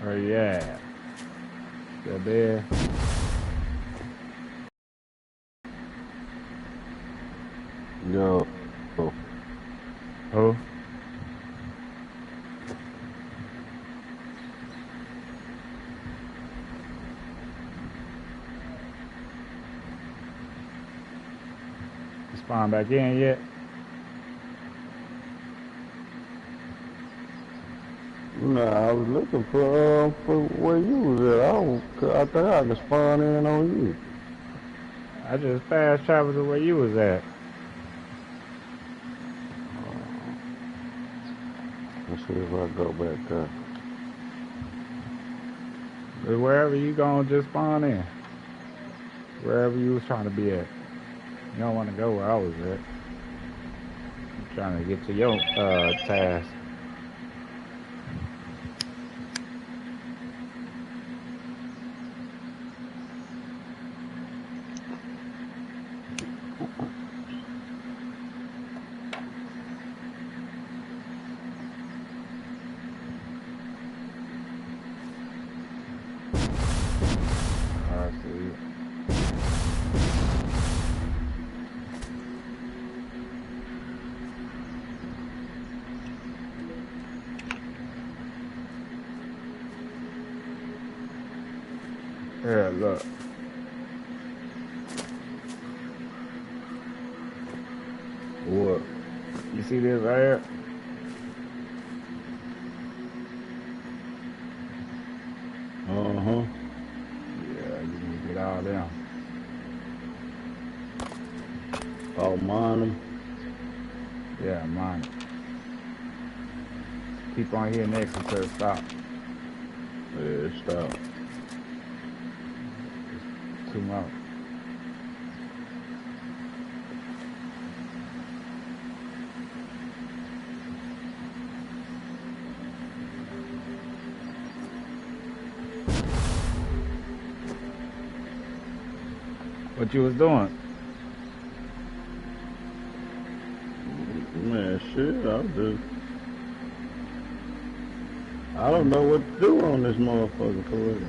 Where you at? Still there? Yo. Who? Spawn back in yet? Nah, I was looking for where you was at. I think I could spawn in on you. I just fast traveled to where you was at. Let's see if I go back there. But wherever you gonna just spawn in. Wherever you was trying to be at. You don't want to go where I was at. I'm trying to get to your task. I see. Yeah, look. What? You see this right here? Uh-huh. Yeah, you need to get all them. Oh, mine them. Yeah, mine. Keep on here next until it stop. Yeah, stop. Too much. What you was doing? Man, shit, I don't know what to do on this motherfucker for real.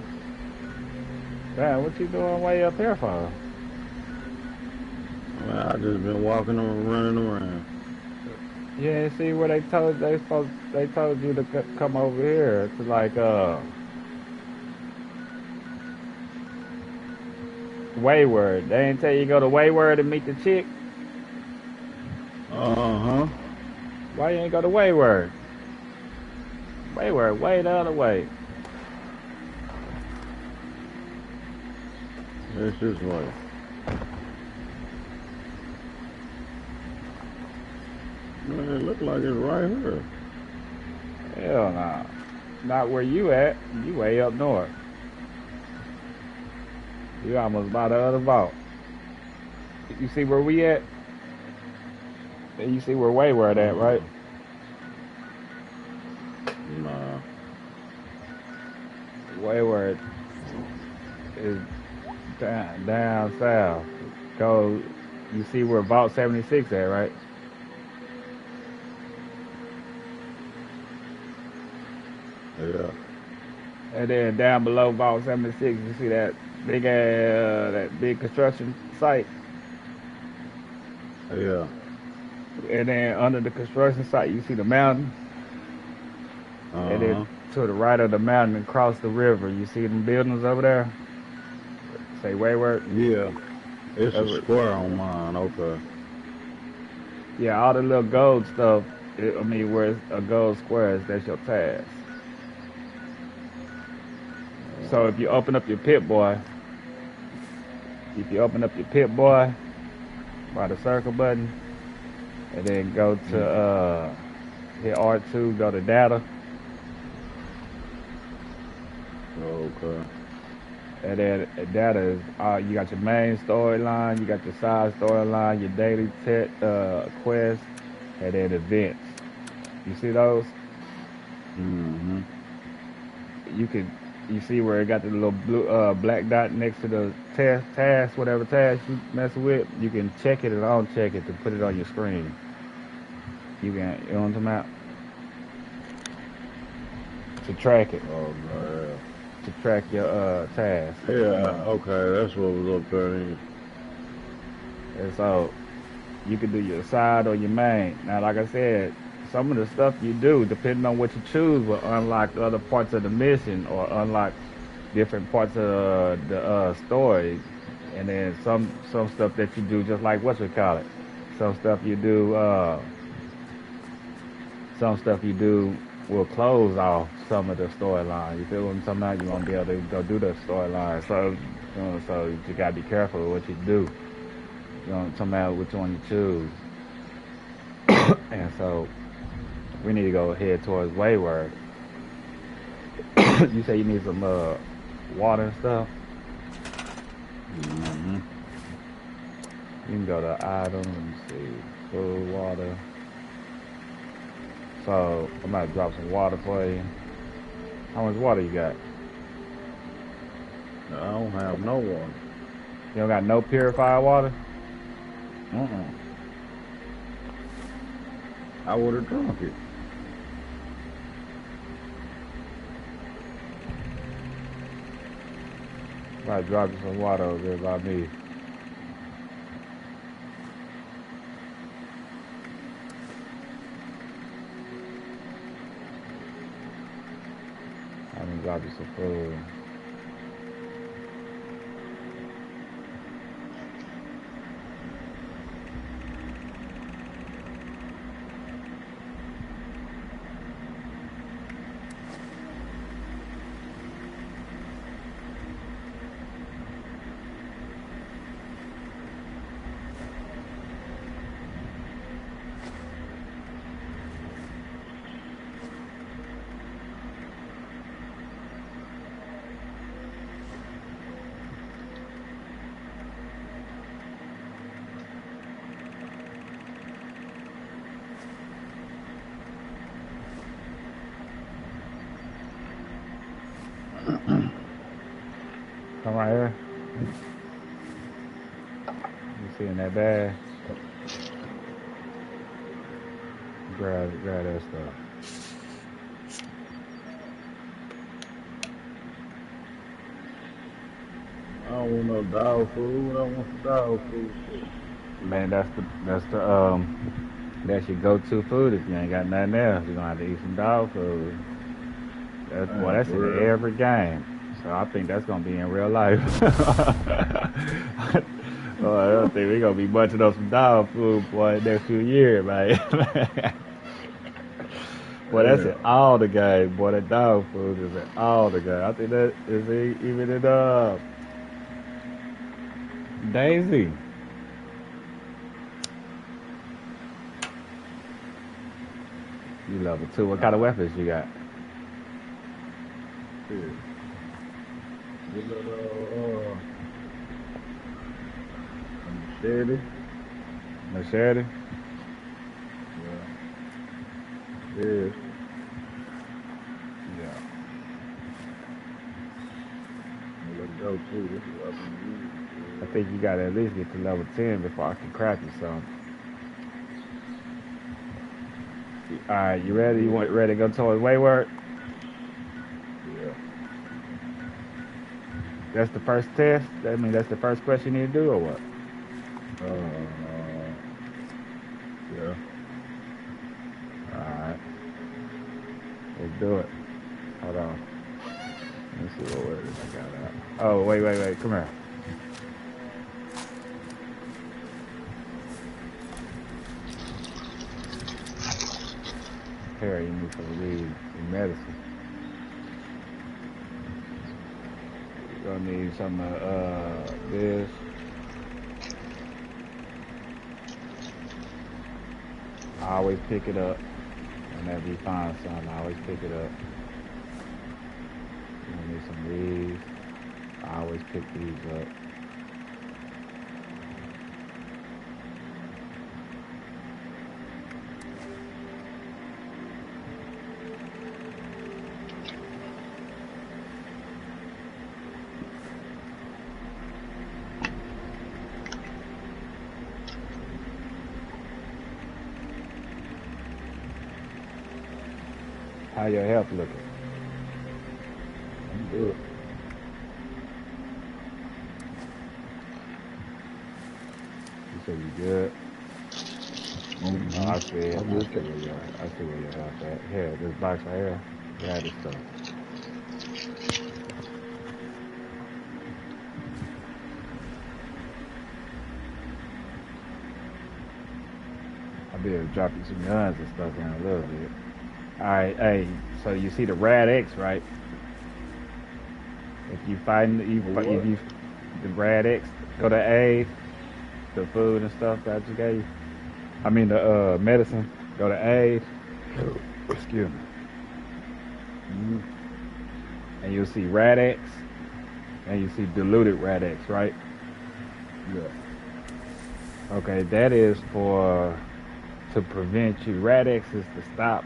Man, what you doing way up here for? Man, I just been walking and running around. Yeah, see where they told you to come over here to like Wayward. They ain't tell you go to Wayward and meet the chick. Uh-huh. Why you ain't go to Wayward? Wayward, way the other way. It's just like, man, it look like it's right here. Hell nah. Not where you at. You way up north. You almost by the other vault. You see where we at? And you see where Wayward at, right? Nah. Wayward is down south. Go, you see where Vault 76 at, right? Yeah. And then down below Vault 76, you see that big construction site. Yeah. And then under the construction site, you see the mountain. And then to the right of the mountain, across the river, you see them buildings over there. Say Wayward. Yeah. It's a square on mine. Okay. Yeah, all the little gold stuff. Where it's a gold square, that's your task. So if you open up your Pip Boy, by the circle button, and then go to hit R2, go to data. Okay. And then data is you got your main storyline, you got your side storyline, your daily quest, and then events. You see those? Mm-hmm. You see where it got the little blue black dot next to the task, whatever task you mess with. You can check it and uncheck it to put it on your screen. You know what I'm talking about? to track it, Oh, man. to track your task. Yeah, okay, that's what was up there. And so you can do your side or your main. Now, like I said, some of the stuff you do, depending on what you choose, will unlock other parts of the mission or unlock different parts of the story. And then some stuff that you do, just like what you call it. Some stuff you do, some stuff you do will close off some of the storyline. You feel what I'm talking about? You won't be able to go do the storyline. So, so you gotta be careful with what you do. You know what I'm talking about? Which one you choose. And so we need to go head towards Wayward. You say you need some water and stuff. Mm-hmm. You can go to items. Let me see, food, water. So I'm about to drop some water for you. How much water you got? I don't have no one. You don't got no purified water? Uh-uh. I would have drunk it. I'm about to drop you some water over there by me. I'm gonna drop you some food. Come right here. You see in that bag? Grab that stuff. I don't want no dog food. I want some dog food. Man, that's your go-to food if you ain't got nothing else. You're gonna have to eat some dog food. Man, That's for in real. every game. So I think that's gonna be in real life. Oh, I don't think we're gonna be munching on some dog food for the next few years, man. Boy, that's in Yeah. all the games. Boy, that dog food is in all the games. I think that is even in Daisy. You level two. What kind of Nah, weapons you got? shit. Get a machete. Machete. Yeah. Yeah. Yeah. Let's go too. This is what I've been I using. think you gotta at least get to level 10 before I can crack you some. All right, you ready? You want ready to go towards Wayward? Yeah. That's the first test. I mean, that's the first question you need to do, or what? Uh, yeah. All right, let's do it. Hold on. Let me see what word I got out. Oh, wait. Come here. Here, you need some of these some medicine. You're gonna need some of this. I always pick it up whenever you find something. I always pick it up. You're gonna need some of these. I always pick these up. How your health looking? Good. You said you good? Mm-hmm. Oh, I see it. I'm just checking. I see where you're at. Here, this box right here. Yeah, this stuff. I'll be able to drop you some guns and stuff in a little bit. Alright, hey, so you see the Rad X, right? If you fighting, if you, the Rad X, go to A, the food and stuff that I just gave you. I mean the medicine, go to A, excuse me, Mm-hmm. and you'll see Rad X, and you see diluted Rad X, right? Yeah. Okay, that is for, to prevent you. Rad X is to stop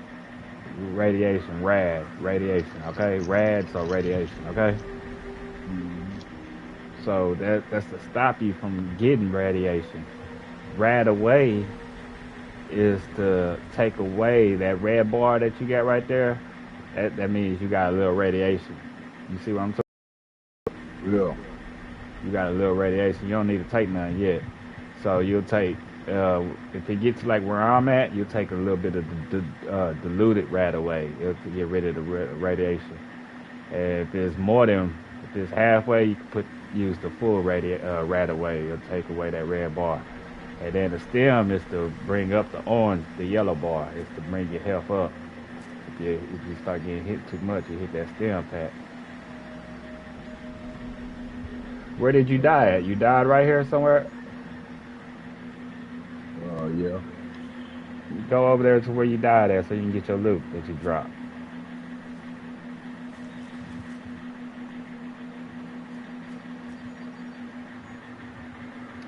radiation, radiation, okay? Rad, so radiation, okay? Mm-hmm. So that's to stop you from getting radiation. Rad away is to take away that red bar that you got right there. That means you got a little radiation. You see what I'm talking? Yeah. You got a little radiation. You don't need to take none yet. So you'll take, if it gets like where I'm at, you'll take a little bit of the diluted rad away. It'll get rid of the radiation. And if it's halfway, you can use the full rad away. It'll take away that red bar. And then the stem is to bring up the orange, the yellow bar. It's to bring your health up. If you start getting hit too much, you hit that stem pat. Where did you die at? You died right here somewhere? Yeah. Go over there to where you died at so you can get your loot that you dropped.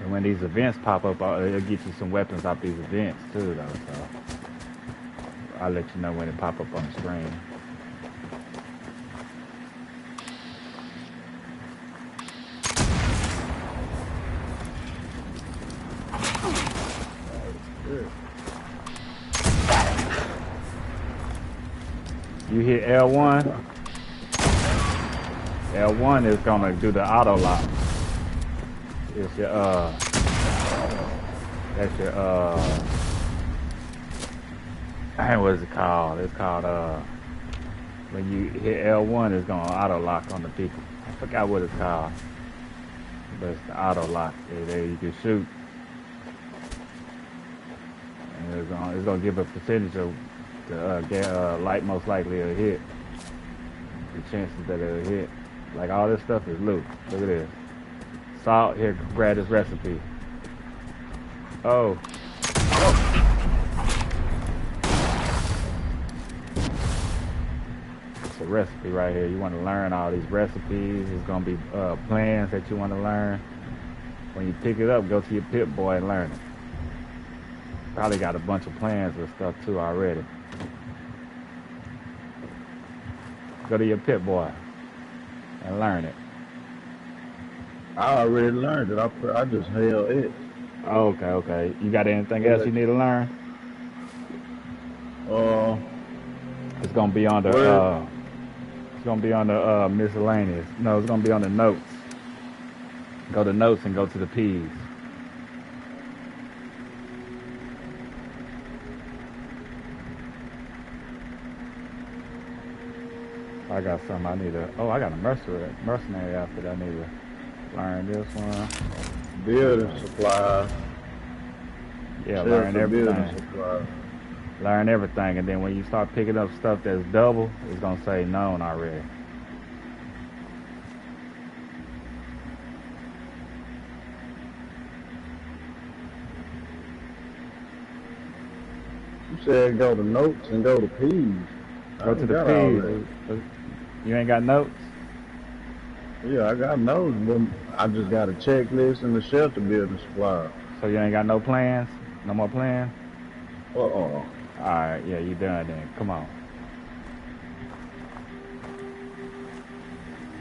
And when these events pop up, it'll get you some weapons off these events too, though. So I'll let you know when it pop up on the screen. You hit L1. L1 is gonna do the auto lock. It's your that's your what is it called? It's called when you hit L1, it's gonna auto lock on the people. I forgot what it's called, but it's the auto lock. There you can shoot, and it's gonna give a percentage of the light most likely it'll hit. The chances that it'll hit. Like all this stuff is loot. Look at this. Salt, here, grab this recipe. Oh. It's a recipe right here. You want to learn all these recipes. It's going to be plans that you want to learn. When you pick it up, go to your Pip-Boy and learn it. Probably got a bunch of plans and stuff too already. Go to your Pip-Boy and learn it. I already learned it. I just held it. Okay. You got anything else you need to learn? It's gonna be on the miscellaneous. No, it's gonna be on the notes. Go to notes and go to the P's. I got something I need to. Oh, I got a mercenary outfit. I need to learn this one. Building supplies. Yeah, learn everything. Learn everything, and then when you start picking up stuff that's double, it's gonna say known already. You said go to notes and go to P's. Go to the P's. You ain't got notes? Yeah, I got notes, but I just got a checklist and the shelter building supply. So you ain't got no plans? No more plans? Alright, yeah, you done then. Come on.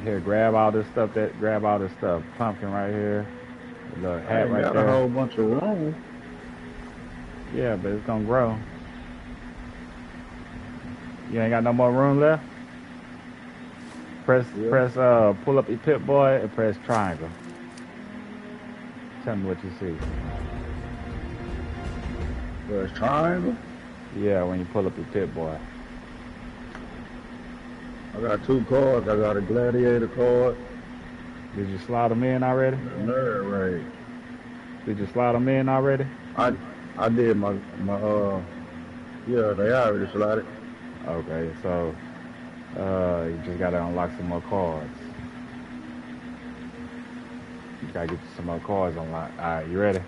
Here, grab all this stuff. Pumpkin right here. The little hat right there. Got a whole bunch of room. Yeah, but it's gonna grow. You ain't got no more room left? pull up your Pit Boy and press triangle. Tell me what you see. Press triangle? Yeah, when you pull up your Pit Boy. I got 2 cards. I got a gladiator card. Did you slide them in already? Nerd raid. Did you slide them in already? I did my yeah, they already slotted. Okay, so you just gotta unlock some more cards. You gotta get some more cards unlocked. Alright, you ready?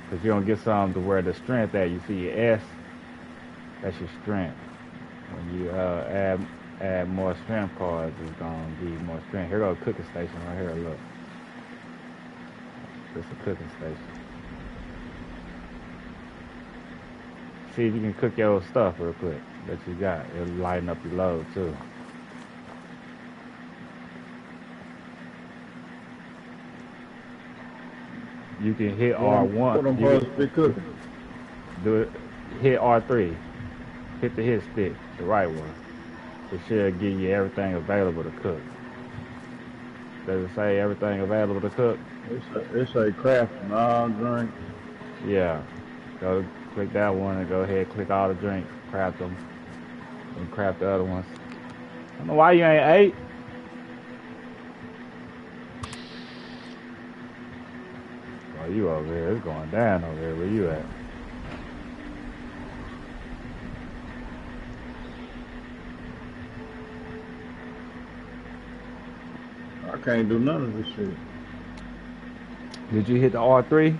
Cause you're gonna get some to where the strength at. You see your S, that's your strength. When you add more strength cards, it's gonna give you more strength. Here go a cooking station right here, look. It's a cooking station. See if you can cook your stuff real quick that you got. It'll lighten up your load too. You can hit R1. What I'm supposed to be cooking? Do it. Hit R3. Hit the hit stick, the right one. It should give you everything available to cook. Does it say everything available to cook? It say crafting all drinks. Yeah. Go click that one and go ahead, click all the drinks, craft them, and craft the other ones. I don't know why you ain't ate. Oh, you over here. It's going down over here. Where you at? I can't do none of this shit. Did you hit the R3?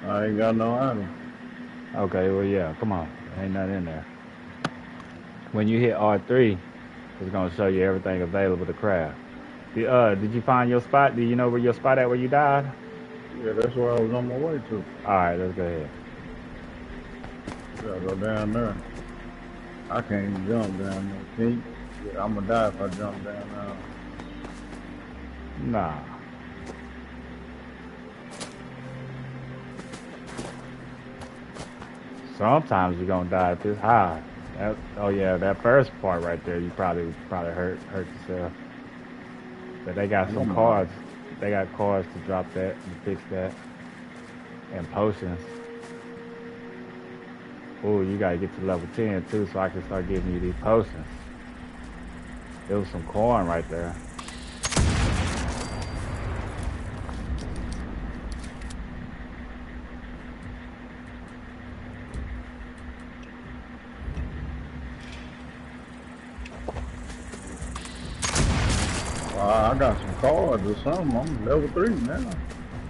I ain't got no item. Okay, well, yeah, come on. Ain't nothing in there. When you hit R3, it's going to show you everything available to craft. Did you find your spot? Do you know where your spot at where you died? Yeah, that's where I was on my way to. Alright, let's go ahead. Gotta go down there. I can't even jump down there. Can you? Yeah, I'm gonna die if I jump down there. Nah. Sometimes you're gonna die if it's high. Oh yeah, that first part right there, you probably hurt yourself. But they got some cards. They got cards to drop that and fix that. And potions. Ooh, you gotta get to level 10 too so I can start giving you these potions. There was some corn right there. I got some cards or something. I'm level 3 now.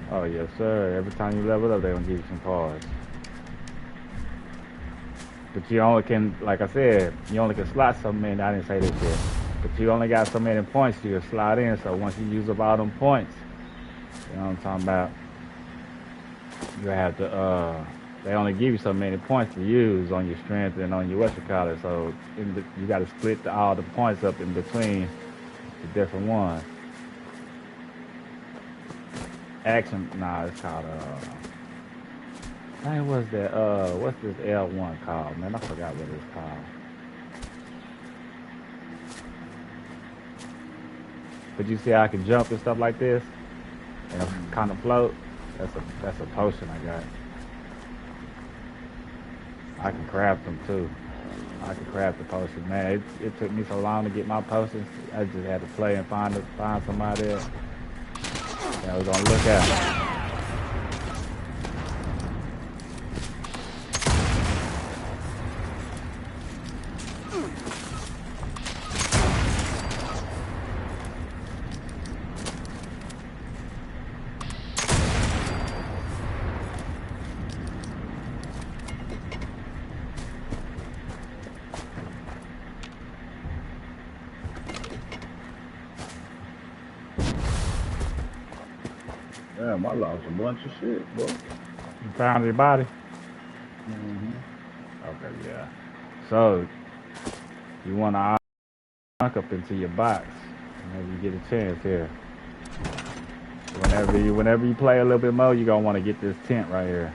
Oh yes sir. Every time you level up, they're gonna give you some cards. But you only can, like I said, you only can slot so many. I didn't say this yet. But you only got so many points you can slot in. So once you use up all them points, you know what I'm talking about, you have to, they only give you so many points to use on your strength and on your what you call it. So you got to split all the points up in between the different ones. Action, nah, it's called, what's that, what's this L1 called, man? I forgot what it's called. But you see how I can jump and stuff like this? And kind of float? That's a potion I got. I can craft them too. I can craft the potion. Man, it took me so long to get my potions. I just had to play and find somebody else that was gonna look at it. Damn, I lost a bunch of shit, bro. You found your body? Okay, yeah. So, you want to knock up into your box whenever you get a chance here. Whenever you play a little bit more, you're going to want to get this tent right here.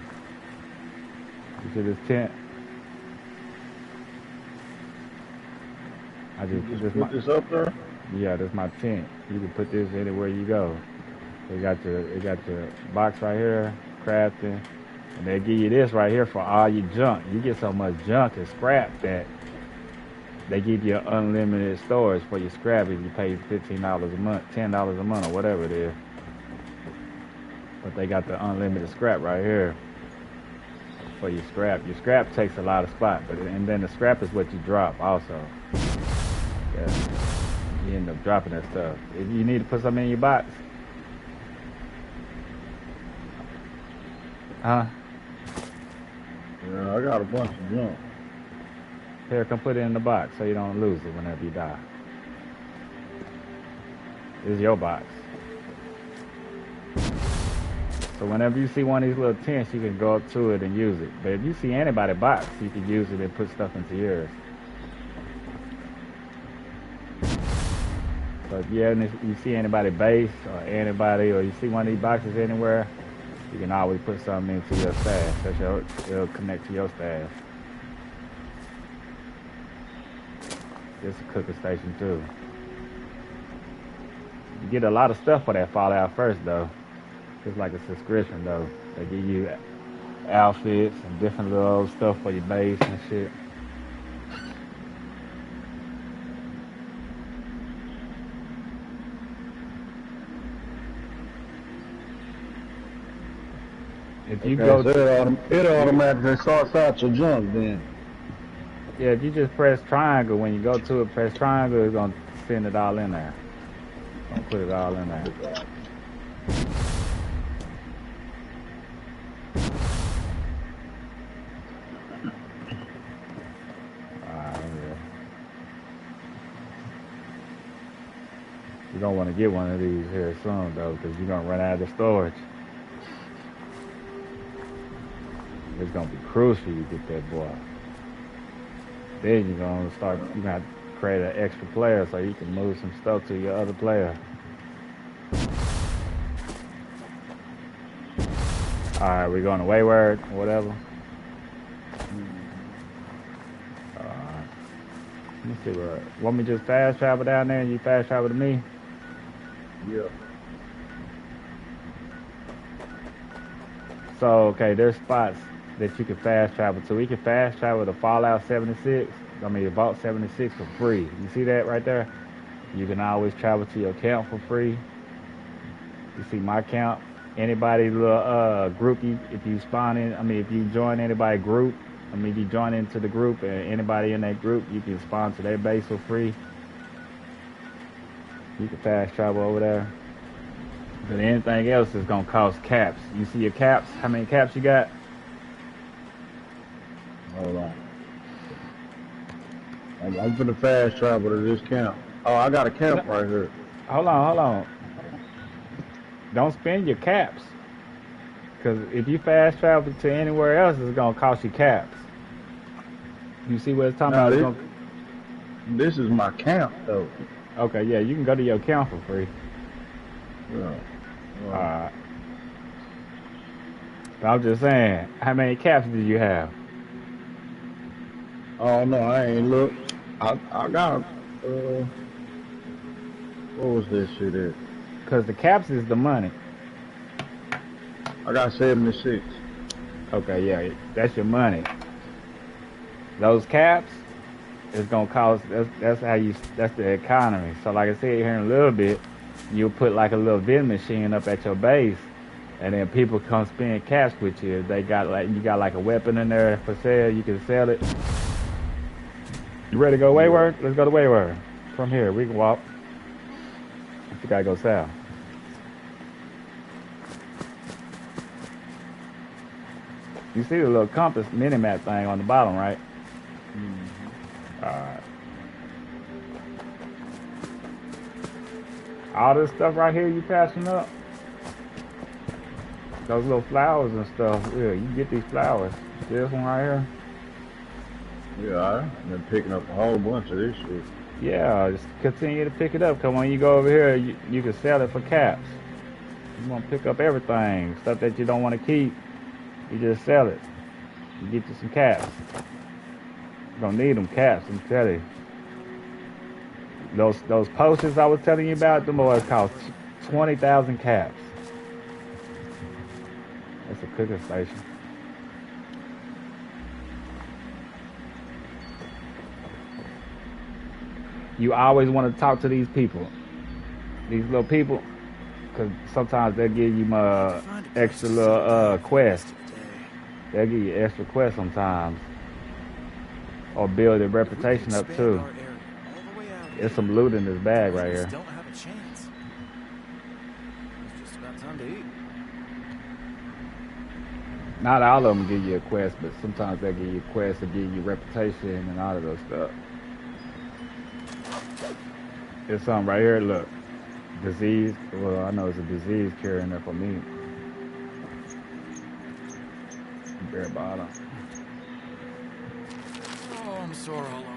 You see this tent? I You just put just this put this up there? yeah, that's my tent. You can put this anywhere you go. They got your box right here, crafting, and they give you this right here for all your junk. You get so much junk and scrap that they give you unlimited storage for your scrap if you pay $15 a month, $10 a month, or whatever it is. But they got the unlimited scrap right here for your scrap. Your scrap takes a lot of spot, but and then the scrap is what you drop also. Yeah, you end up dropping that stuff. If you need to put something in your box, huh? Yeah, I got a bunch of junk. Here, come put it in the box so you don't lose it whenever you die. This is your box. So whenever you see one of these little tents, you can go up to it and use it. But if you see anybody's box, you can use it and put stuff into yours. So if you see anybody's base or anybody, or you see one of these boxes anywhere, you can always put something into your stash. It'll connect to your stash. It's a cooking station too. You get a lot of stuff for that Fallout first though. It's like a subscription though. They give you outfits and different little stuff for your base and shit. If you go, So it automatically sorts out your junk then. yeah, if you just press triangle when you go to it, press triangle, it's gonna send it all in there. Gonna put it all in there. You don't want to get one of these here soon though, because you're gonna run out of storage. It's gonna be crucial you get that boy. Then you're gonna have to create an extra player so you can move some stuff to your other player. Alright, we're going to Wayward or whatever. Let me see where. Want me to just fast travel down there and you fast travel to me? Yeah. So, okay, there's spots that you can fast travel to. We can fast travel to Fallout 76. Vault 76 for free. You see that right there? You can always travel to your camp for free. You see my camp. Anybody little group, if you spawn in, if you join anybody group, you join into the group and anybody in that group, you can spawn to their base for free. You can fast travel over there. But anything else is gonna cost caps. You see your caps? How many caps you got? Hold on. I'm finna fast travel to this camp. Oh, I got a camp right here. Hold on. Don't spend your caps. Because if you fast travel to anywhere else, it's going to cost you caps. You see what it's talking about? This is my camp, though. Okay, yeah, you can go to your camp for free. Yeah. Alright. But I'm just saying, how many caps did you have? Oh, no, I ain't look. I got, what was this shit at? Because the caps is the money. I got 76. Okay, yeah, that's your money. Those caps is gonna cost. That's the economy. So like I said here in a little bit, you'll put like a little vending machine up at your base, and then people come spend caps with you. If they got you got like a weapon in there for sale, you can sell it. You ready to go Wayward? Let's go to Wayward. From here, we can walk. You gotta go south. You see the little compass mini-map thing on the bottom, right? Mm-hmm. Alright. All this stuff right here you passing up. Those little flowers and stuff. Yeah, you get these flowers. This one right here. Yeah, I've been picking up a whole bunch of this shit. Yeah, just continue to pick it up. Cause when you go over here, you can sell it for caps. You want to pick up everything. Stuff that you don't want to keep, you just sell it. You get you some caps. You're gonna need them caps, I'm telling you. Those posters I was telling you about, them boys cost 20,000 caps. That's a cooking station. You always want to talk to these people, these little people, because sometimes they'll give you extra little quests. They'll give you extra quests sometimes, or build their reputation up too. There's some loot in this bag right here. Don't have a chance. It's just about time to eat. Not all of them give you a quest, but sometimes they give you quests to give you reputation and all of those stuff. There's something right here, look. Disease, well, I know it's a disease cure in there for me. Bare bottom. Oh, I'm sore all over.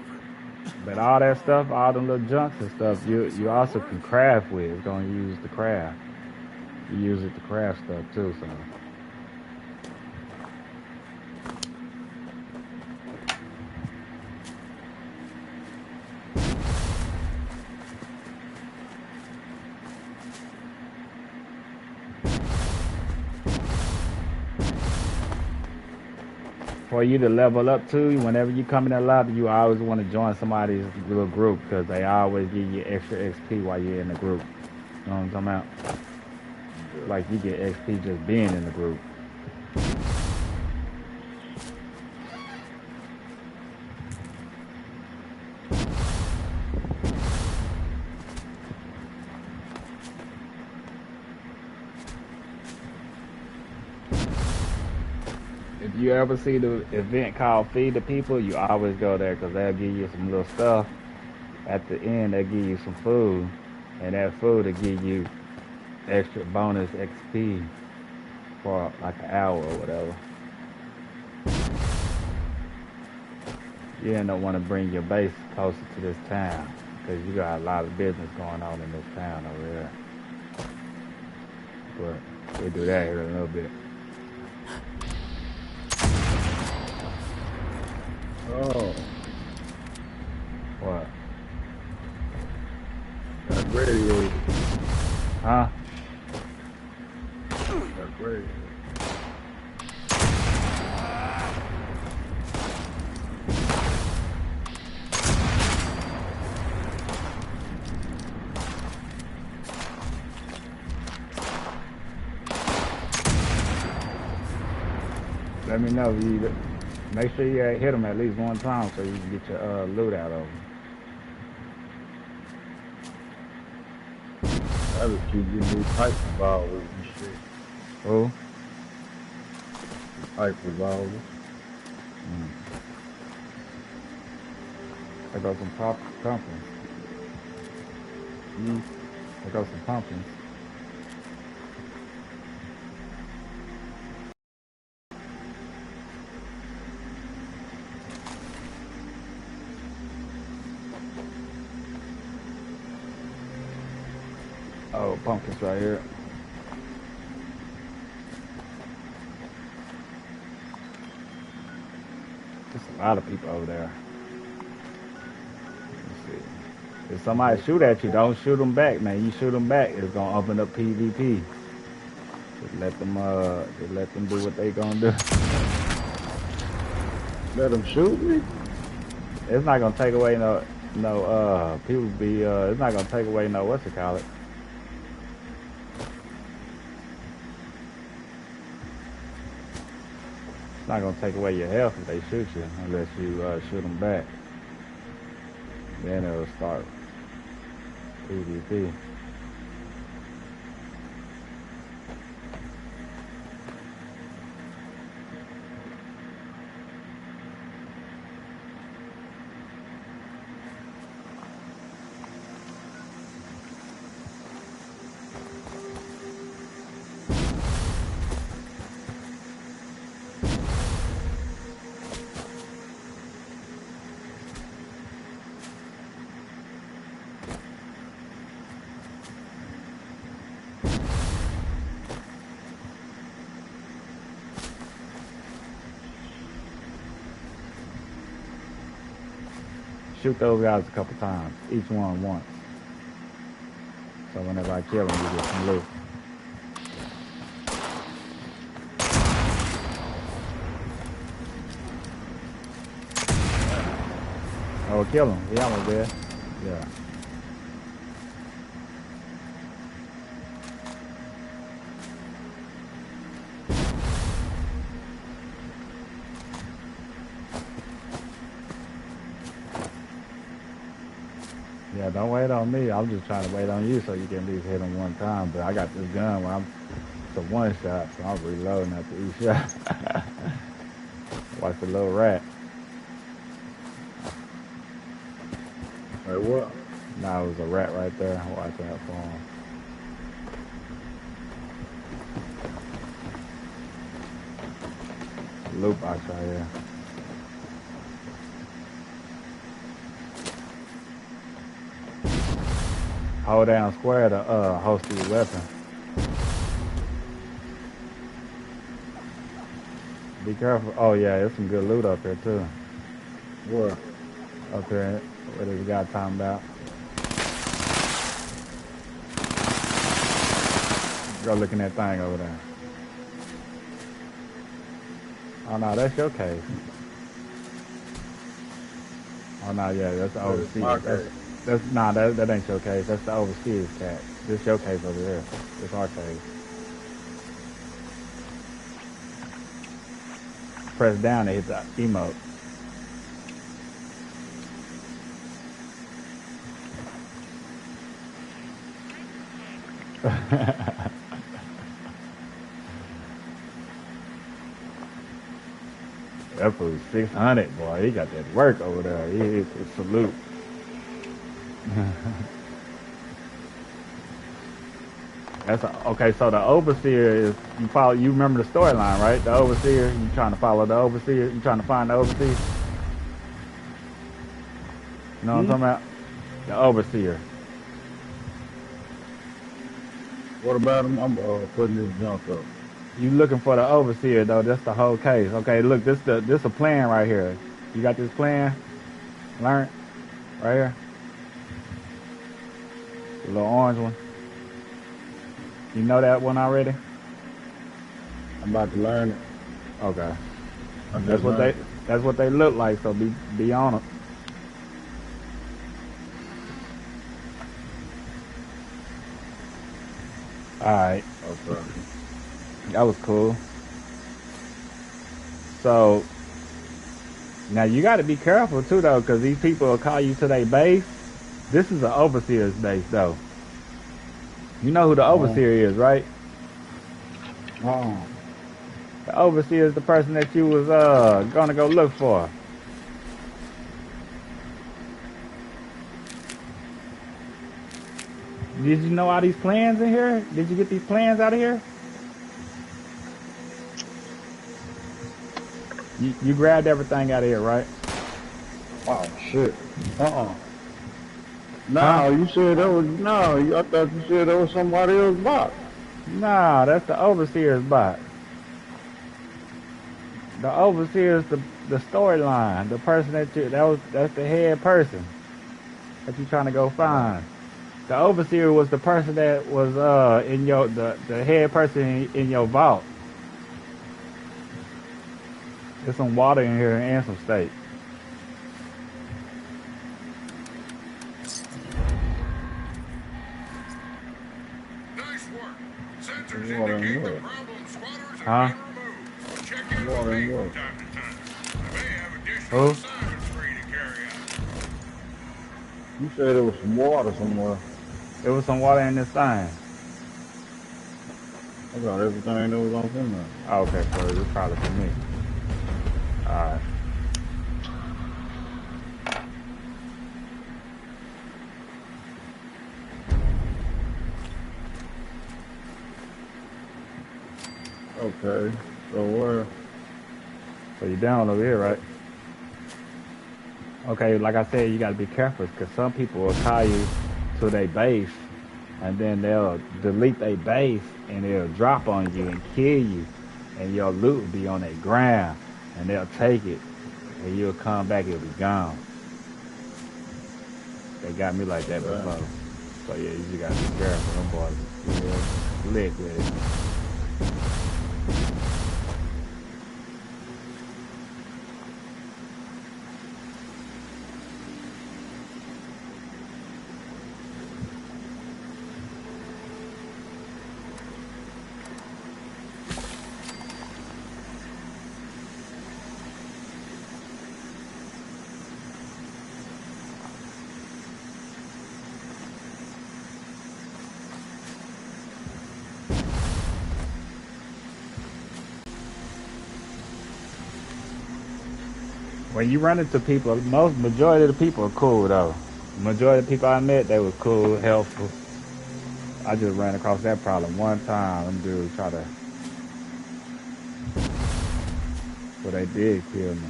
But all that stuff, all them little junks and stuff, you also can craft with. It's gonna use the craft. You use it to craft stuff too, so. For you to level up too, whenever you come in that lobby, you always want to join somebody's little group because they always give you extra XP while you're in the group. You know what I'm talking about? Like you get XP just being in the group. If you ever see the event called Feed the People, you always go there because they'll give you some little stuff. At the end, they'll give you some food, and that food will give you extra bonus XP for like an hour or whatever. You end up want to bring your base closer to this town because you got a lot of business going on in this town over there. But we'll do that here in a little bit. Oh, What? that radio. Huh? That radio. Let me know if you make sure you hit them at least one time so you can get your loot out of them. I just keep getting these pipe revolvers and shit. Oh? Pipe revolvers. There goes some pumpkins. There goes some pumpkins. Oh, pumpkins right here. There's a lot of people over there. Let's see. If somebody shoot at you, don't shoot them back, man. You shoot them back, it's gonna open up PvP. Just let them do what they gonna do. Let them shoot me? It's not gonna take away no people be it's not gonna take away no what's it call it. It's not gonna take away your health if they shoot you unless you shoot them back. Then it'll start PvP. shoot those guys a couple times, each one once. So whenever I kill them, you get some loot. Oh, kill him. He almost dead. Yeah. Yeah, don't wait on me. I'm just trying to wait on you so you can at least hit him one time. But I got this gun where it's a one shot, so I'm reloading after each shot. Watch the little rat. Hey, what? Nah, it was a rat right there. Watch out for him. Loop box right here. Hold down square to holster your weapon. Be careful. Oh yeah, there's some good loot up here too. Where? Up here, where this guy talking about. Go look in that thing over there. Oh no, that's your case. Oh no, yeah, that's the overseas. That ain't your case. That's the overseas cat. This your case over here. This our case. Press down to hit the emote. That fool's 600, boy. He got that work over there. He hit the salute. Okay, so the overseer is you remember the storyline, right? The overseer, you trying to follow the overseer, you trying to find the overseer. You know what I'm talking about? The overseer. What about him? I'm putting this junk up. You looking for the overseer though, that's the whole case. Okay, look, this a plan right here. You got this plan? Learn? Right here. The little orange one. You know that one already? I'm about to learn it. Okay. That's what they look like, so be on them. Alright. Okay. That was cool. So now you gotta be careful too though, cause these people will call you to their base. This is an overseer's base though. You know who the overseer is, right? Oh. The overseer is the person that you was gonna go look for. Did you know all these plans in here? Did you get these plans out of here? You grabbed everything out of here, right? Oh shit. No, you said that was I thought you said that was somebody else's box. Nah, that's the overseer's box. The overseer is the storyline, the person that's the head person that you trying to go find. The overseer was the person that was in your the head person in your vault. There's some water in here and some steak. Nice work. Sensors indicate the problem squatters Huh? have been removed. Check in with me from time to time. I may have additional Who? assignments for you to carry out. You said there was some water somewhere. There was some water in this thing. I got everything that was on film. Oh, okay, so it's probably for me. Alright. Okay. So where? So you're down over here, right? Okay, like I said, you gotta be careful because some people will call you to their base and then they'll delete their base and they'll drop on you and kill you and your loot will be on their ground and they'll take it and you'll come back, it'll be gone. They got me like that before. So yeah, you just gotta be careful. Them boys is lit with it. When you run into people, majority of the people are cool though. Majority of the people I met, they were cool, helpful. I just ran across that problem one time. Them dudes try to, well, they did kill me.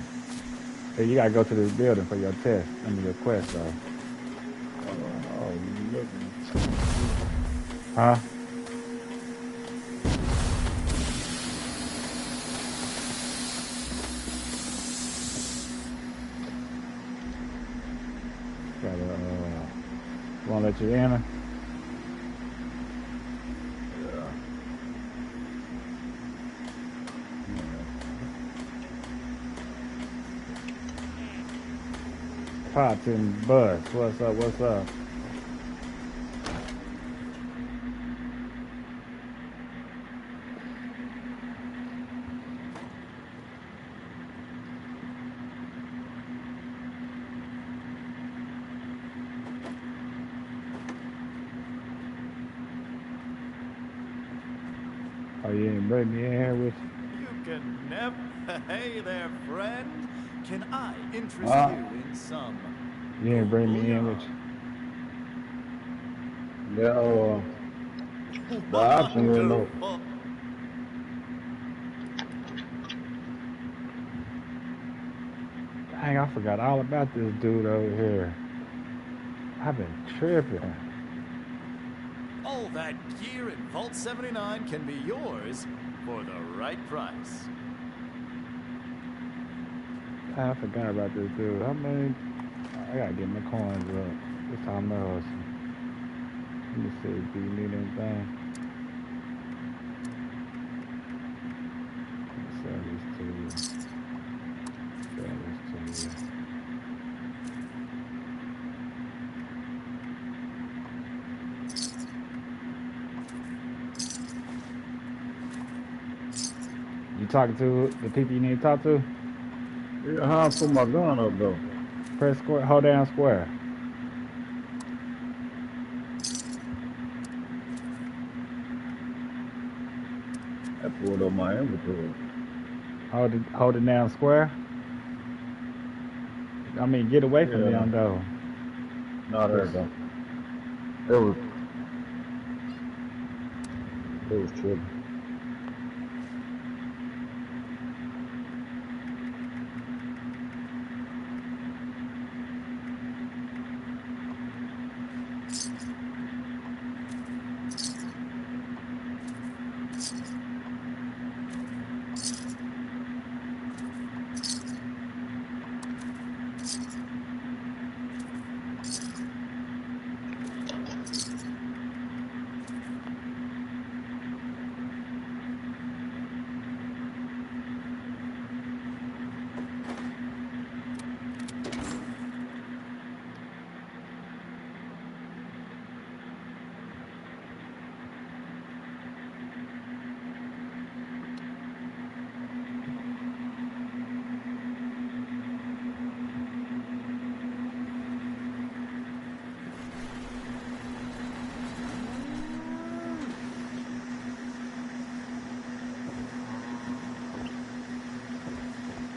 Hey, you gotta go to this building for your test. Your quest though. Oh, look. Huh? Gotta, won't let you in? Pots and Bus. What's up? What's up? Oh, you ain't bring me in here with you? You can never. Hey there, friend. Can I interest you in some? You ain't bring me in with you? Yeah, the option you know. Wonderful. Dang, I forgot all about this dude over here. I've been tripping. All that gear in Vault 79 can be yours for the right price. I forgot about this dude. How many? I gotta get my coins up. It's time to hustle. Let me see. Do you need anything? Let me sell this to you. Sell this to you. You talking to the people you need to talk to? Yeah, how I put my gun up though? Press square. Hold down square. I pulled up my inventory. Hold it down square. I mean, get away from them though. No, there you go. It was tripping.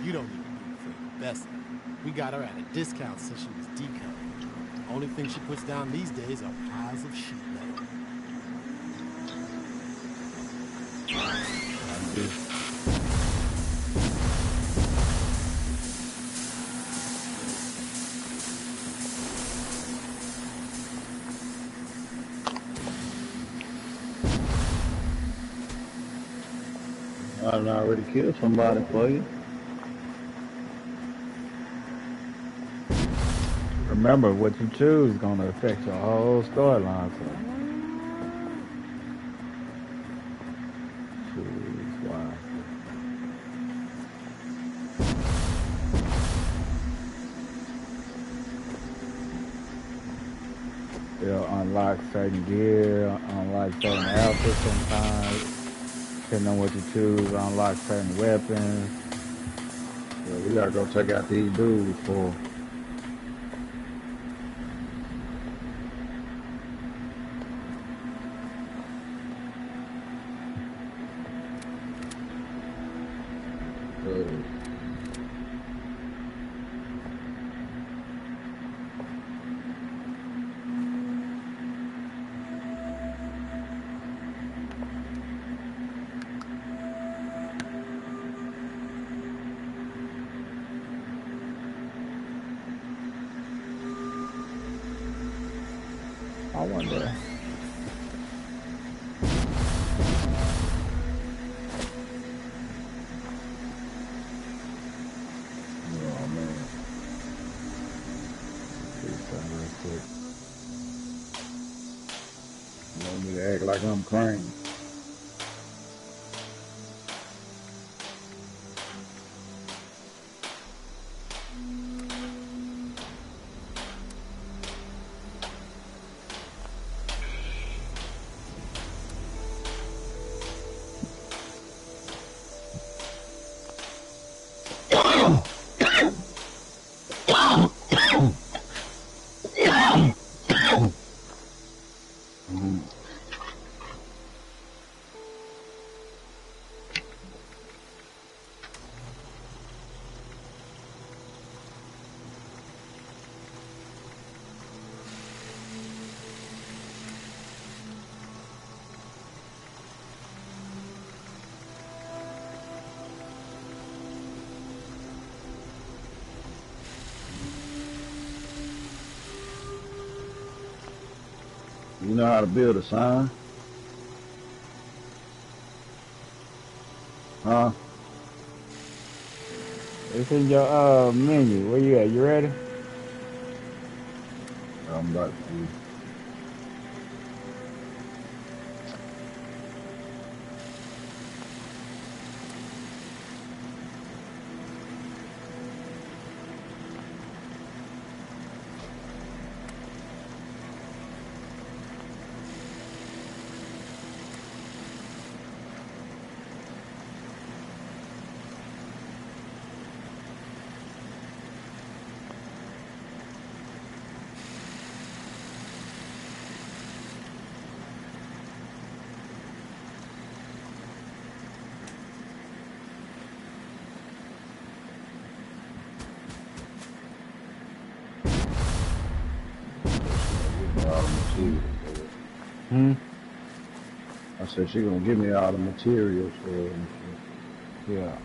You don't need to be afraid of Bessie. We got her at a discount since she was decoded. Only thing she puts down these days are piles of sheet metal. I done already killed somebody for you. remember, what you choose is gonna affect your whole storyline. So choose wisely. They'll unlock certain gear, unlock certain outfits sometimes. Depending on what you choose, unlock certain weapons. Yeah, we gotta go check out these dudes for. I wonder. Oh man. See something real quick. You want me to act like I'm crazy? You know how to build a sign? Huh? It's in your menu. Where you at? You ready? I'm about to. All the materials for it. Hmm. I said she gonna give me all the materials for it. And shit. Yeah.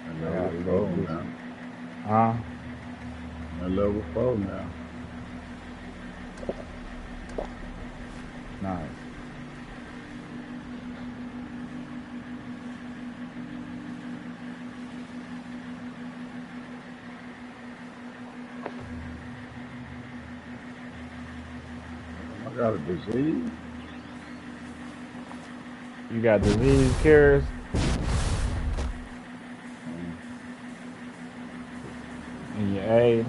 And I level gotta four make this. now. Huh? And level 4 now. Nice. I got a disease. You got disease cures in your aid.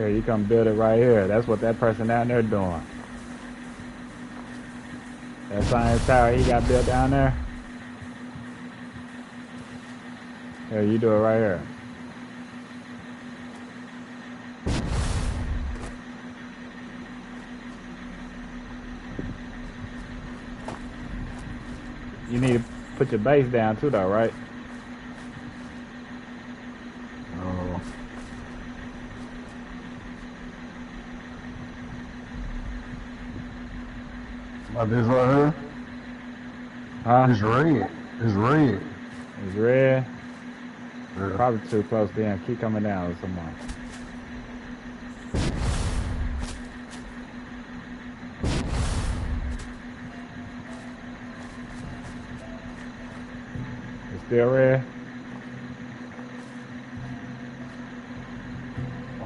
Here, you come build it right here. That's what that person down there doing. That science tower he got built down there. Here, you do it right here. You need to put your base down too, though, right? Like this right here? Huh? It's red. It's red. It's red. Yeah. Probably too close then. Keep coming down with someone. It's still red.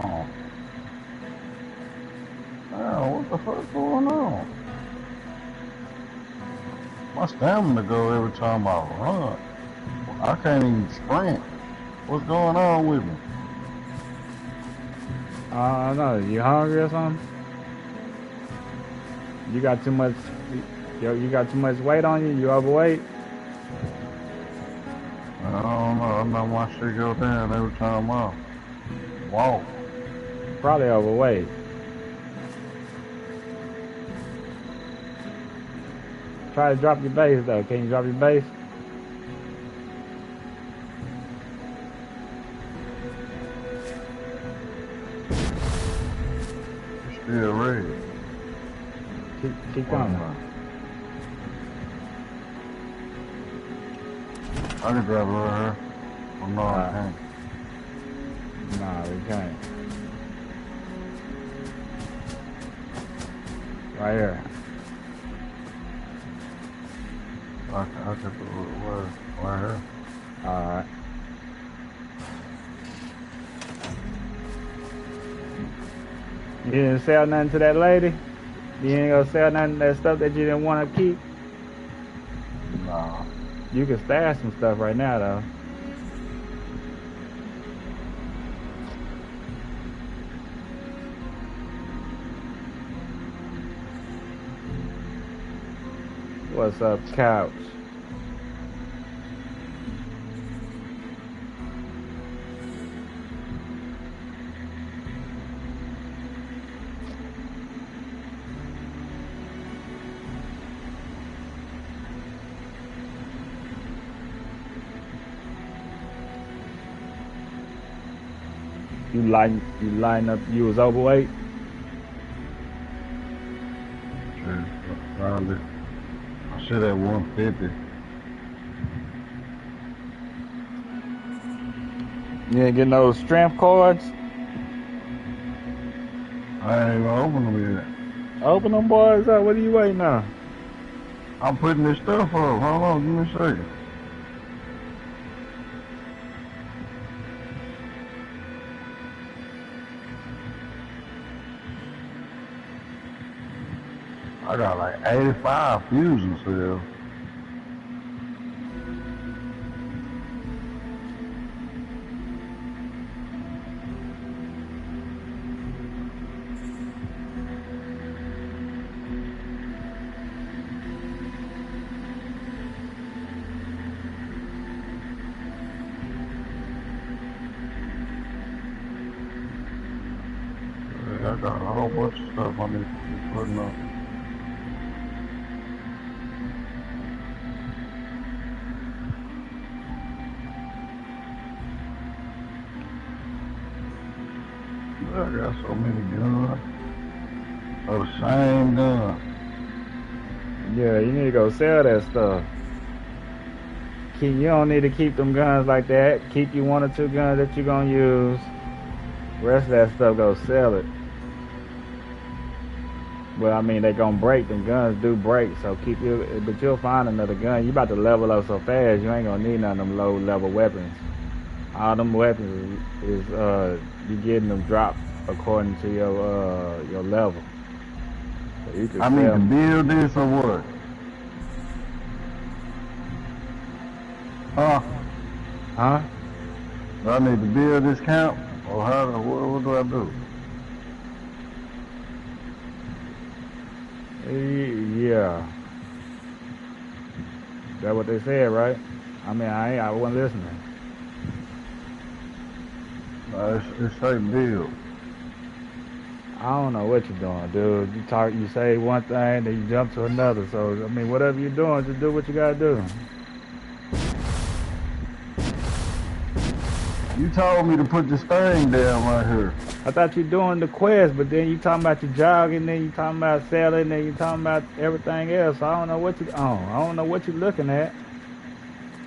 Oh. Man, what the fuck going on? My stamina go every time I run. I can't even sprint. What's going on with me? I don't know. You hungry or something? You got too much. You got too much weight on you. You overweight. I don't know. I know my shit go down every time I walk. Probably overweight. Try to drop your base though. Can you drop your base? Still red. Keep coming. I can drop it right here. Oh, no, I can't. Nah, we can't. Right here. I can put it right here. Alright. You didn't sell nothing to that lady? You ain't gonna sell nothing of that stuff that you didn't want to keep? Nah. You can stash some stuff right now though. What's up, couch? You line up. You was overweight. Yeah, probably. I should have 150. You ain't getting those strength cards. I ain't even open them yet. Open them boys up. What are you waiting on? I'm putting this stuff up. Hold on, give me a second. I got like 85 fusion cells. I got a whole bunch of stuff I need to be putting up. I got so many guns. Oh, the same gun. Yeah, you need to go sell that stuff. You don't need to keep them guns like that. Keep you 1 or 2 guns that you're gonna use. The rest of that stuff, go sell it. Well, I mean, they gonna break. Them guns do break, so keep you. But you'll find another gun. You about to level up so fast, you ain't gonna need none of them low level weapons. All them weapons is you getting them dropped according to your level. So you can I need to build this or what? Huh? Do I need to build this camp? Or what do I do? Yeah, that's what they said, right? I mean, I wasn't listening. It's say bill. I don't know what you're doing, dude. You say one thing, then you jump to another. So I mean, whatever you're doing, just do what you gotta do. You told me to put this thing down right here. I thought you doing the quest, but then you talking about your jogging, then you talking about selling, then you talking about everything else. I don't know what you. Oh, I don't know what you're looking at.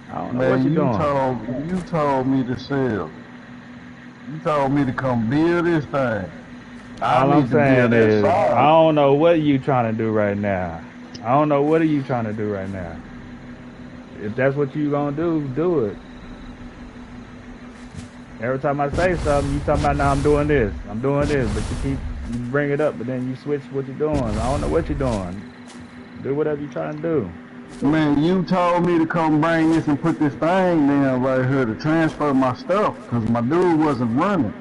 I don't know what Man, you're doing. you told me to sell. You told me to come build this thing. I All I'm need to build saying that is, I side. don't know what you trying to do right now. I don't know what are you trying to do right now. If that's what you gonna do, do it. Every time I say something, you talking about now I'm doing this, but you bring it up, but then you switch what you're doing. I don't know what you're doing. Do whatever you're trying to do. Man, you told me to come bring this and put this thing down right here to transfer my stuff because my dude wasn't running.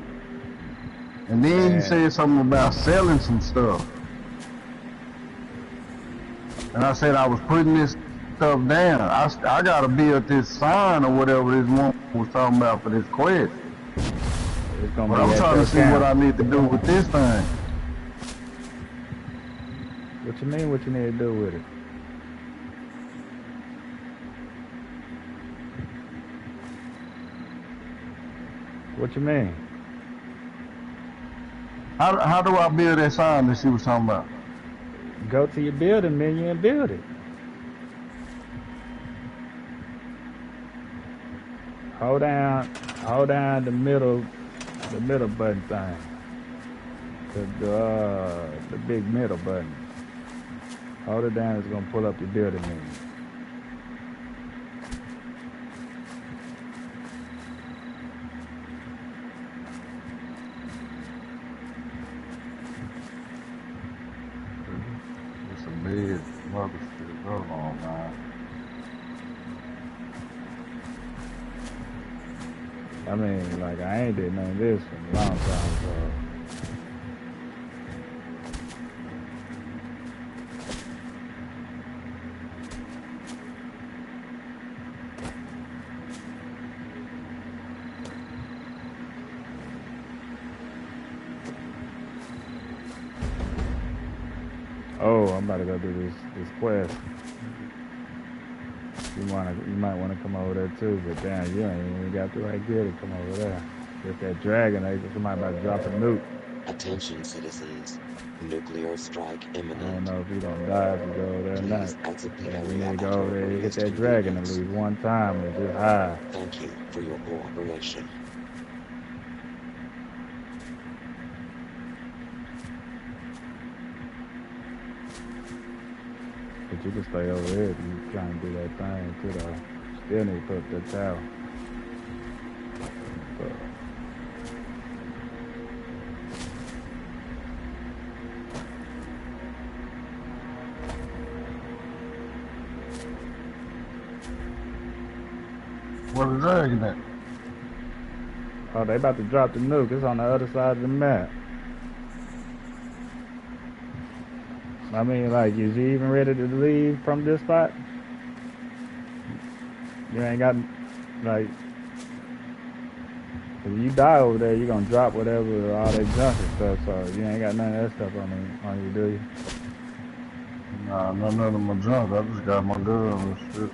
And then you Man, said something about selling some stuff. And I said I was putting this stuff down. I gotta build this sign or whatever this one was talking about for this quest. it's gonna But be I'm at trying to your see what camp. I need to do with this thing. What you mean? What you need to do with it? What you mean? How do I build that sign that she was talking about? Go to your building menu and build it. Hold down the middle button thing. The big middle button. Hold it down. It's gonna pull up your building menu. It's a big mother shit. Hold on, man. I mean, like I ain't did none of this in a long time, so. Oh, I'm about to go do this quest. You might wanna come over there too, but damn, you ain't even got the right gear to come over there. With that dragon, somebody about to drop a nuke. Attention citizens. Nuclear strike I don't imminent. know if you gonna die if you go over there or not. Please exit the But you area need to at go your over there and hit earliest that dragon at convenience. least one time and just hide. Thank you for your cooperation. But you can stay over here if you trying to do that thing too though. Still need to put up that tower. But Where the dragon at? oh, they about to drop the nuke. It's on the other side of the map. I mean, like, is you even ready to leave from this spot? You ain't got, like, if you die over there, you're gonna drop whatever, all that junk and stuff, so you ain't got none of that stuff on you, do you? Nah, none of my junk. I just got my gun and shit.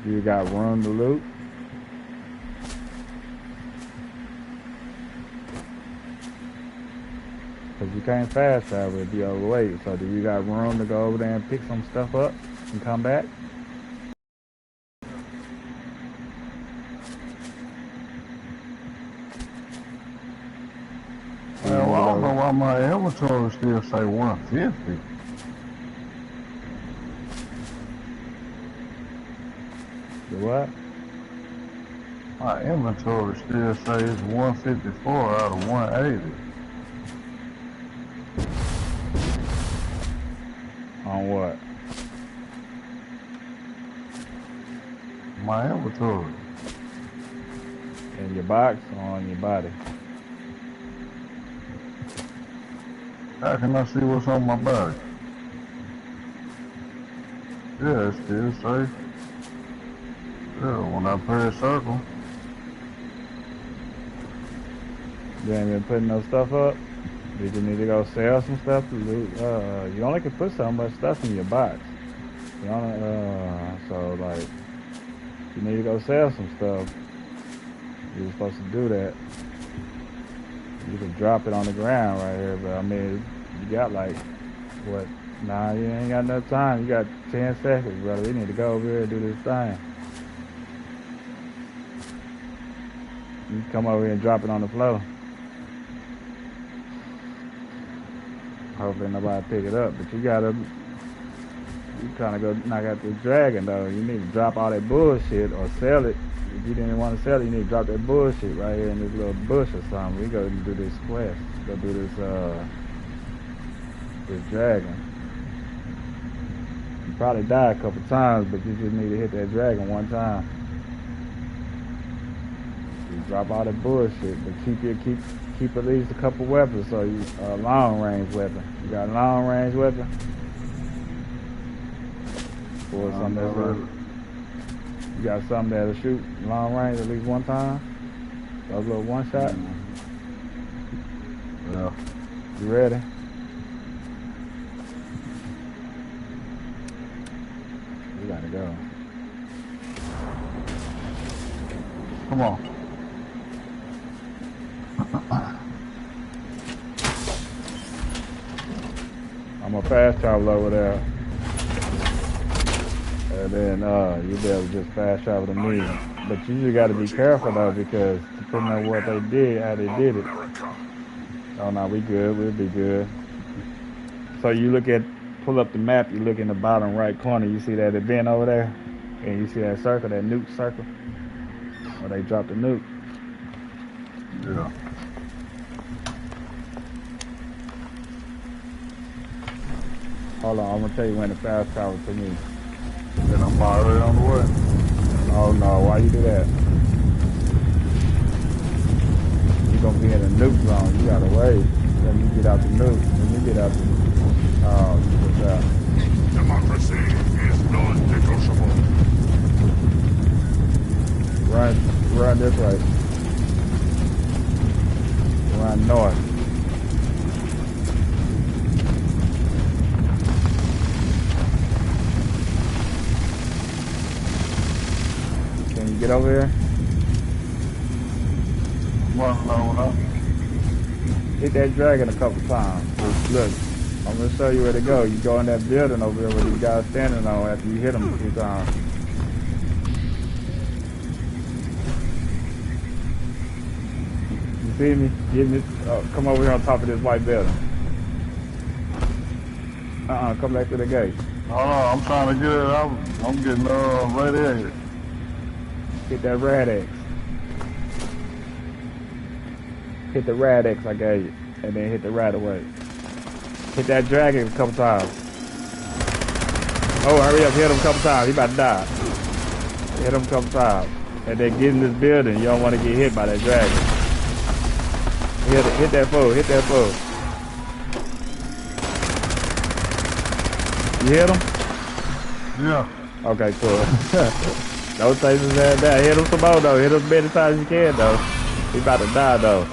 You got room to loot? Because you can't fast travel if you're overweight, so do you got room to go over there and pick some stuff up and come back? Man, well, I don't know why my inventory still say 150. The what? My inventory still says 154 out of 180. On what? My inventory. In your box or on your body? How can I see what's on my body? Yeah, it's still safe. Yeah, when I press circle. You ain't been putting no stuff up? Did you need to go sell some stuff? You only can put so much stuff in your box. You only, so like, you need to go sell some stuff. You were supposed to do that. You can drop it on the ground right here, but I mean, you got like, what? Nah, you ain't got enough time. You got 10 seconds, brother. We need to go over here and do this thing. You can come over here and drop it on the floor. Hopefully nobody pick it up, but you trying to go knock out this dragon though. You need to drop all that bullshit or sell it. If you didn't want to sell it, you need to drop that bullshit right here in this little bush or something. We go and do this quest. Go do this dragon. You probably die a couple times, but you just need to hit that dragon one time. You drop all that bullshit, but keep at least a couple weapons, so you long range weapon. You got a long range weapon? Or something that's you got something that'll shoot long range at least one time? A little one shot? Yeah. You ready? We gotta go. Come on. I'm gonna fast travel over there. And then you'll be able to just fast travel to me. But you just gotta be careful though, because depending on what they did, how they did it. Oh no, we good, we'll be good. So you pull up the map, you look in the bottom right corner, you see that event over there? And you see that circle, that nuke circle? Where they dropped the nuke. Yeah. Hold on, I'm gonna tell you when to fast travel to me. Then I'm already on the way. Oh no, why you do that? You're gonna be in a nuke zone, you gotta wait. Let me get out the nuke. Let me get out the what's that? Democracy is non-negotiable. Run this way. Run north. Can you get over here? Hit that dragon a couple times. Look, I'm gonna show you where to go. You go in that building over there where these guys standing on after you hit them a few times. You see me? Come over here on top of this white building. Come back to the gate. Hold on, I'm trying to get it out. I'm getting right there. Hit that rad X. Hit the rad X I gave you, and then hit the right away. Hit that dragon a couple times. Oh, hurry up, hit him a couple times. He about to die. Hit him a couple times. And then get in this building. You don't want to get hit by that dragon. Hit that foe, hit that foe. You hit him? Yeah. Okay, cool. Don't say his ass down. Hit him some more though. Hit him as many times as you can though. He about to die though.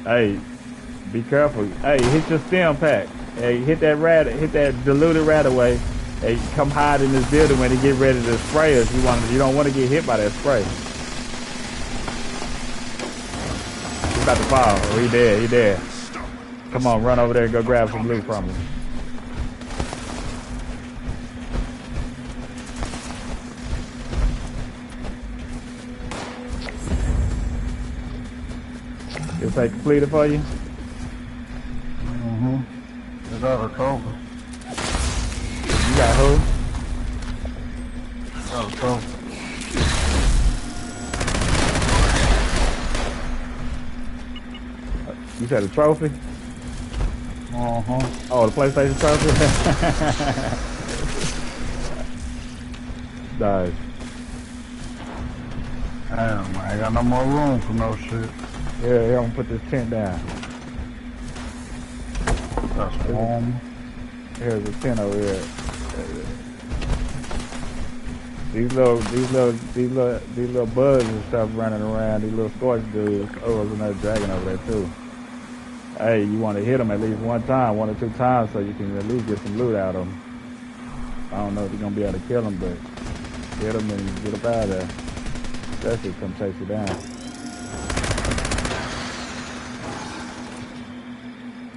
Hey, be careful. Hey, hit your stem pack. Hey, hit that diluted rat away. Hey, come hide in this building when he get ready to spray us. You don't want to get hit by that spray. He's about to fall. Oh, he dead. Come on, run over there and go grab some loot from him. Is that completed for you? Mm-hmm. Is that a trophy? You got who? Got a trophy. You said a trophy? Uh-huh. Oh, the PlayStation trophy? Nice. Damn, I ain't got no more room for no shit. Yeah, I'm gonna put this tent down. Here's a tent over here. These little bugs and stuff running around. These little scorch dudes. Oh, there's another dragon over there too. Hey, you want to hit them at least one or two times, so you can at least get some loot out of them. I don't know if you're gonna be able to kill them, but hit them and get up out of there. Especially come chase you down.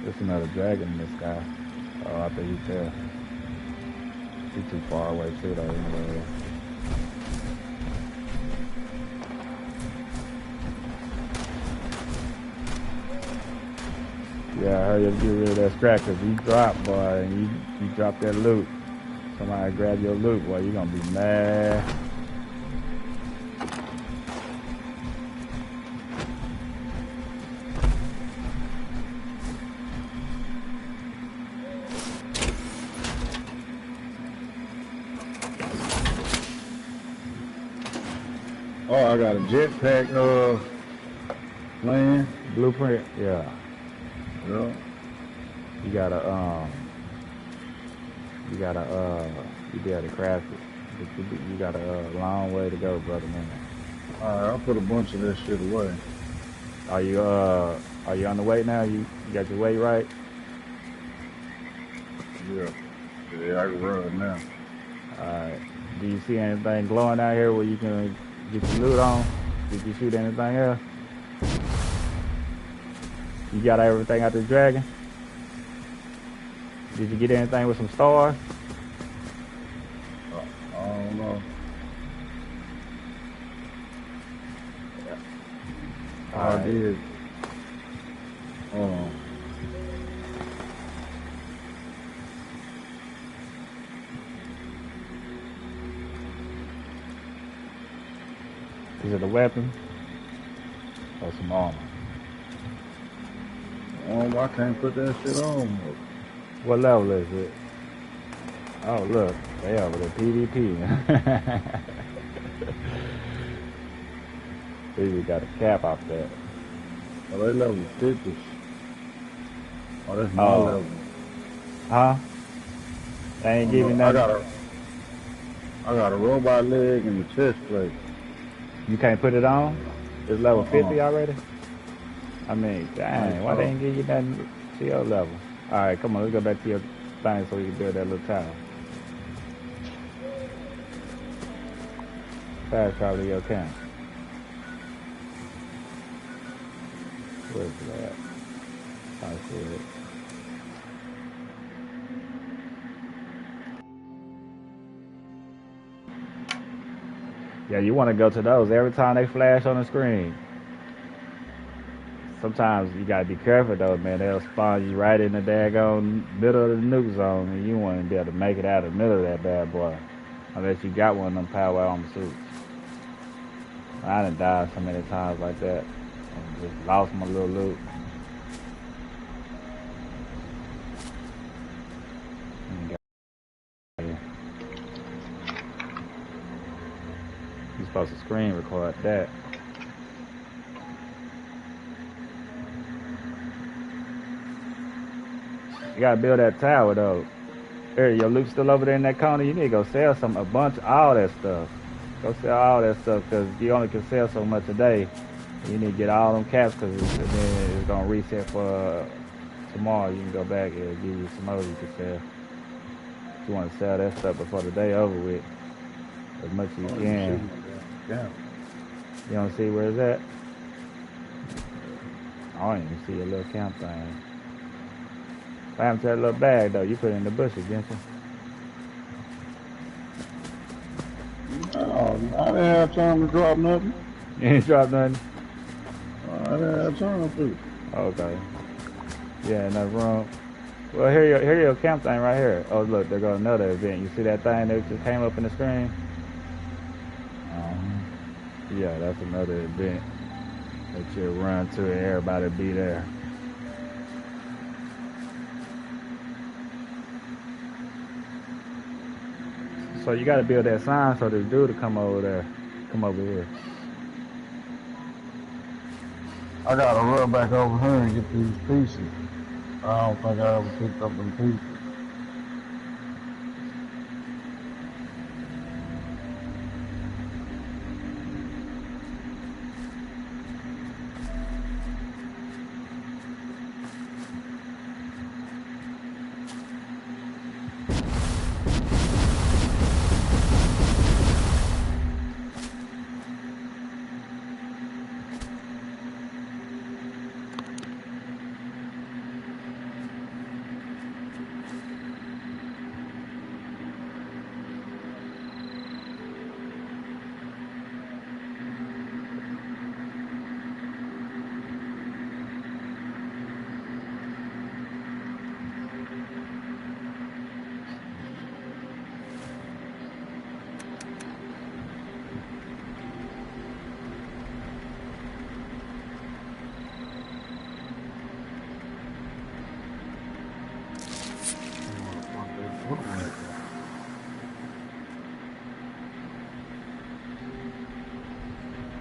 There's another dragon in this guy. Oh, I think he's there. He's too far away too, though. Anyway. Yeah, I heard you get rid of that scrap, cause you drop, boy, and you drop that loot. Somebody grab your loot, boy, you gonna be mad. Oh, I got a jetpack plan. Blueprint, yeah. Yeah. You be able to craft it. You got a long way to go, brother, man. Alright, I'll put a bunch of that shit away. Are you on the weight now? You got your weight right? Yeah. Yeah, I can run now. Alright. Do you see anything glowing out here where you can get your loot on? Did you shoot anything else? You got everything out the dragon? Did you get anything with some stars? I don't know. I did. Is it a weapon or some armor? Oh, I can't put that shit on. What level is it? Oh, look, they over the PvP. We got a cap off that. Oh, they level 50. Oh, that's my level. Huh? They ain't giving nothing. I got a robot leg and a chest plate. You can't put it on? It's level 50 already? I mean, dang, why they ain't give you nothing to your level? Alright, come on, let's go back to your thing so we can build that little tower. Fast travel to your camp. Where's that? I see it. Yeah, you want to go to those every time they flash on the screen. Sometimes you gotta be careful though, man. They'll spawn you right in the daggone middle of the nuke zone, and you won't be able to make it out of the middle of that bad boy, unless you got one of them power armor suits. I done died so many times like that, and just lost my little loot. You're supposed to screen record that. You gotta build that tower though. Here, your loot's still over there in that corner. You need to go sell all that stuff. Go sell all that stuff, because you only can sell so much a day. You need to get all them caps, because then it's gonna reset for tomorrow. You can go back and it'll give you some more you can sell. If you want to sell that stuff before the day over with, as much as you can. Yeah. You don't see where it's at? I don't even see a little camp thing. What happened to that little bag though? You put it in the bushes, didn't you? Oh, I didn't have time to drop nothing. You ain't dropped nothing? I didn't have time to. Okay. Yeah, enough room. Well, here your camp thing right here. Oh, look, there goes another event. You see that thing that just came up in the screen? Yeah, that's another event that you'll run to and everybody be there. So you got to build that sign so this dude to come over here. I gotta run back over here and get these pieces. I don't think I ever picked up them pieces.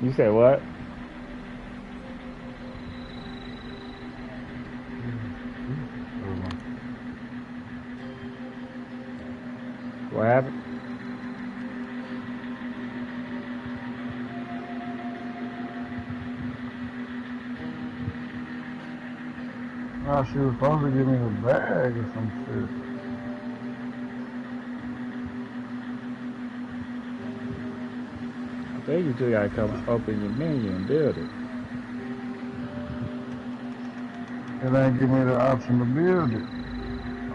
You said what? What happened? No, she was supposed to give me a bag or some shit. I think you two gotta come open your menu and build it. It ain't give me the option to build it.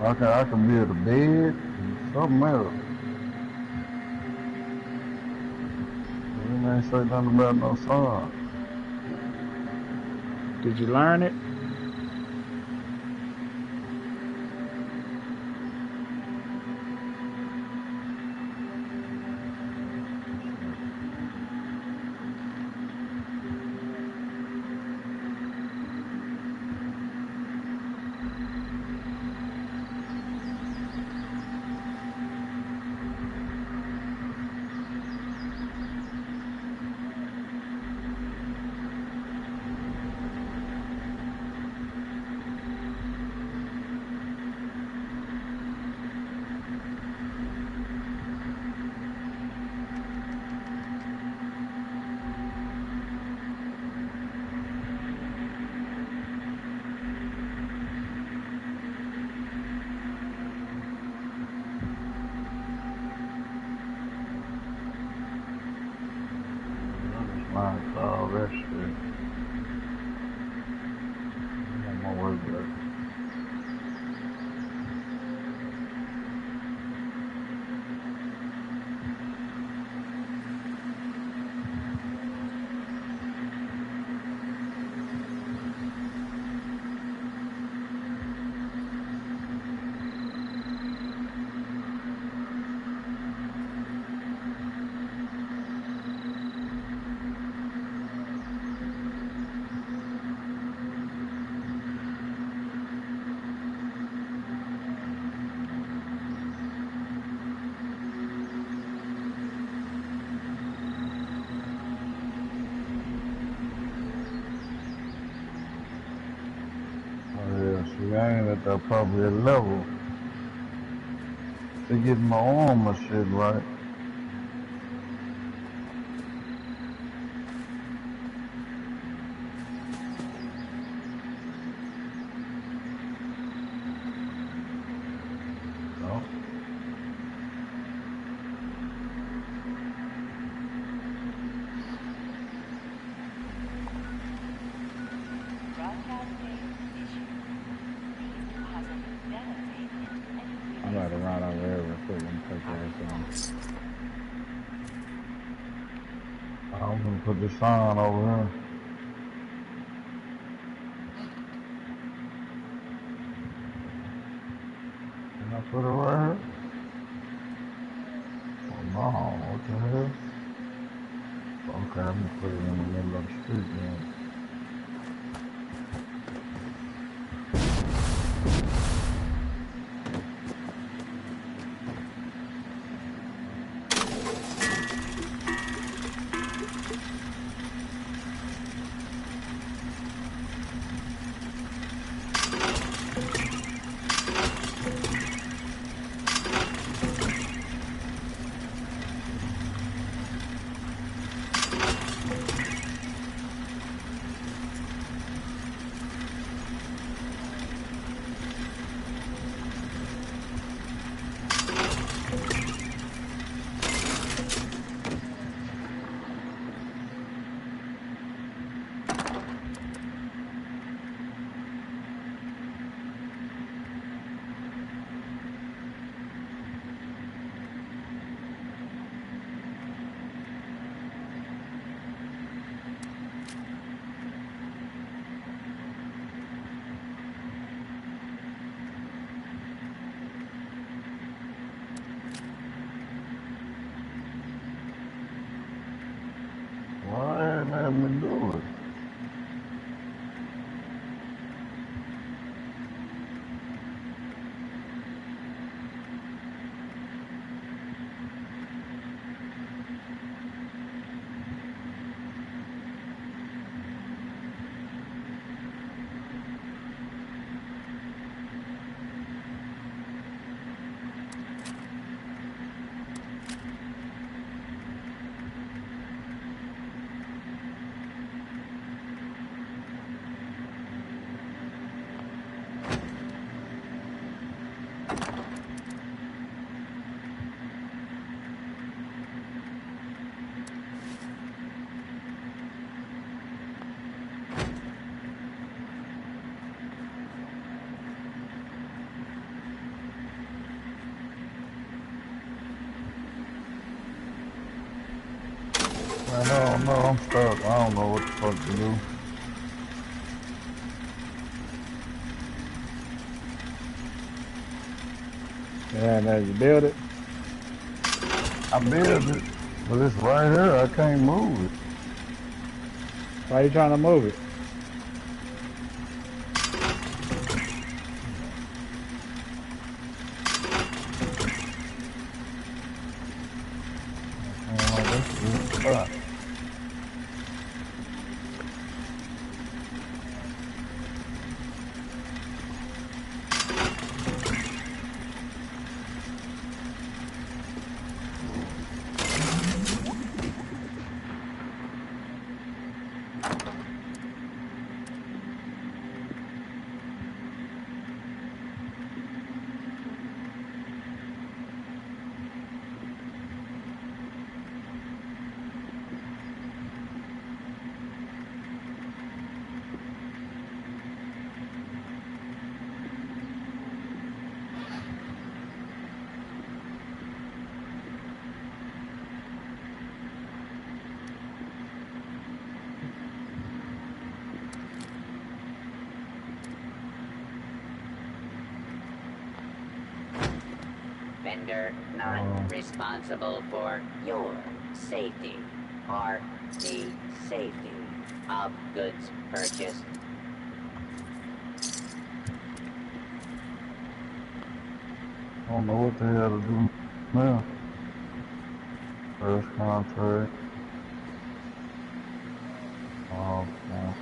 I can build a bed and something else. It ain't say nothing about no sun. Did you learn it? Like all that shit. I'm on my way back. See, I ain't at the appropriate level to get my armor shit right. No. I'm about to run over here real quick and put that on. I'm gonna put this sign over here. Can I put it right here? Oh no, what the hell? Okay, I'm gonna put it in the middle of the street then. ain't let me do it. I don't know, I'm stuck. I don't know what the fuck to do. Yeah, now you build it. I built it, but it's right here. I can't move it. Why are you trying to move it? This is stuck. Vendor not responsible for your safety or the safety of goods purchased. I don't know what the hell to do now. First contract. Oh, man.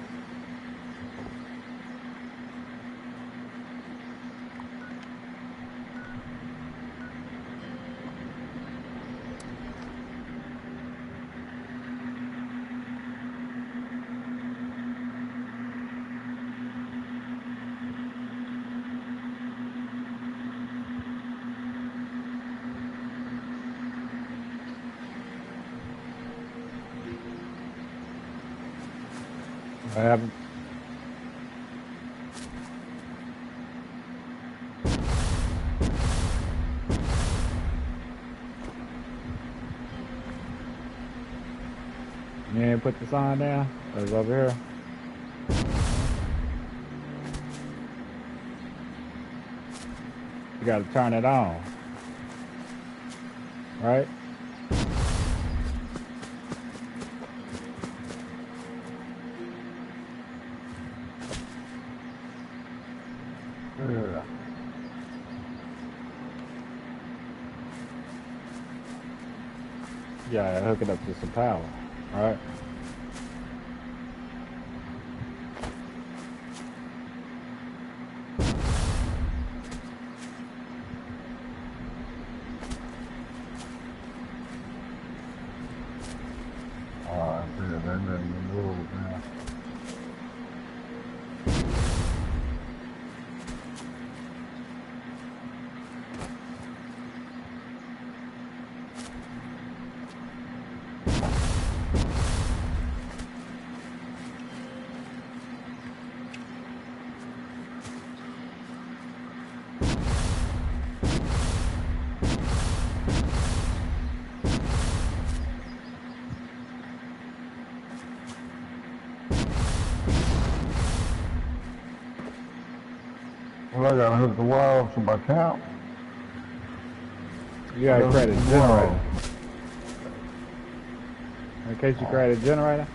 What happened? You ain't put the sign down? It was over here. You gotta turn it on. Right? Yeah. Yeah, hook it up to some power. Right? Alright, yeah, they let me move now. Well, I gotta hook the wall to my count. You gotta create a generator. In case you create a generator.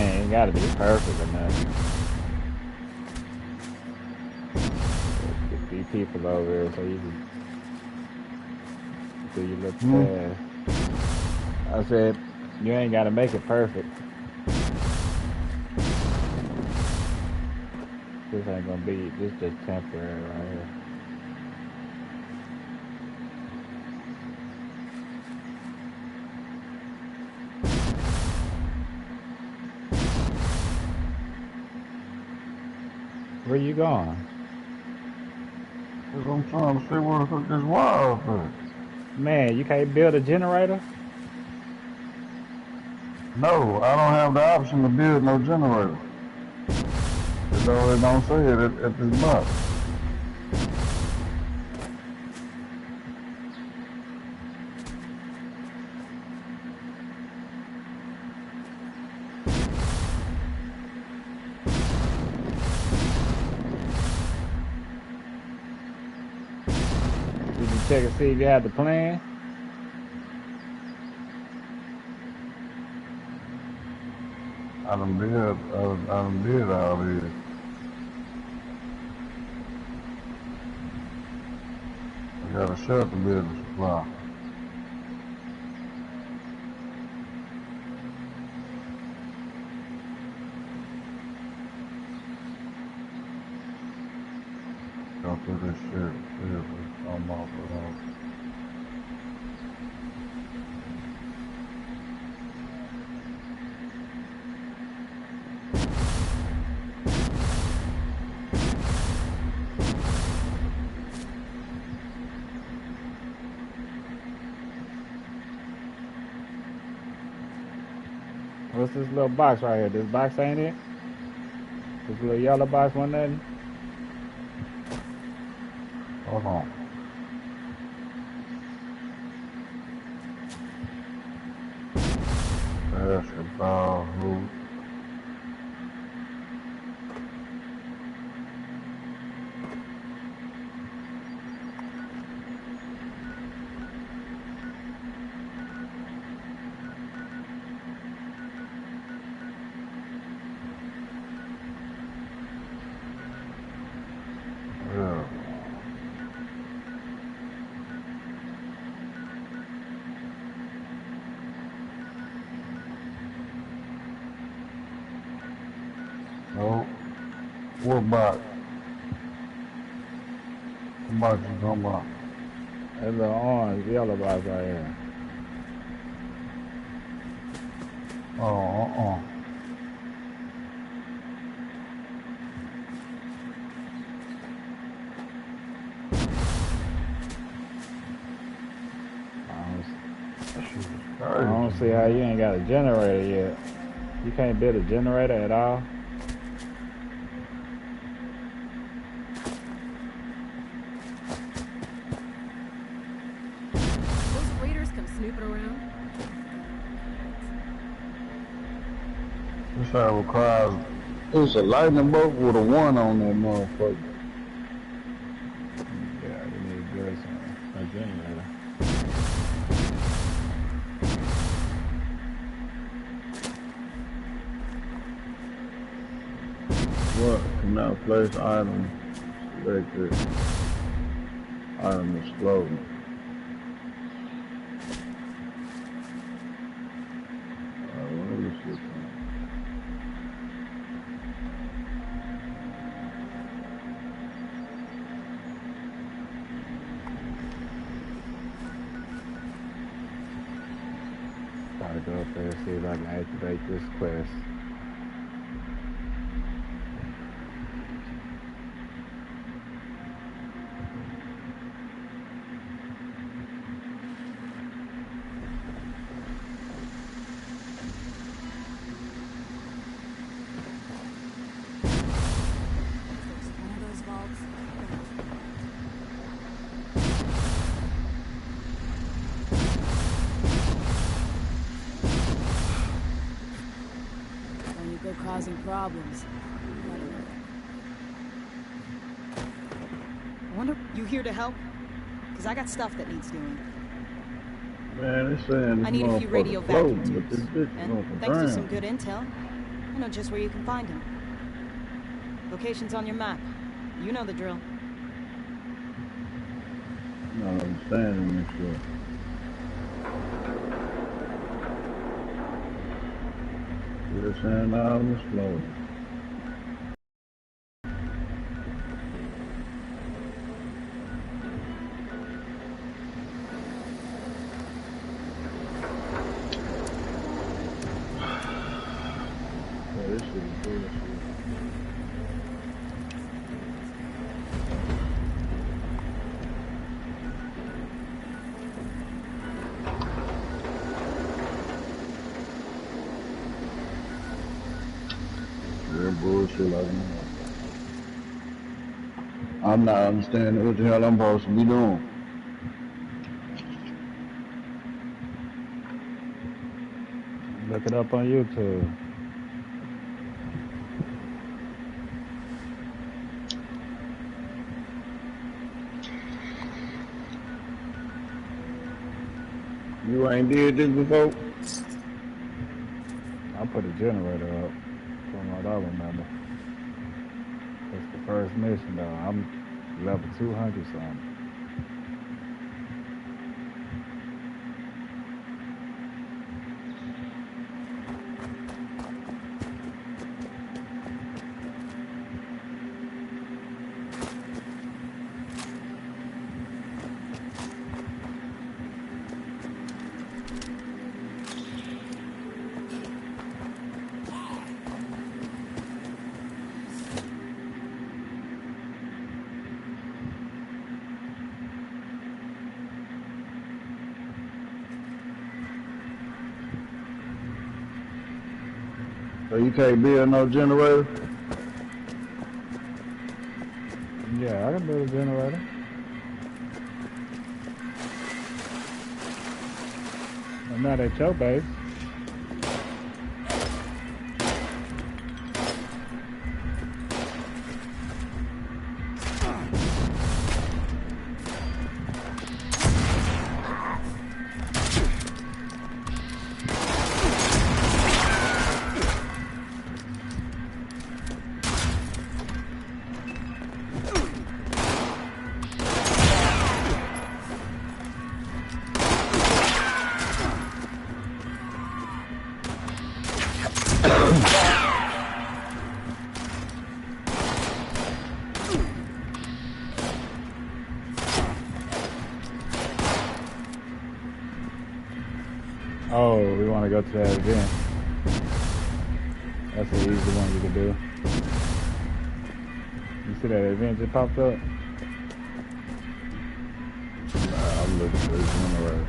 ain't gotta be perfect or nothing. Get these people over here so you can do your little task. I said, you ain't gotta make it perfect. This ain't gonna be, this just temporary right here. Where you going? Cause I'm trying to see where the fuck this wire up at. Man, you can't build a generator? No, I don't have the option to build no generator. It don't say it at this box. Did you check and see if you had the plan? I done did all this. I got a shelter building supply. Go through this shit. Seriously, I'm off of that. What's this little box right here? This box ain't it? This little yellow box wasn't nothing? Hold on. Basketball hoop. Yeah. No. What box? What box you talking about? That little orange yellow box right here. Oh, I don't see how you ain't got a generator yet. You can't build a generator at all. Those raiders come snooping around. This how it requires. It's a lightning bolt with a 1 on that motherfucker. Yeah, you need to build a generator. What? Cannot place item. Selected. Item exploding. What is this thing? Gotta go up there and see if I can activate this quest. There's one of those vaults. When you go causing problems. I wonder, you here to help? Because I got stuff that needs doing. Man, it's saying this I need a few radio motherfucker vacuum floating, but tubes. this bitch is And on the thanks to some ground. good intel, I know just where you can find him. Location's on your map. You know the drill. No, I'm standing this shit. We're saying out on this floor. This shit is bullshit. Real bullshit like that. I'm not understanding what the hell I'm supposed to be doing. Look it up on YouTube. You ain't did this before? I put a generator up from what I remember. It's the first mission though. I'm level 200 something. So you can't build no generator? Yeah, I can build a generator. I'm not at your base. Oh, we want to go to that event. That's an easy one you can do. You see that event just popped up? Nah, I'm looking for this generator.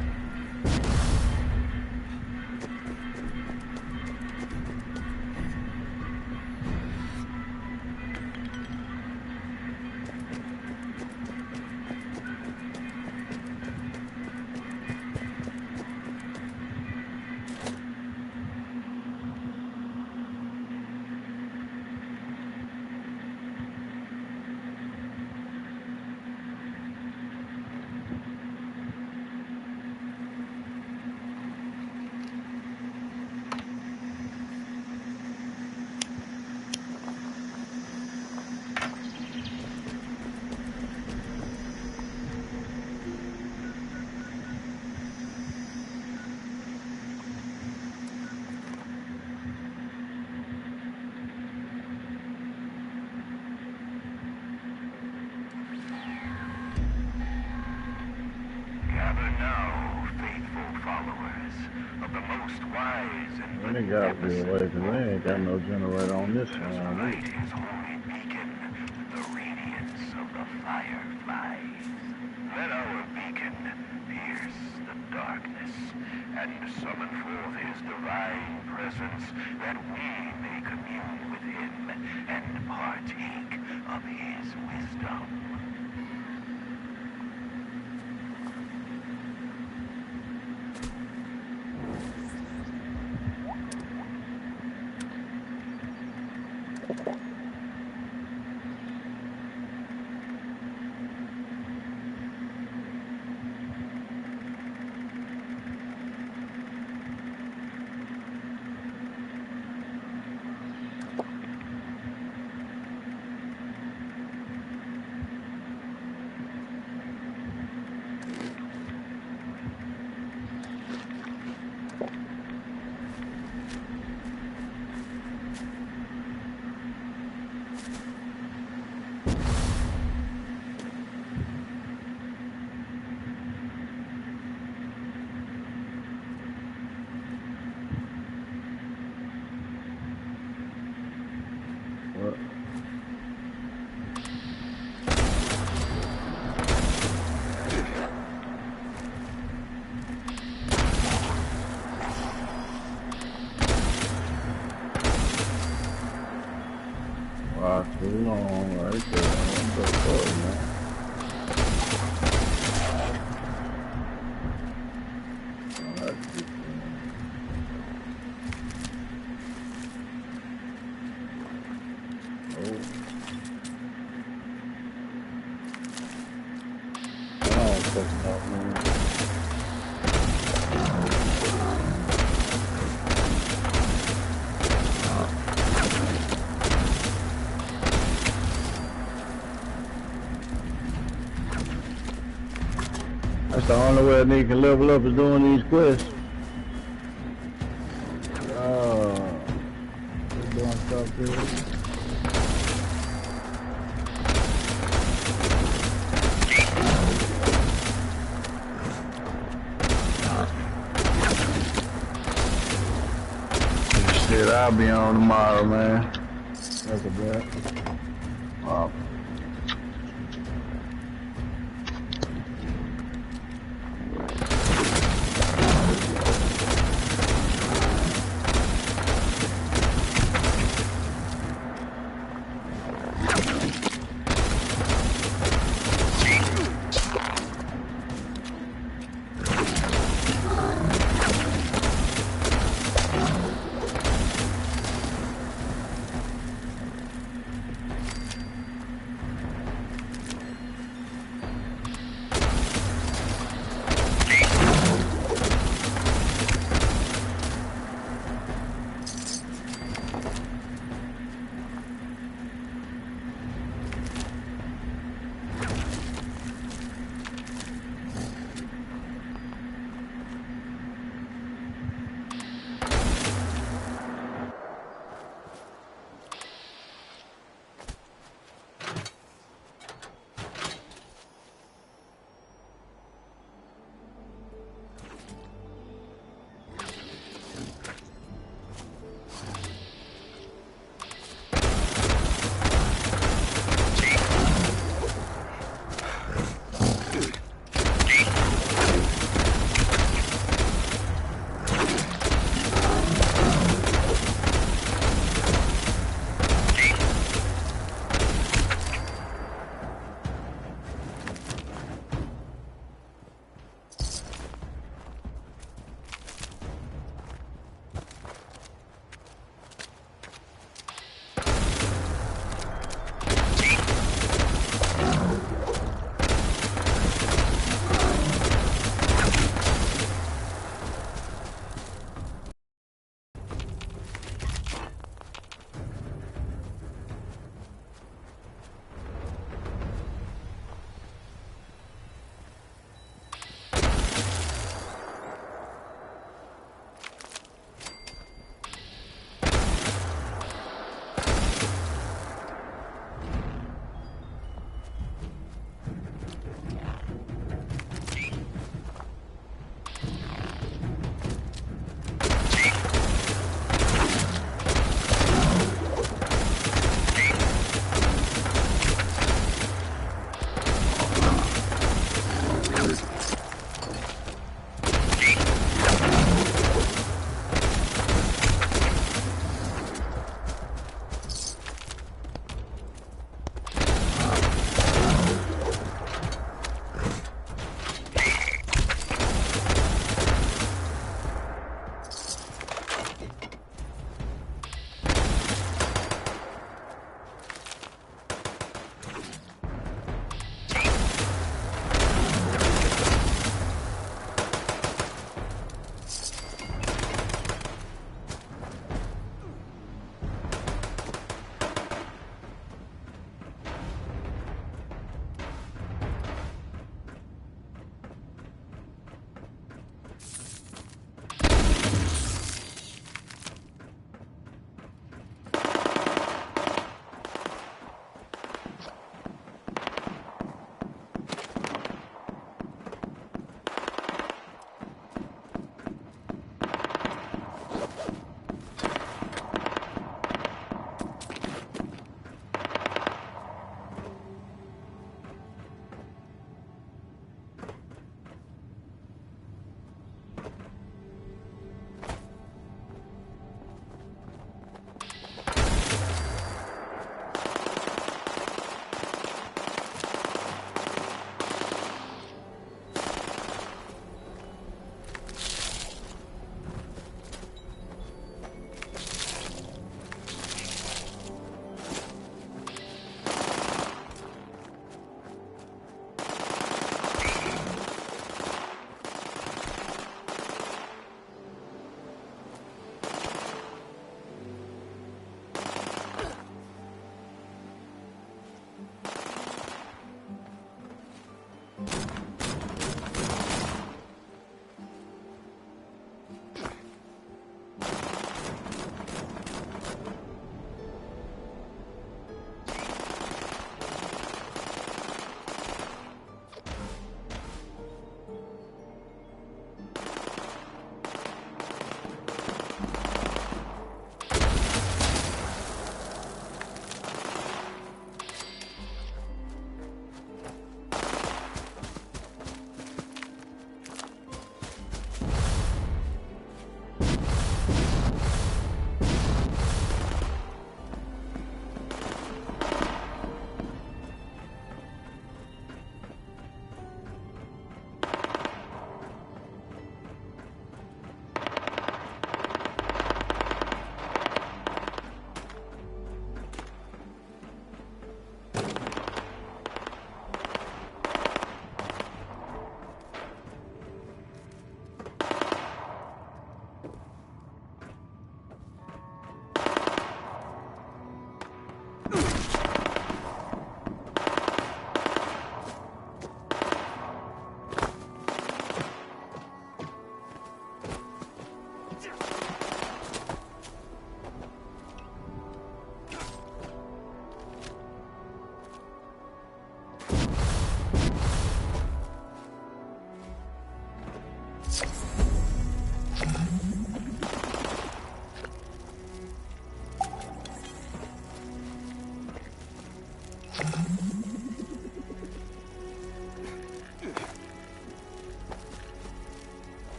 And it gotta be away, cause they ain't got no generator on this side. Let our beacon pierce the darkness and summon forth his divine presence, that we may commune with him and partake of his wisdom. Wow, too long right there. What the fuck, man? That's the only way a nigga can level up is doing these quests. We're doing stuff here. Shit, I'll be on tomorrow, man. That's a bet.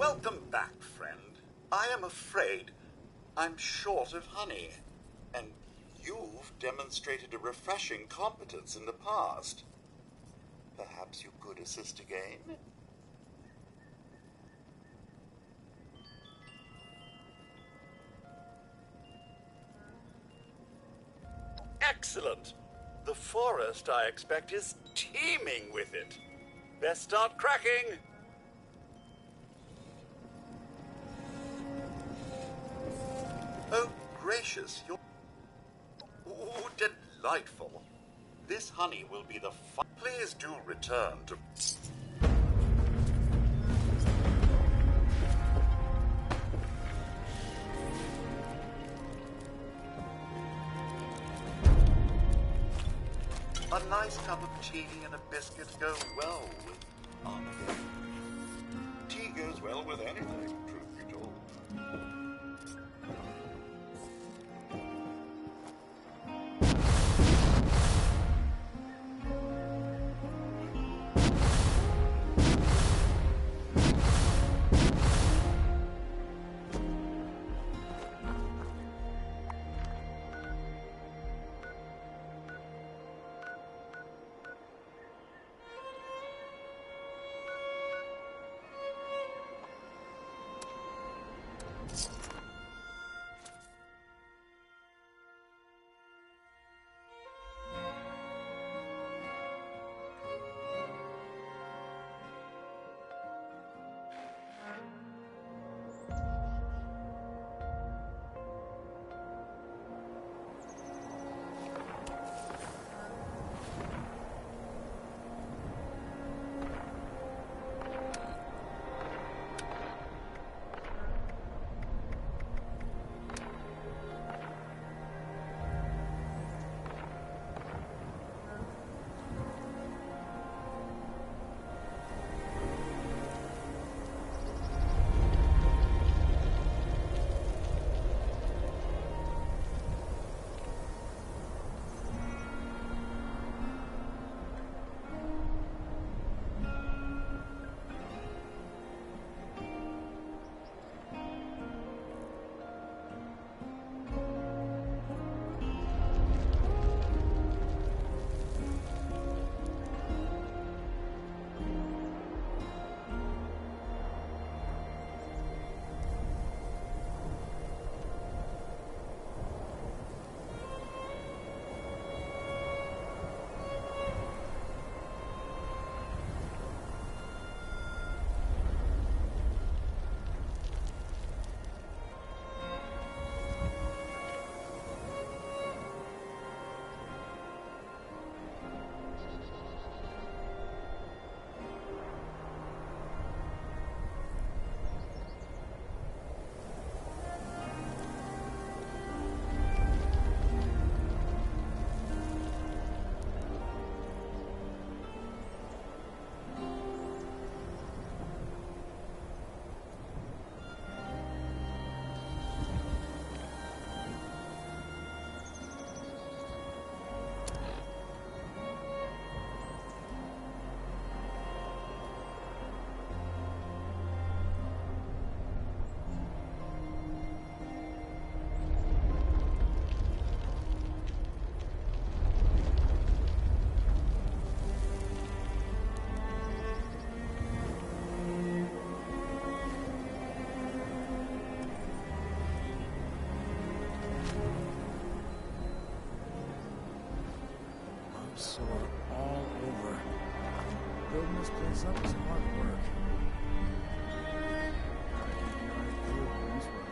Welcome back, friend. I am afraid I'm short of honey, and you've demonstrated a refreshing competence in the past. Perhaps you could assist again? Excellent! The forest, I expect, is teeming with it. Best start cracking! Oh, gracious, you're... Ooh, delightful. This honey will be the Please do return to... A nice cup of tea and a biscuit go well with... Tea goes well with anything, truth be told. sore all over. Building this place up is hard work. Gotta keep your eyes peeled when he's running.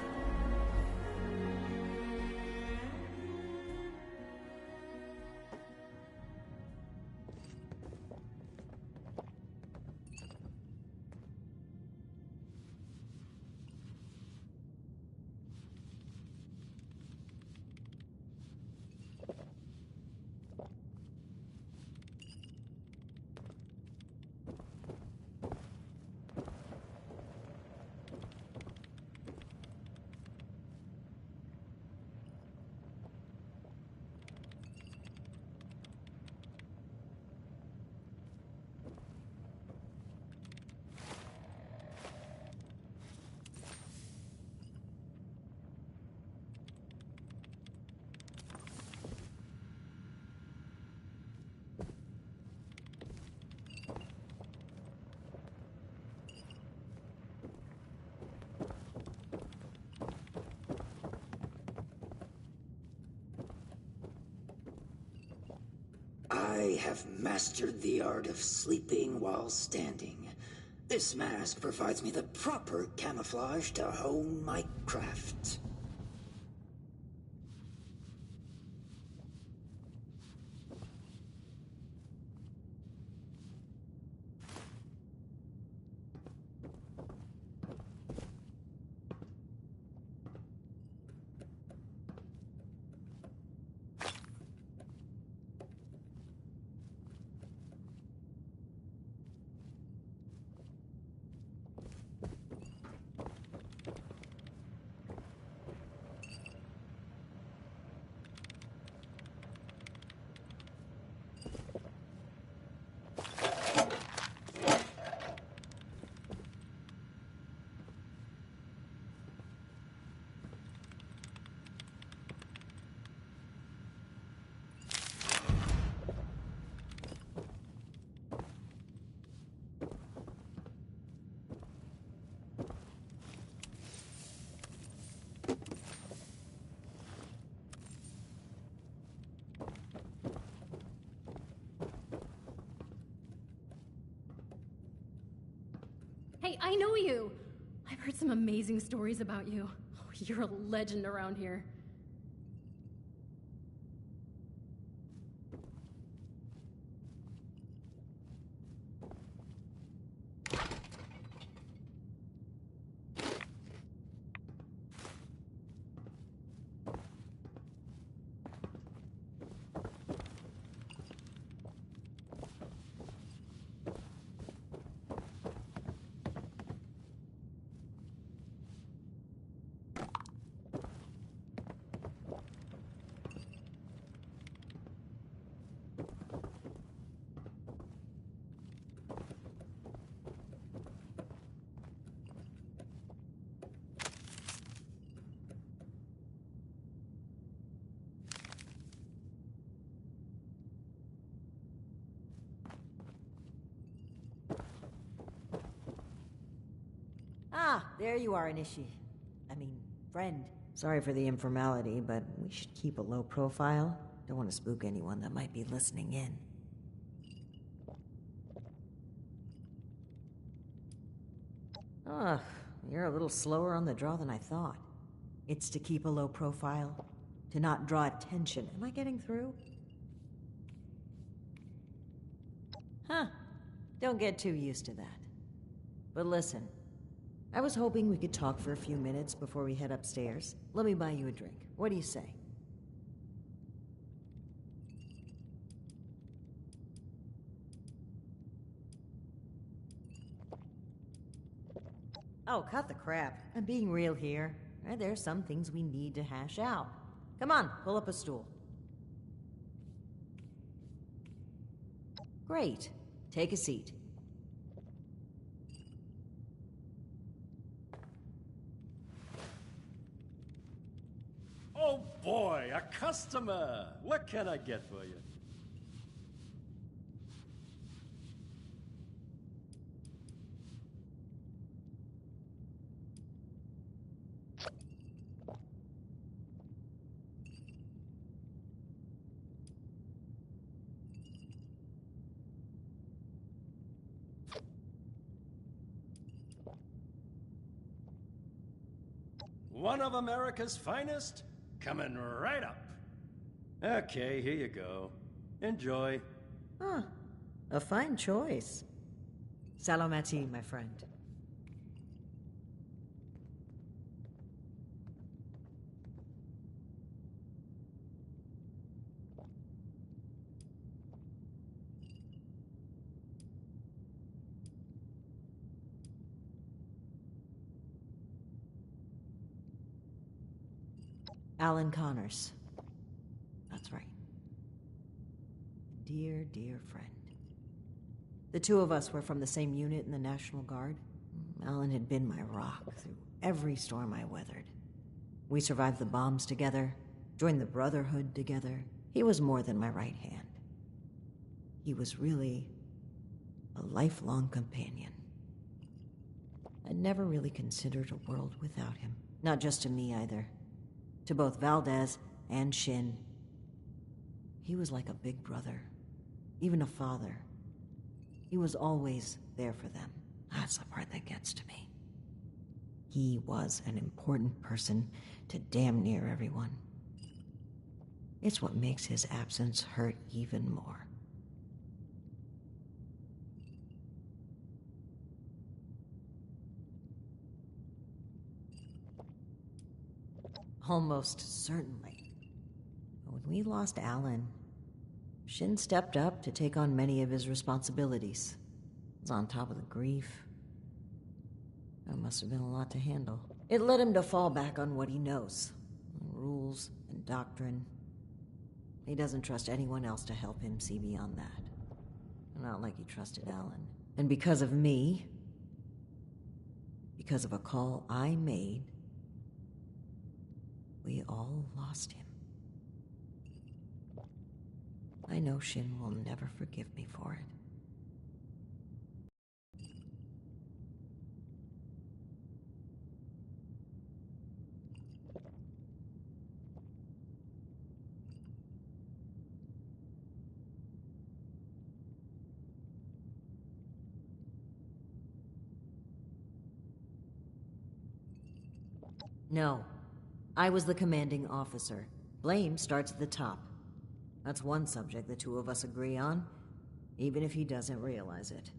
I have mastered the art of sleeping while standing. This mask provides me the proper camouflage to hone my craft. Hey, I know you! I've heard some amazing stories about you. Oh, you're a legend around here. Ah, there you are, Inishi. I mean, friend. Sorry for the informality, but we should keep a low profile. Don't want to spook anyone that might be listening in. Ugh, you're a little slower on the draw than I thought. It's to keep a low profile, to not draw attention. Am I getting through? Huh. Don't get too used to that. But listen, I was hoping we could talk for a few minutes before we head upstairs. Let me buy you a drink. What do you say? Oh, cut the crap. I'm being real here. There's some things we need to hash out. Come on, pull up a stool. Great. Take a seat. Oh boy, a customer! What can I get for you? one of America's finest, coming right up. Okay, here you go. Enjoy. Huh. A fine choice. Salomati, my friend. Alan Connors. That's right. Dear, dear friend. The two of us were from the same unit in the National Guard. Alan had been my rock through every storm I weathered. We survived the bombs together, joined the Brotherhood together. He was more than my right hand. He was really a lifelong companion. I'd never really considered a world without him. Not just to me either. To both Valdez and Shin. He was like a big brother, even a father. He was always there for them. That's the part that gets to me. He was an important person to damn near everyone. It's what makes his absence hurt even more. Almost certainly. But when we lost Alan, Shin stepped up to take on many of his responsibilities. He was on top of the grief. That must have been a lot to handle. It led him to fall back on what he knows. Rules and doctrine. He doesn't trust anyone else to help him see beyond that. Not like he trusted Alan. And because of me, because of a call I made, we all lost him. I know Shin will never forgive me for it. No. I was the commanding officer. Blame starts at the top. That's one subject the two of us agree on, even if he doesn't realize it.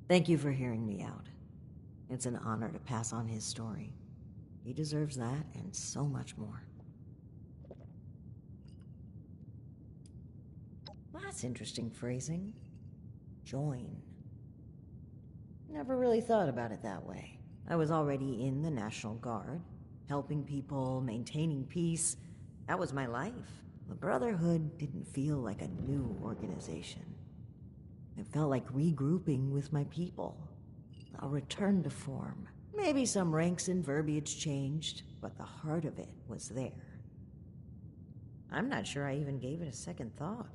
Thank you for hearing me out. It's an honor to pass on his story. He deserves that and so much more. That's interesting phrasing. Join. Never really thought about it that way. I was already in the National Guard, helping people, maintaining peace. That was my life. The Brotherhood didn't feel like a new organization. It felt like regrouping with my people. A return to form. Maybe some ranks and verbiage changed, but the heart of it was there. I'm not sure I even gave it a second thought.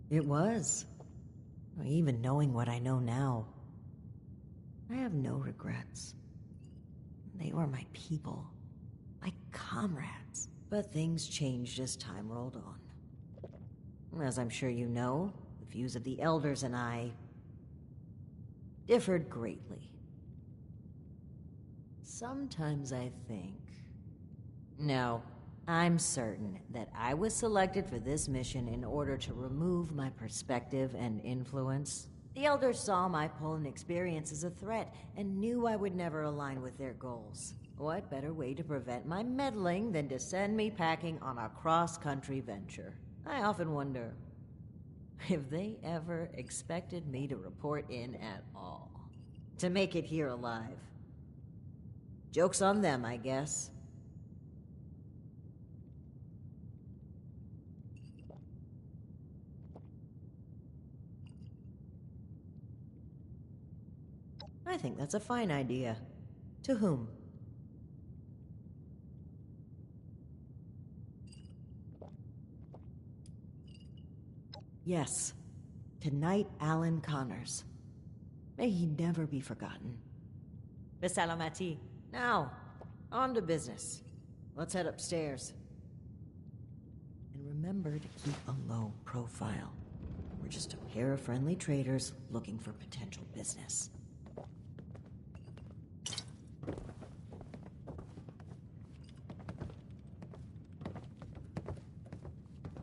It was. Even knowing what I know now, I have no regrets. They were my people, my comrades. But things changed as time rolled on. As I'm sure you know, the views of the elders and I differed greatly. Sometimes I think... No, I'm certain that I was selected for this mission in order to remove my perspective and influence. The elders saw my pull and experience as a threat and knew I would never align with their goals. What better way to prevent my meddling than to send me packing on a cross-country venture? I often wonder if they ever expected me to report in at all. To make it here alive. Joke's on them, I guess. I think that's a fine idea. To whom? Yes. To Knight Alan Connors. May he never be forgotten. Bisalamati. Now, on to business. Let's head upstairs. And remember to keep a low profile. We're just a pair of friendly traders looking for potential business.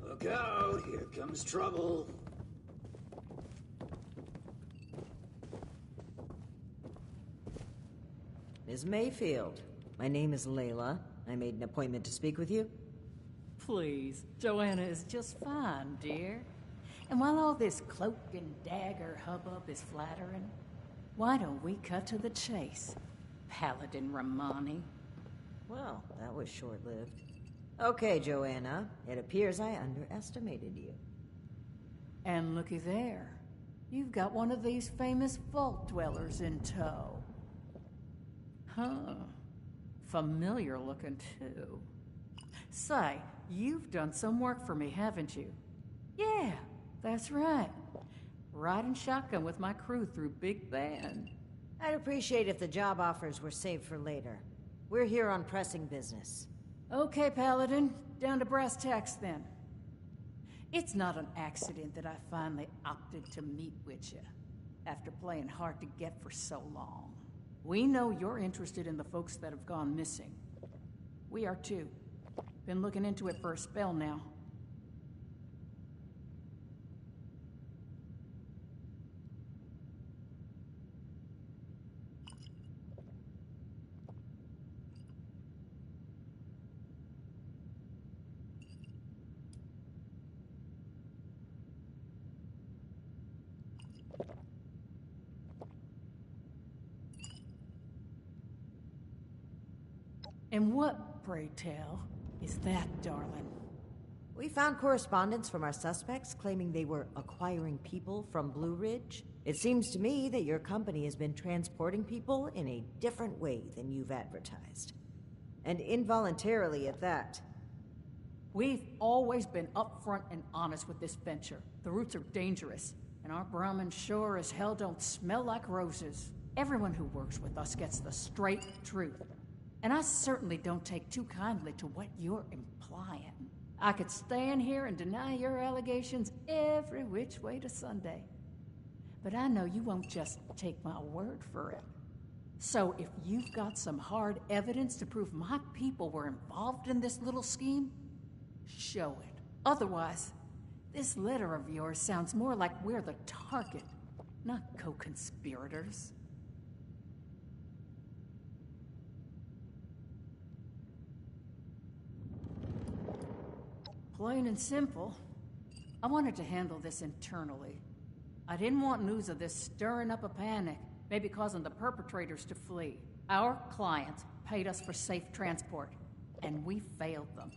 Look out, here comes trouble. Ms. Mayfield, my name is Layla. I made an appointment to speak with you. Please, Joanna is just fine, dear. And while all this cloak and dagger hubbub is flattering, why don't we cut to the chase, Paladin Romani? Well, that was short-lived. Okay, Joanna, it appears I underestimated you. And looky there. You've got one of these famous vault dwellers in tow. Huh. Familiar looking, too. Say, you've done some work for me, haven't you? Yeah, that's right. Riding shotgun with my crew through Big Bend. I'd appreciate if the job offers were saved for later. We're here on pressing business. Okay, Paladin. Down to brass tacks, then. It's not an accident that I finally opted to meet with you, after playing hard to get for so long. We know you're interested in the folks that have gone missing. We are too. Been looking into it for a spell now. And what, pray tell, is that, darling? We found correspondence from our suspects claiming they were acquiring people from Blue Ridge. It seems to me that your company has been transporting people in a different way than you've advertised. And involuntarily at that. We've always been upfront and honest with this venture. The routes are dangerous, and our Brahmin sure as hell don't smell like roses. Everyone who works with us gets the straight truth. And I certainly don't take too kindly to what you're implying. I could stand here and deny your allegations every which way to Sunday. But I know you won't just take my word for it. So if you've got some hard evidence to prove my people were involved in this little scheme, show it. Otherwise, this letter of yours sounds more like we're the target, not co-conspirators. Plain and simple, I wanted to handle this internally. I didn't want news of this stirring up a panic, maybe causing the perpetrators to flee. Our clients paid us for safe transport, and we failed them.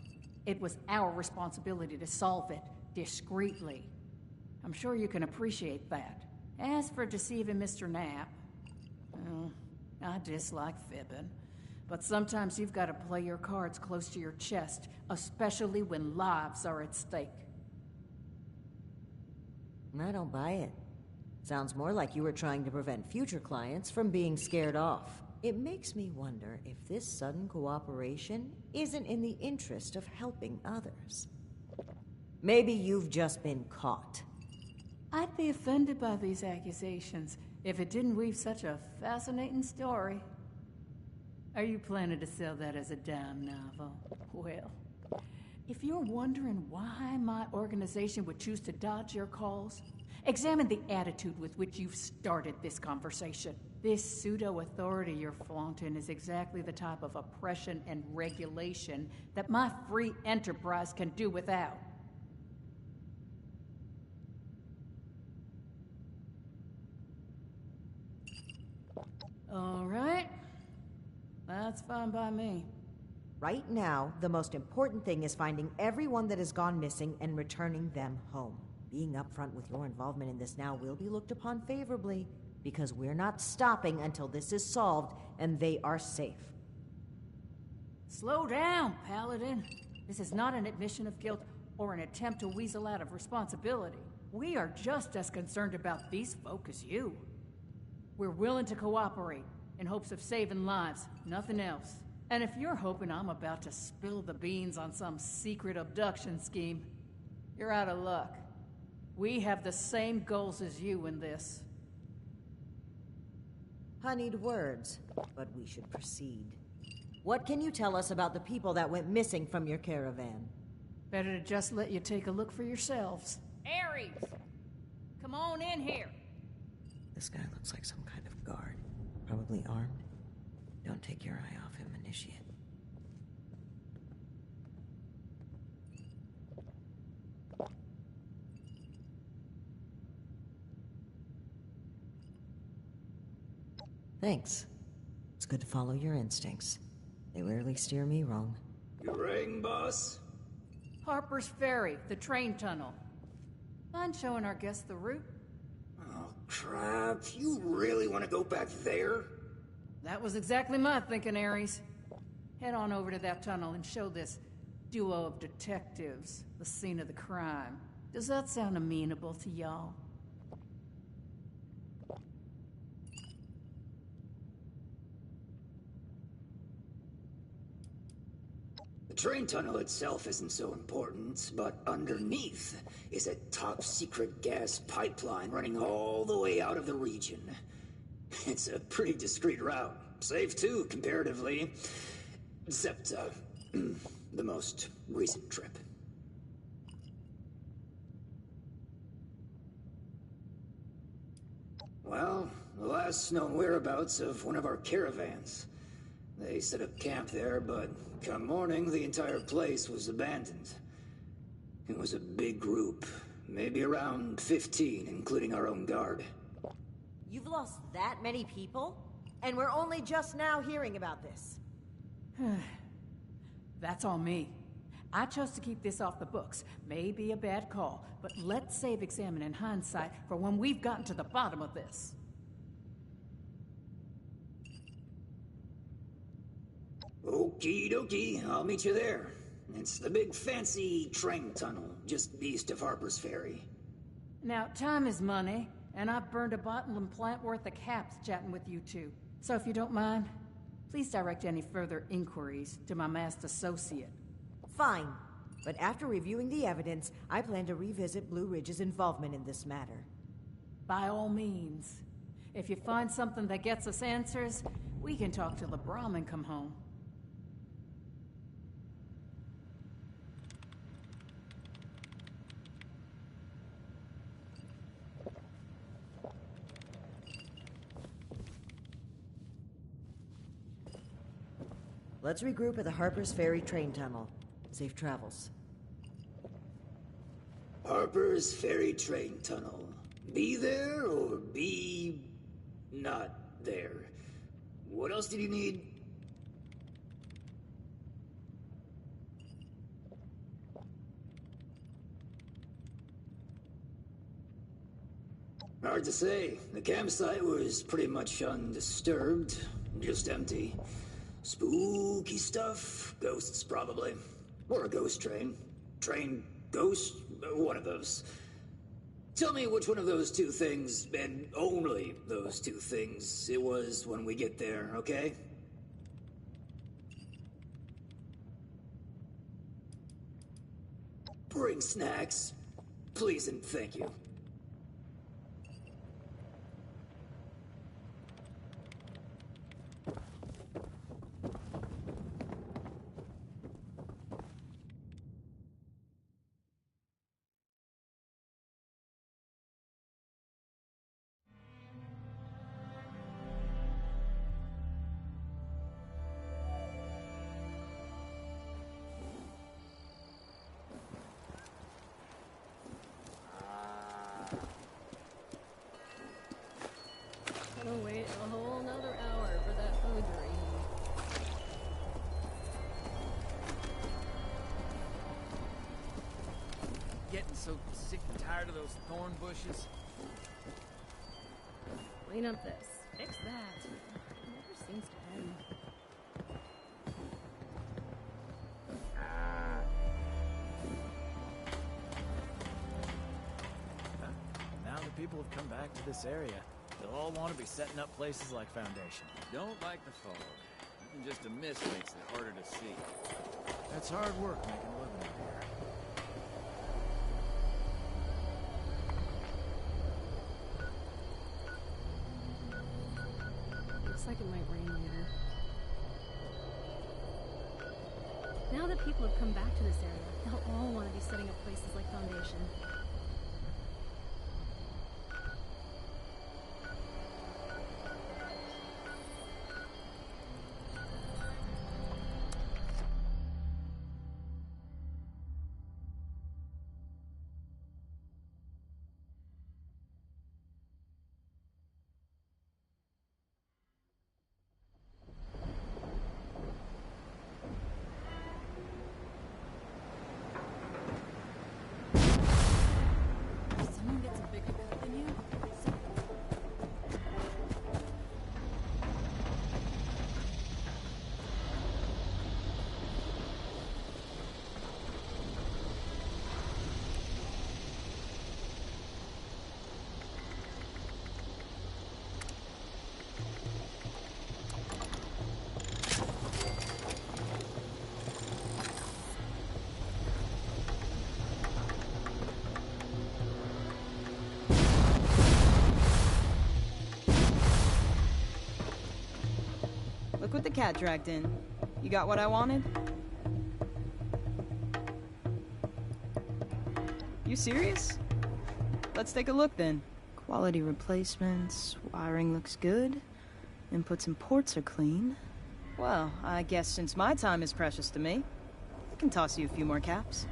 It was our responsibility to solve it discreetly. I'm sure you can appreciate that. As for deceiving Mr. Knapp, well, I dislike fibbing. But sometimes you've got to play your cards close to your chest, especially when lives are at stake. I don't buy it. Sounds more like you were trying to prevent future clients from being scared off. It makes me wonder if this sudden cooperation isn't in the interest of helping others. Maybe you've just been caught. I'd be offended by these accusations if it didn't weave such a fascinating story. Are you planning to sell that as a dime novel? Well, if you're wondering why my organization would choose to dodge your calls, examine the attitude with which you've started this conversation. This pseudo-authority you're flaunting is exactly the type of oppression and regulation that my free enterprise can do without. All right. That's fine by me. Right now, the most important thing is finding everyone that has gone missing and returning them home. Being upfront with your involvement in this now will be looked upon favorably, because we're not stopping until this is solved and they are safe. Slow down, Paladin. This is not an admission of guilt or an attempt to weasel out of responsibility. We are just as concerned about these folk as you. We're willing to cooperate in hopes of saving lives, nothing else. And if you're hoping I'm about to spill the beans on some secret abduction scheme, you're out of luck. We have the same goals as you in this. Honeyed words, but we should proceed. What can you tell us about the people that went missing from your caravan? Better to just let you take a look for yourselves. Ares! Come on in here! This guy looks like some kind of guard. Probably armed. Don't take your eye off him, Initiate. Thanks. It's good to follow your instincts. They rarely steer me wrong. You rang, boss? Harper's Ferry, the train tunnel. Mind showing our guests the route? Oh, crap. You really want to go back there? That was exactly my thinking, Ares. Head on over to that tunnel and show this duo of detectives the scene of the crime. Does that sound amenable to y'all? The train tunnel itself isn't so important, but underneath is a top-secret gas pipeline running all the way out of the region. It's a pretty discreet route. Safe, too, comparatively. Except, the most recent trip. Well, the last known whereabouts of one of our caravans. They set up camp there, but come morning, the entire place was abandoned. It was a big group, maybe around 15, including our own guard. You've lost that many people? And we're only just now hearing about this. That's on me. I chose to keep this off the books. Maybe a bad call, but let's save examining hindsight for when we've gotten to the bottom of this. Okie dokie, I'll meet you there. It's the big fancy train tunnel, just east of Harper's Ferry. Now, time is money, and I've burned a bottling plant worth of caps chatting with you two. So if you don't mind, please direct any further inquiries to my masked associate. Fine. But after reviewing the evidence, I plan to revisit Blue Ridge's involvement in this matter. By all means. If you find something that gets us answers, we can talk till the Brahmin come home. Let's regroup at the Harper's Ferry train tunnel. Safe travels. Harper's Ferry train tunnel. Be there or be not there? What else did you need? Hard to say. The campsite was pretty much undisturbed, just empty. Spooky stuff. Ghosts, probably. Or a ghost train. Train ghost? One of those. Tell me which one of those two things, and only those two things, it was when we get there, okay? Bring snacks. Please and thank you. Gonna wait a whole nother hour for that food to reheat. Getting so sick and tired of those thorn bushes. Clean up this. Fix that. It never seems to end. Now that people have come back to this area, they'll all want to be setting up places like Foundation. Don't like the fog. And just a mist makes it harder to see. That's hard work making a living out here. Looks like it might rain later. Now that people have come back to this area, they'll all want to be setting up places like Foundation. Someone gets a bigger cut than you? Look what the cat dragged in. You got what I wanted? You serious? Let's take a look then. Quality replacements, wiring looks good, inputs and ports are clean. Well, I guess since my time is precious to me, I can toss you a few more caps.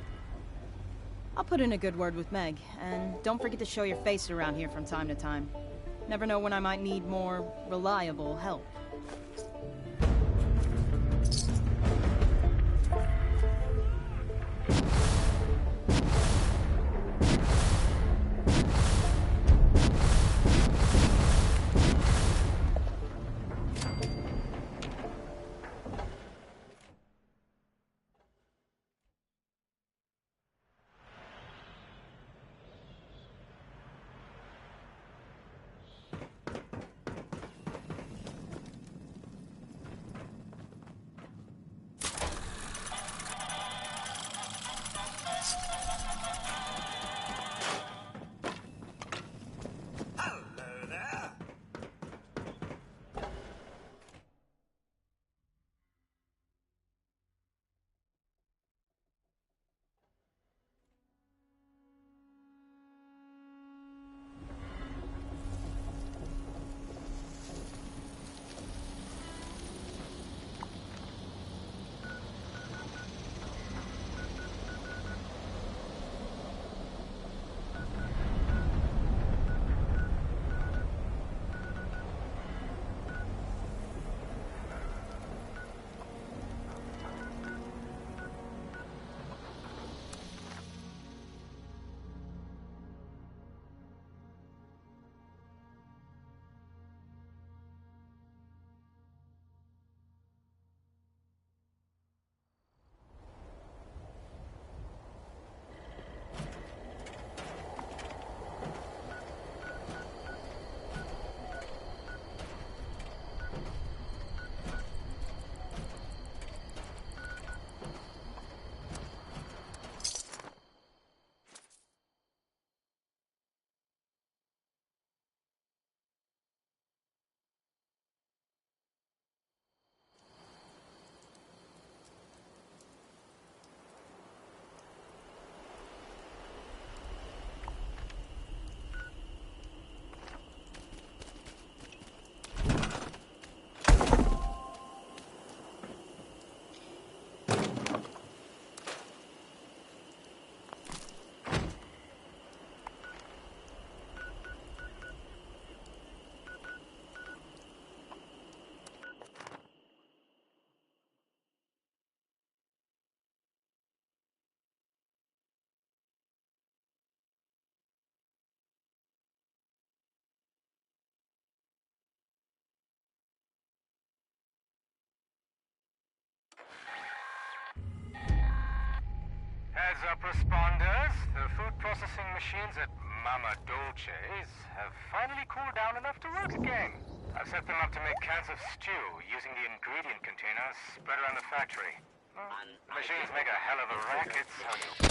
I'll put in a good word with Meg, and don't forget to show your face around here from time to time. Never know when I might need more reliable help. Heads up, responders. The food processing machines at Mama Dolces have finally cooled down enough to work again. I've set them up to make cans of stew using the ingredient containers spread around the factory. Machines make a hell of a racket, so you...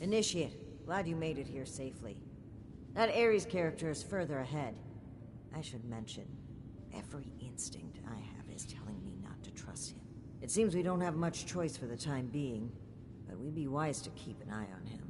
Initiate, glad you made it here safely. That Ares character is further ahead. I should mention, every instinct I have is telling me not to trust him. It seems we don't have much choice for the time being, but we'd be wise to keep an eye on him.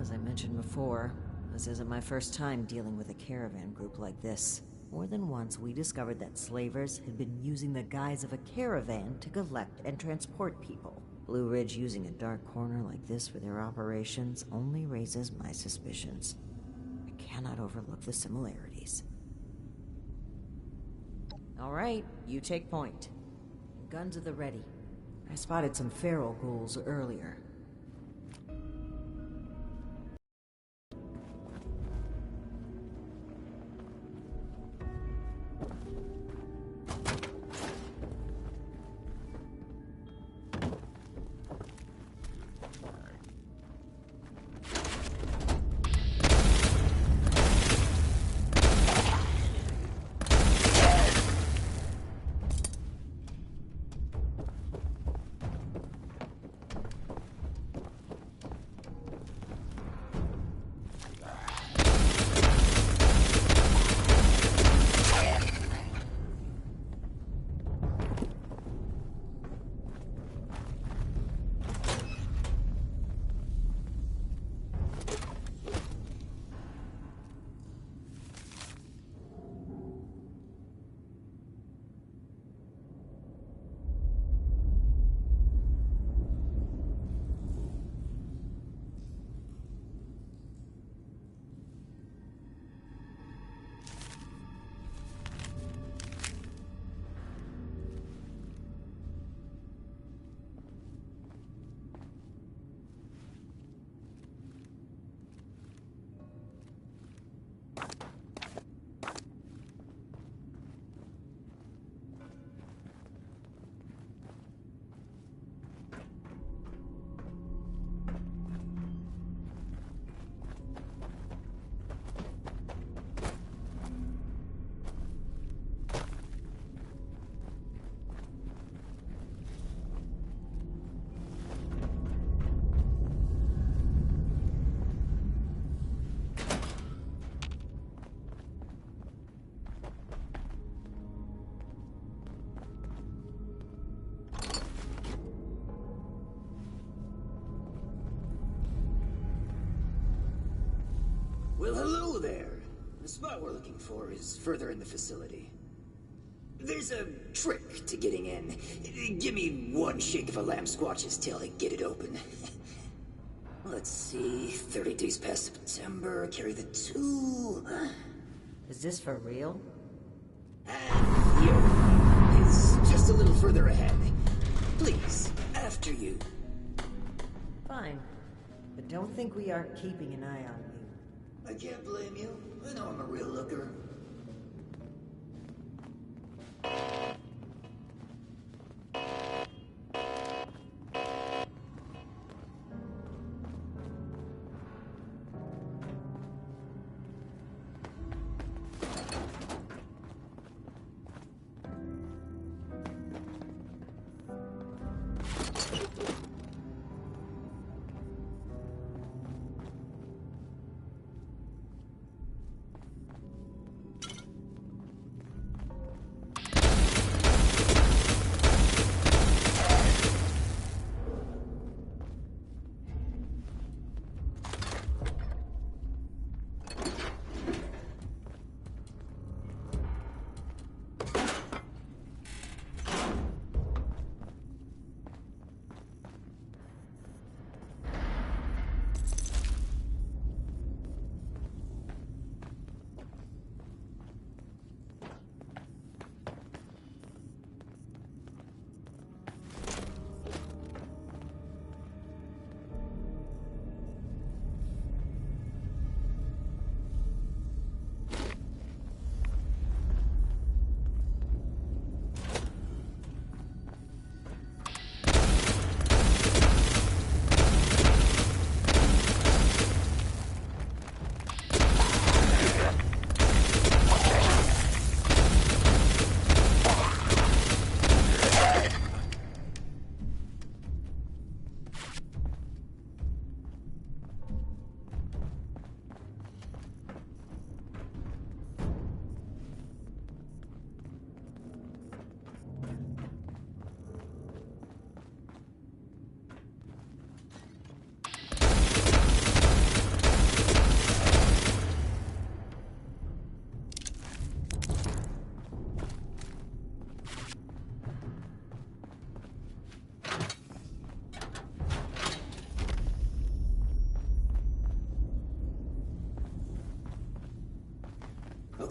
As I mentioned before, this isn't my first time dealing with a caravan group like this. More than once, we discovered that slavers had been using the guise of a caravan to collect and transport people. Blue Ridge using a dark corner like this for their operations only raises my suspicions. I cannot overlook the similarities. All right, you take point. Guns at the ready. I spotted some feral ghouls earlier. Well, hello there. The spot we're looking for is further in the facility. There's a trick to getting in. Give me one shake of a lamb squatch's tail to get it open. Let's see, 30 days past September, carry the 2. Is this for real? Yeah, it's just a little further ahead. Please, after you. Fine, but don't think we aren't keeping an eye on you. I can't blame you. I know I'm a real looker.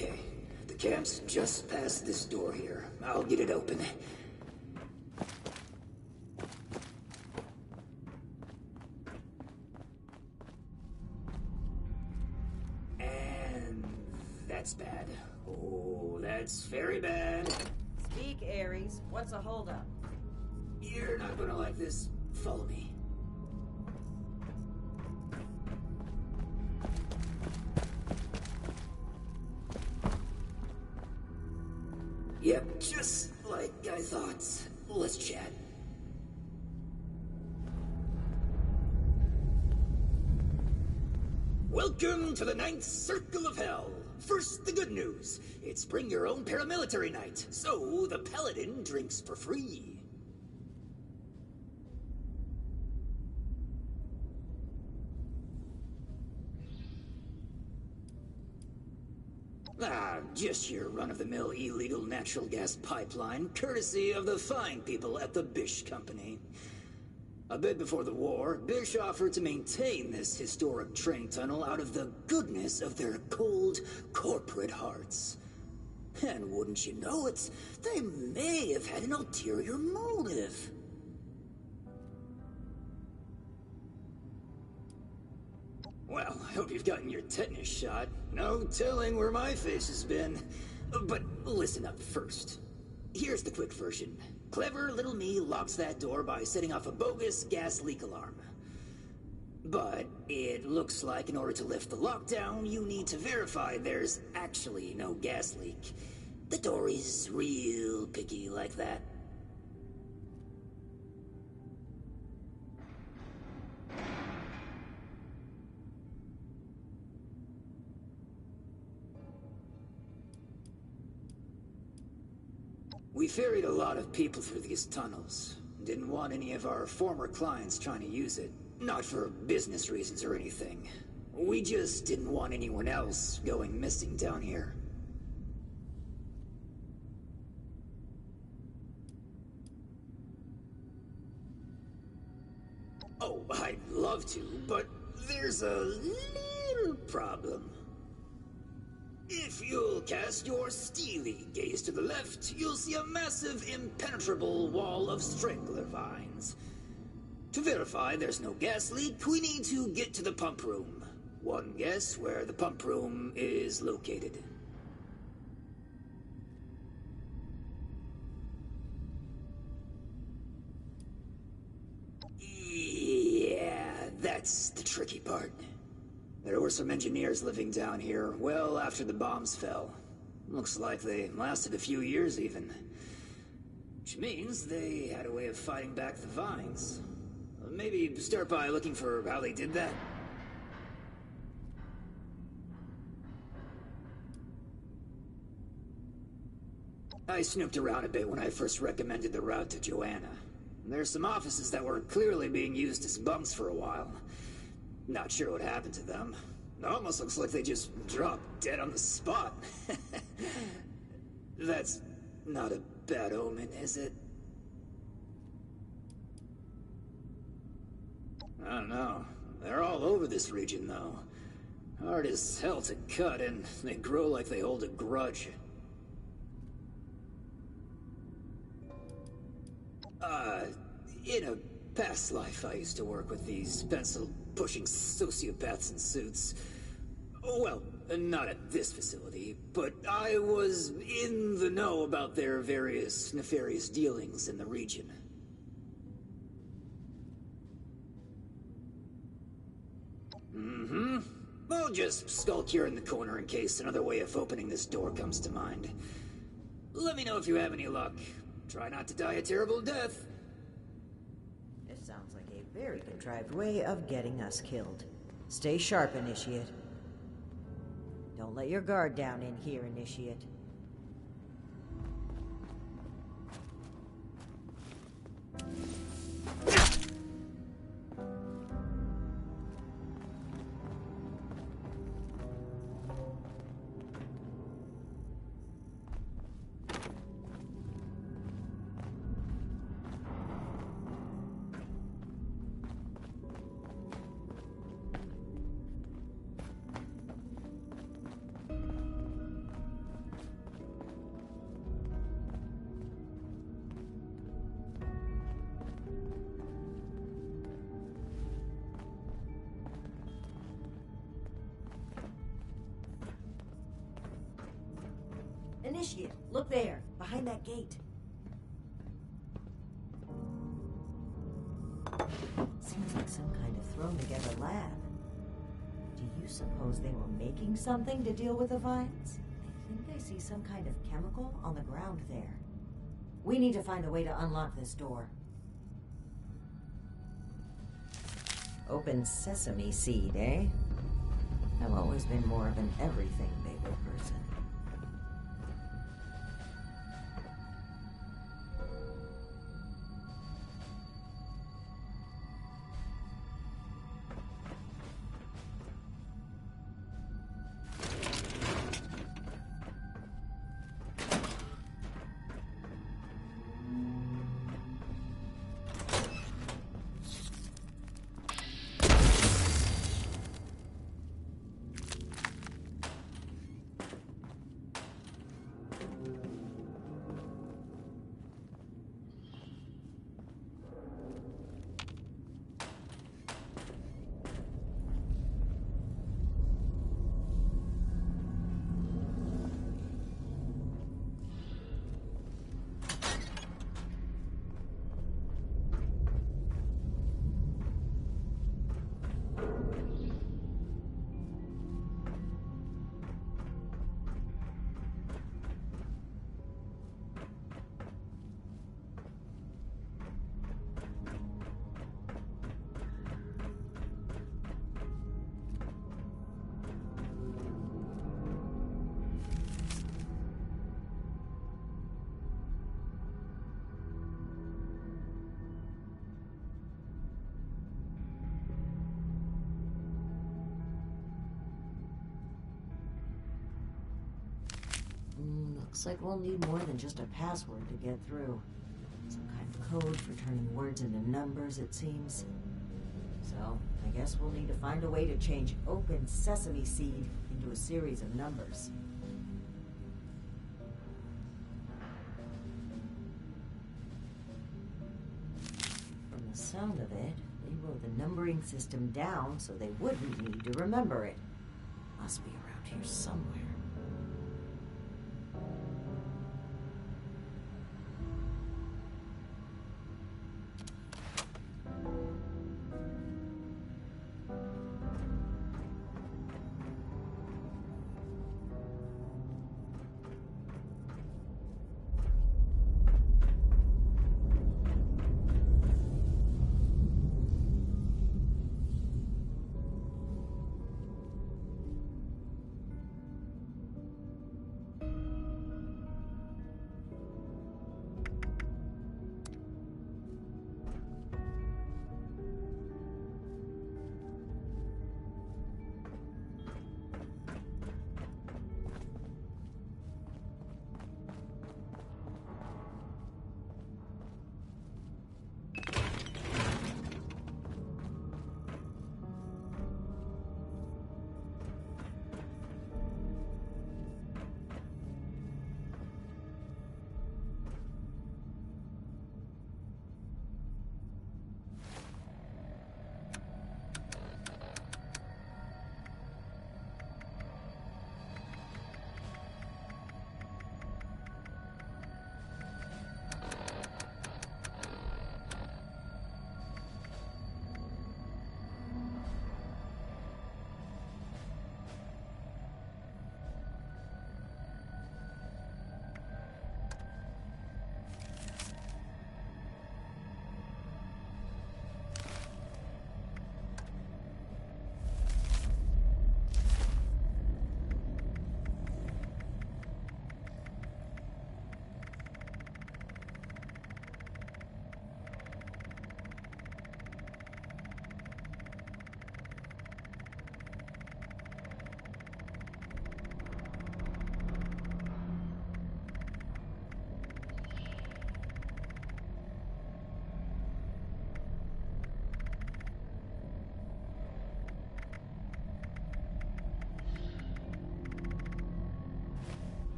Okay, the camp's just past this door here. I'll get it open. And that's bad. Oh, that's very bad. Speak, Ares. What's a holdup? You're not gonna like this. Follow me. Yep, just like I thought. Let's chat. Welcome to the 9th Circle of Hell. First, the good news. It's bring your own paramilitary night, so the paladin drinks for free. Just your run-of-the-mill illegal natural gas pipeline, courtesy of the fine people at the Bish Company. A bit before the war, Bish offered to maintain this historic train tunnel out of the goodness of their cold, corporate hearts. And wouldn't you know it, they may have had an ulterior motive. Well, I hope you've gotten your tetanus shot. No telling where my face has been. But listen up first. Here's the quick version. Clever little me locks that door by setting off a bogus gas leak alarm. But it looks like in order to lift the lockdown, you need to verify there's actually no gas leak. The door is real picky like that. We ferried a lot of people through these tunnels. Didn't want any of our former clients trying to use it. Not for business reasons or anything. We just didn't want anyone else going missing down here. Oh, I'd love to, but there's a little problem. If you'll cast your steely gaze to the left, you'll see a massive, impenetrable wall of strangler vines. To verify there's no gas leak, we need to get to the pump room. One guess where the pump room is located. Yeah, that's the tricky part. There were some engineers living down here well after the bombs fell. Looks like they lasted a few years even. Which means they had a way of fighting back the vines. Maybe start by looking for how they did that. I snooped around a bit when I first recommended the route to Joanna. There's some offices that were clearly being used as bunks for a while. Not sure what happened to them. It almost looks like they just dropped dead on the spot. That's not a bad omen, is it? I don't know. They're all over this region, though. Hard as hell to cut, and they grow like they hold a grudge. In a past life, I used to work with these pencil-pushing sociopaths in suits. Well, not at this facility, but I was in the know about their various nefarious dealings in the region. Mm-hmm. I'll just skulk here in the corner in case another way of opening this door comes to mind. Let me know if you have any luck. Try not to die a terrible death. This sounds like a very contrived way of getting us killed. Stay sharp, Initiate. Don't let your guard down in here, Initiate. that gate. Seems like some kind of thrown-together lab. Do you suppose they were making something to deal with the vines? I think I see some kind of chemical on the ground there. We need to find a way to unlock this door. Open sesame seed, eh? I've always been more of an everything bagel person. Looks like we'll need more than just a password to get through. Some kind of code for turning words into numbers, it seems. So, I guess we'll need to find a way to change open sesame seed into a series of numbers. From the sound of it, they wrote the numbering system down so they wouldn't need to remember it. Must be around here somewhere.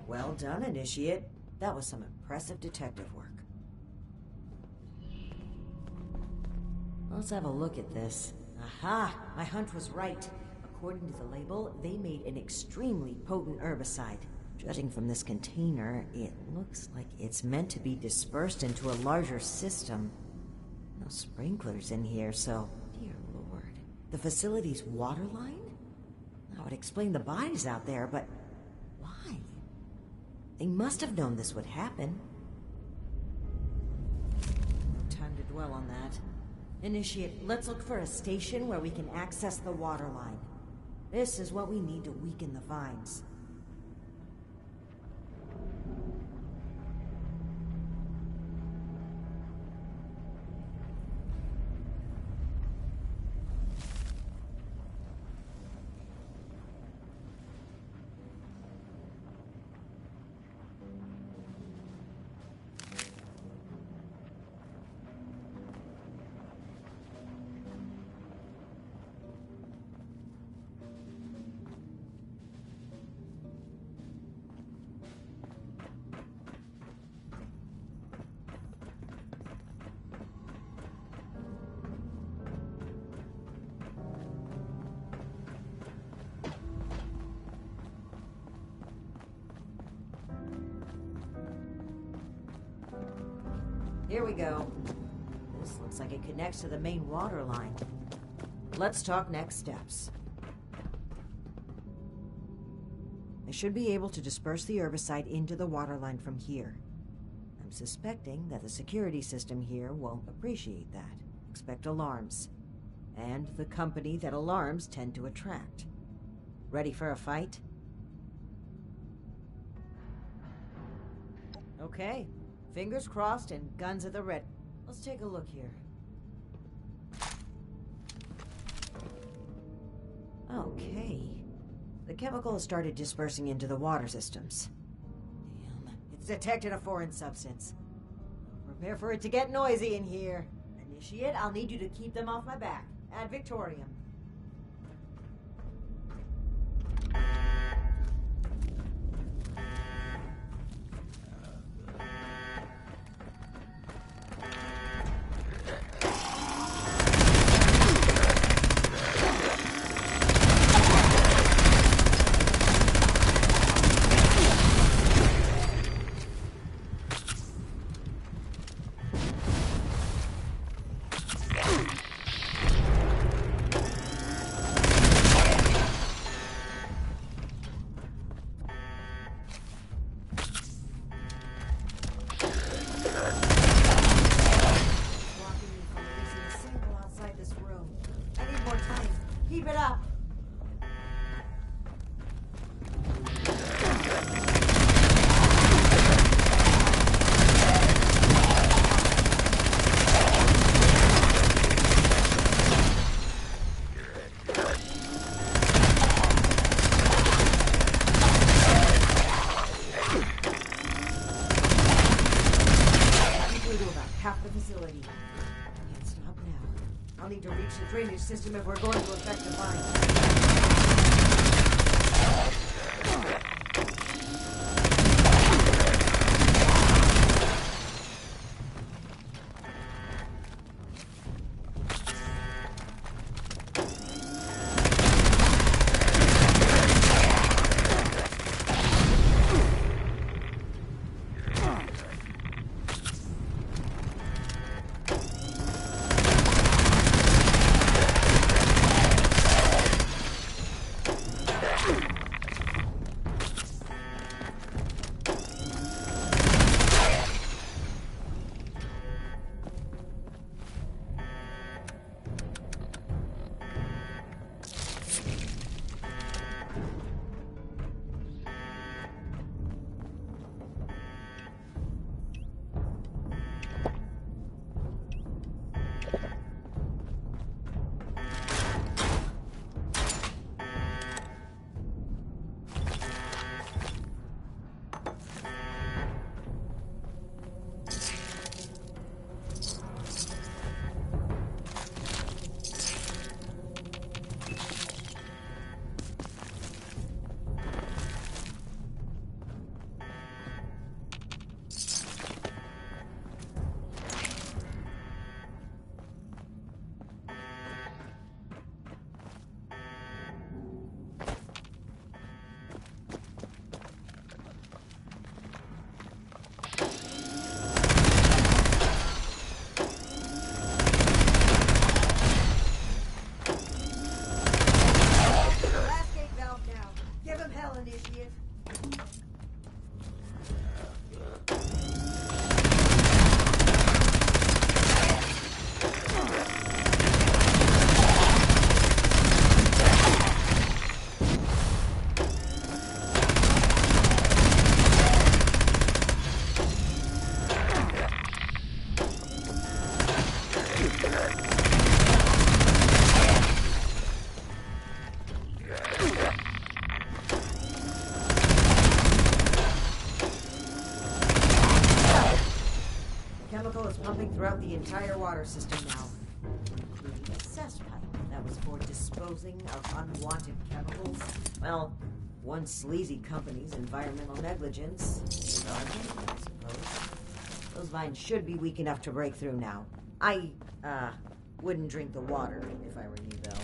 Well done, Initiate. That was some impressive detective work. Let's have a look at this. Aha! My hunch was right. According to the label, they made an extremely potent herbicide. Judging from this container, it looks like it's meant to be dispersed into a larger system. No sprinklers in here, so... Dear Lord. The facility's water line? That would explain the bodies out there, but... why? They must have known this would happen. No time to dwell on that. Initiate, let's look for a station where we can access the water line. This is what we need to weaken the vines. Here we go. This looks like it connects to the main water line. Let's talk next steps. I should be able to disperse the herbicide into the water line from here. I'm suspecting that the security system here won't appreciate that. Expect alarms. And the company that alarms tend to attract. Ready for a fight? Okay. Fingers crossed and guns at the ready. Let's take a look here. Okay. The chemical has started dispersing into the water systems. Damn. It's detected a foreign substance. Prepare for it to get noisy in here. Initiate, I'll need you to keep them off my back. Ad Victoriam. Drainage system if we're going to affect the vine. pumping throughout the entire water system now, including a cess pipe that was for disposing of unwanted chemicals. Well, one sleazy company's environmental negligence. So I suppose. Those vines should be weak enough to break through now. I, wouldn't drink the water if I were you, though.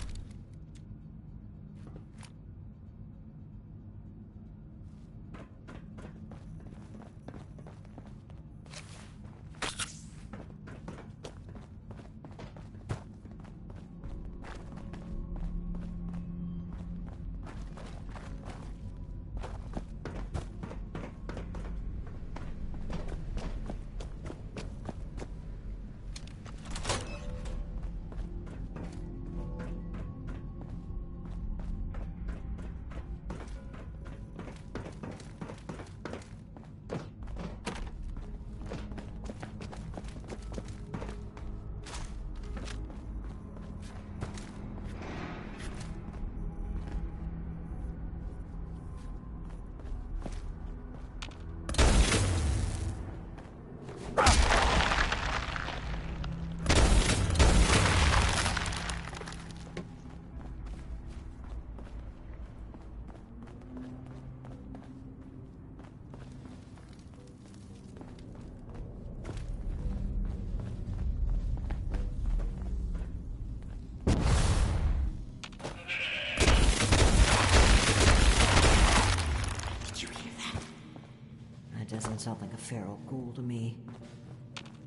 Doesn't sound like a feral ghoul to me.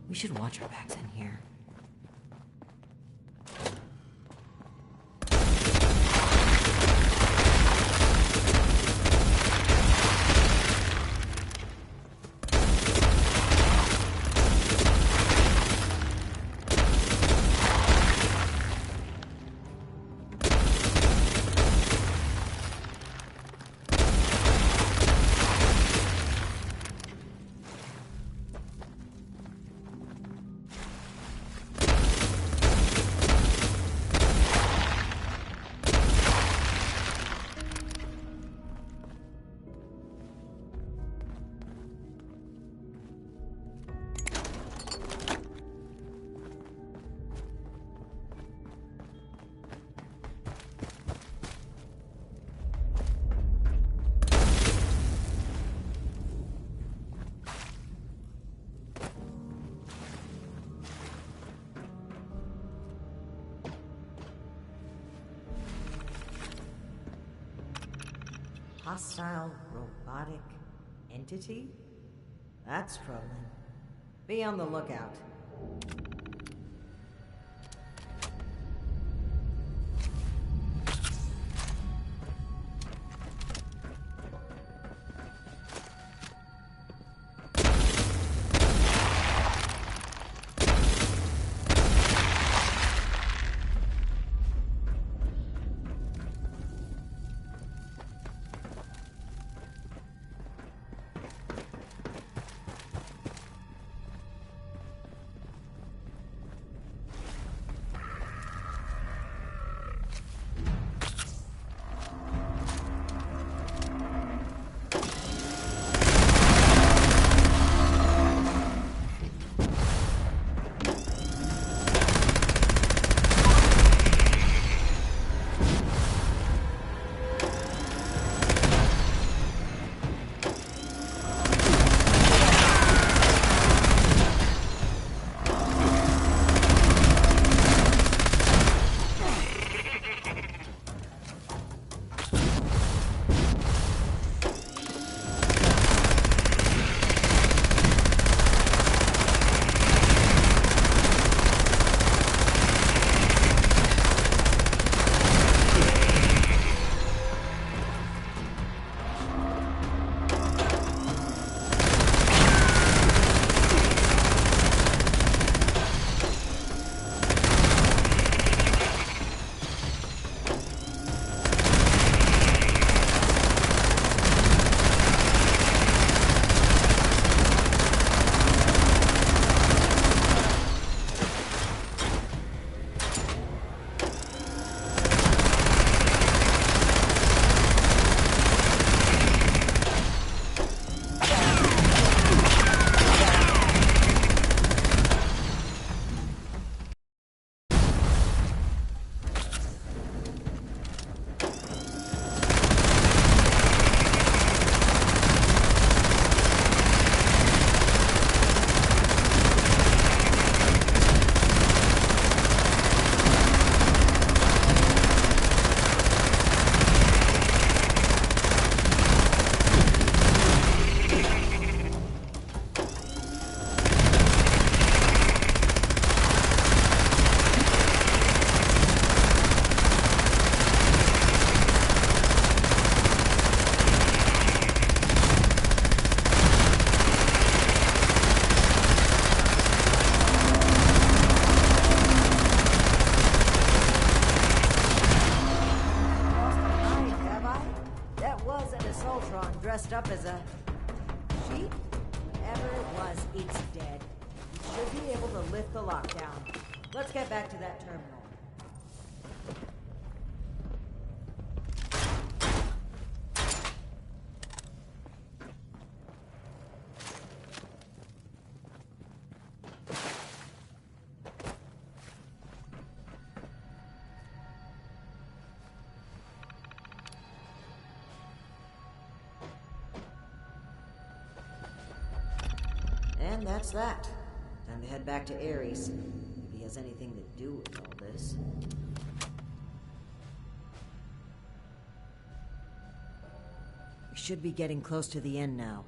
We should watch our backs in here. Hostile robotic entity? That's troubling. Be on the lookout. The sheep? Whatever it was, it's dead. We should be able to lift the lockdown. Let's get back to that terminal. And that's that. Time to head back to Ares. If he has anything to do with all this. We should be getting close to the end now.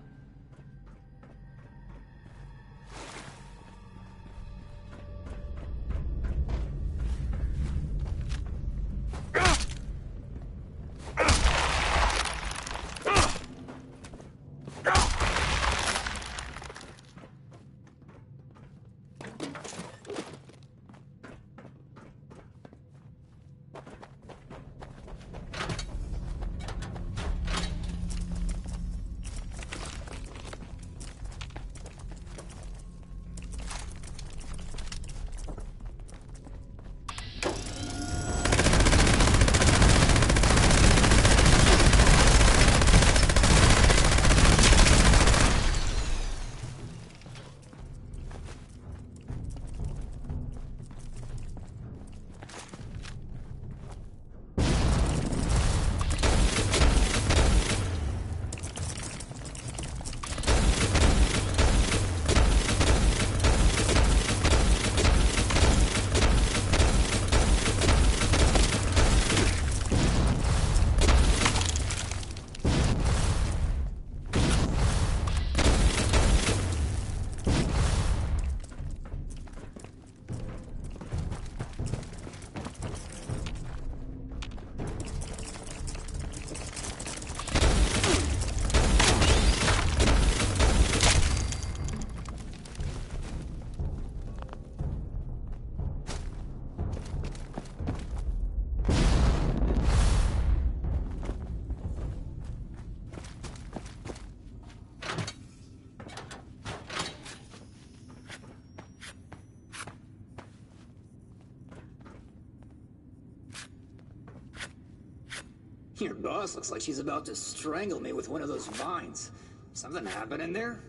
Your boss looks like she's about to strangle me with one of those vines. Something happening there?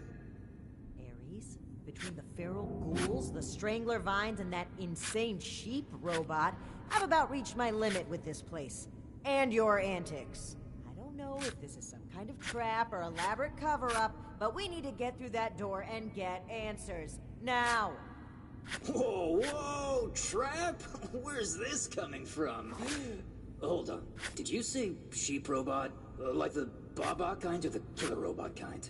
Ares? Between the feral ghouls, the strangler vines, and that insane sheep robot, I've about reached my limit with this place. And your antics. I don't know if this is some kind of trap or elaborate cover-up, but we need to get through that door and get answers. Now! Whoa, whoa, trap? Where's this coming from? Hold on. Did you say sheep robot? Like the Baba kind or the killer robot kind?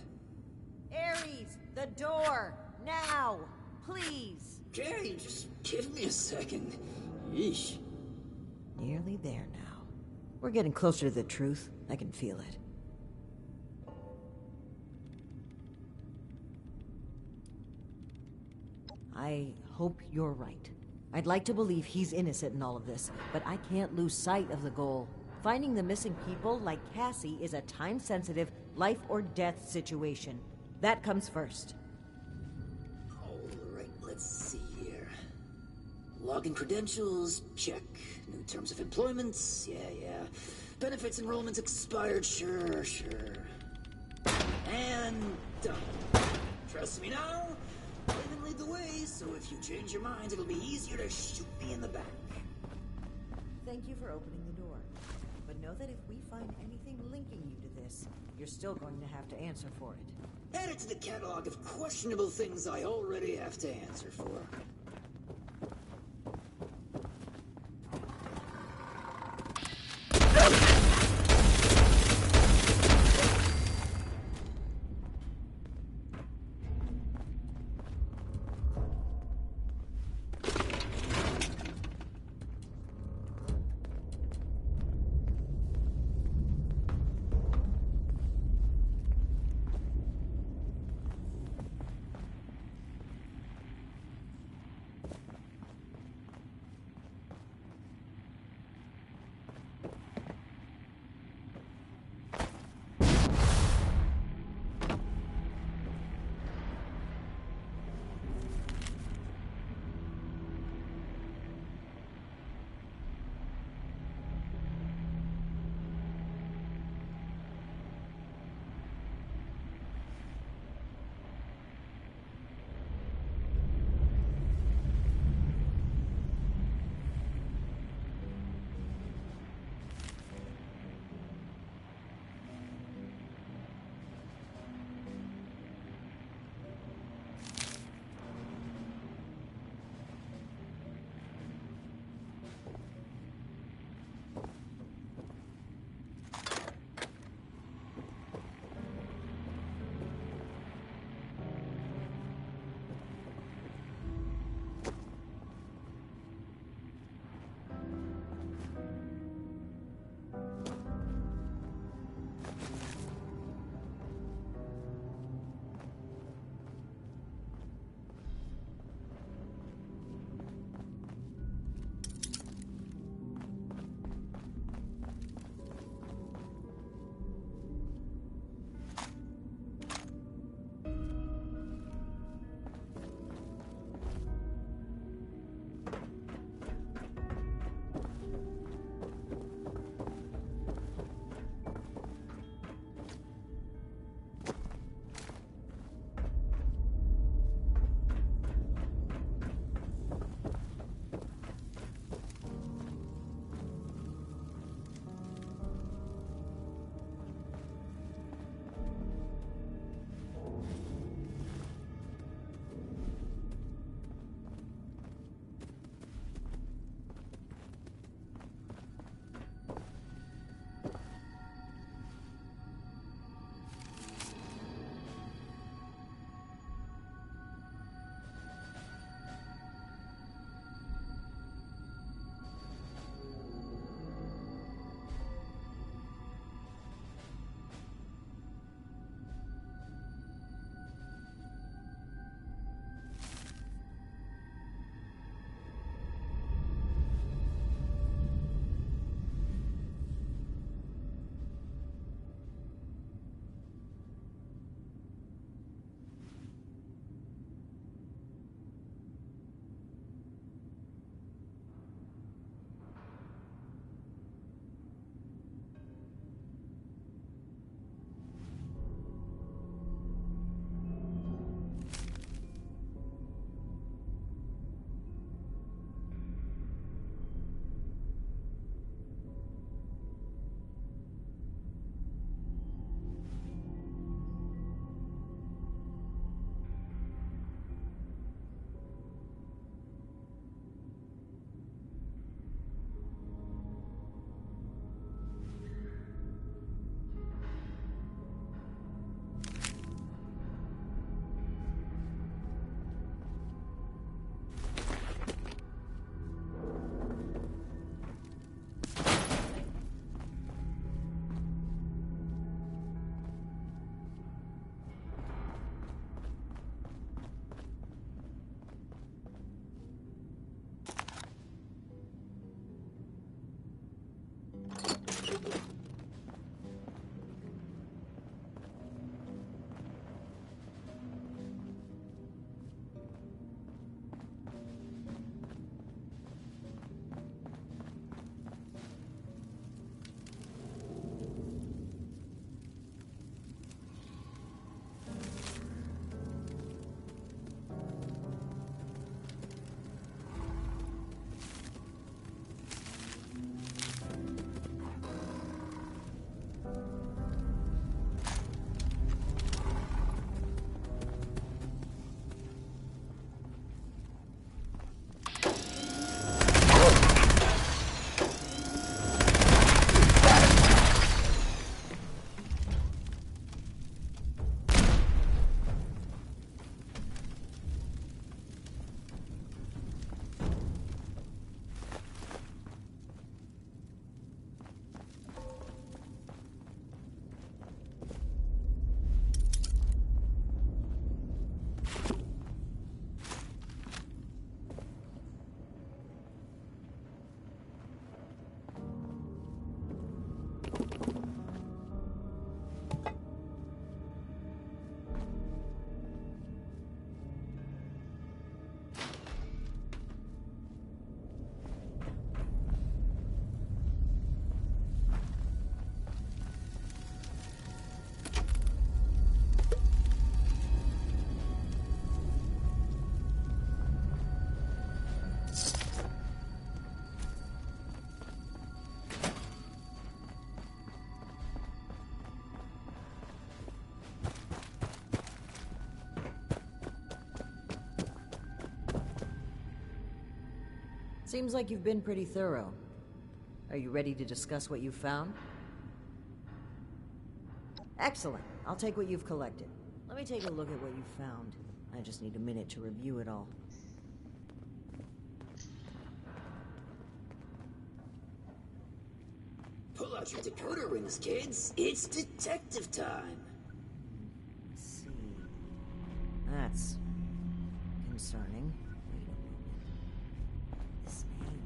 Ares, the door! Now! Please! Okay, just give me a second. Yeesh. Nearly there now. We're getting closer to the truth. I can feel it. I hope you're right. I'd like to believe he's innocent in all of this, but I can't lose sight of the goal. Finding the missing people, like Cassie, is a time-sensitive, life-or-death situation. That comes first. Alright, let's see here. Login credentials, check. New terms of employment, yeah. Benefits enrollments expired, sure. And done. Trust me now? Raven lead the way, so if you change your mind, it'll be easier to shoot me in the back. Thank you for opening the door. But know that if we find anything linking you to this, you're still going to have to answer for it. Add it to the catalog of questionable things I already have to answer for. Seems like you've been pretty thorough. Are you ready to discuss what you've found? Excellent. I'll take what you've collected. Let me take a look at what you found. I just need a minute to review it all. Pull out your decoder rings, kids. It's detective time. Let's see. That's concerning. Wait a minute. This name.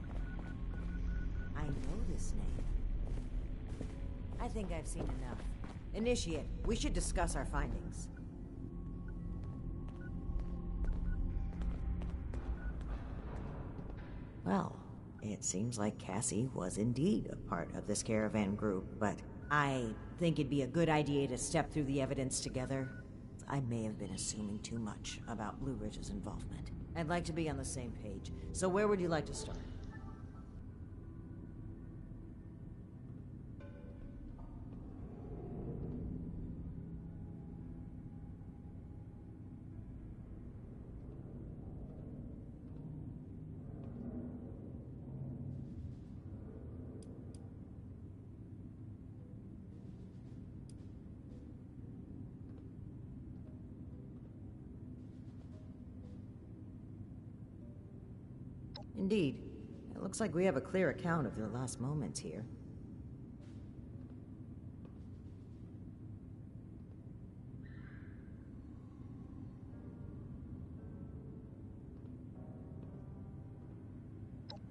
I know this name. I think I've seen enough. Initiate. We should discuss our findings. Well, it seems like Cassie was indeed a part of this caravan group, but I think it'd be a good idea to step through the evidence together. I may have been assuming too much about Blue Ridge's involvement. I'd like to be on the same page, so where would you like to start? Indeed. It looks like we have a clear account of their last moments here.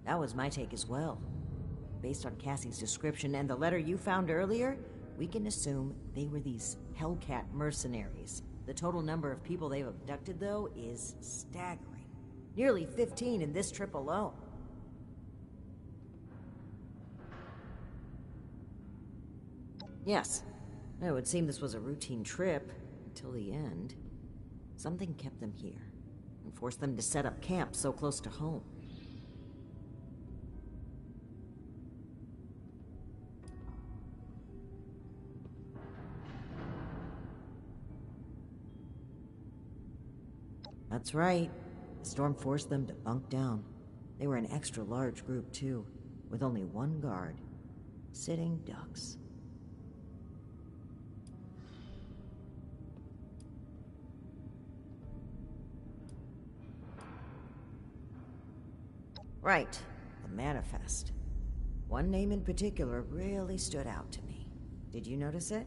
That was my take as well. Based on Cassie's description and the letter you found earlier, we can assume they were these Hellcat mercenaries. The total number of people they've abducted, though, is staggering. Nearly 15 in this trip alone. Yes. It would seem this was a routine trip until the end. Something kept them here and forced them to set up camp so close to home. That's right. The storm forced them to bunk down. They were an extra large group, too, with only one guard. Sitting ducks. Right, the manifest. One name in particular really stood out to me. Did you notice it?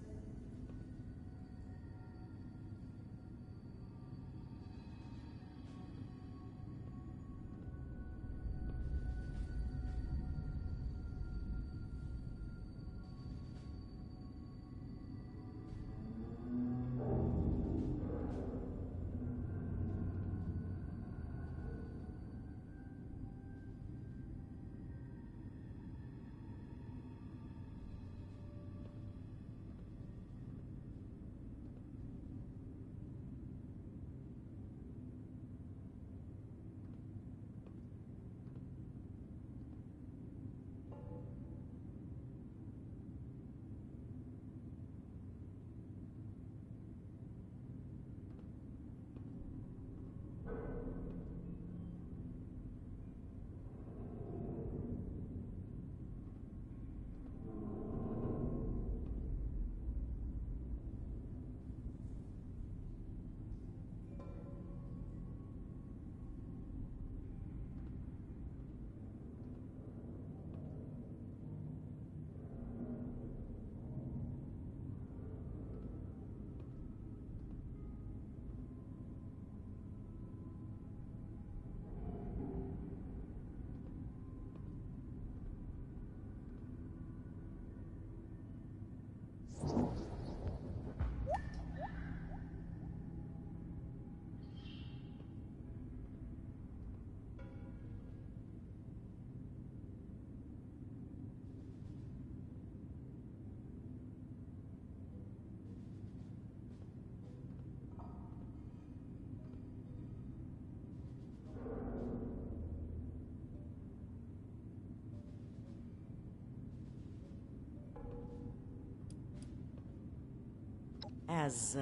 As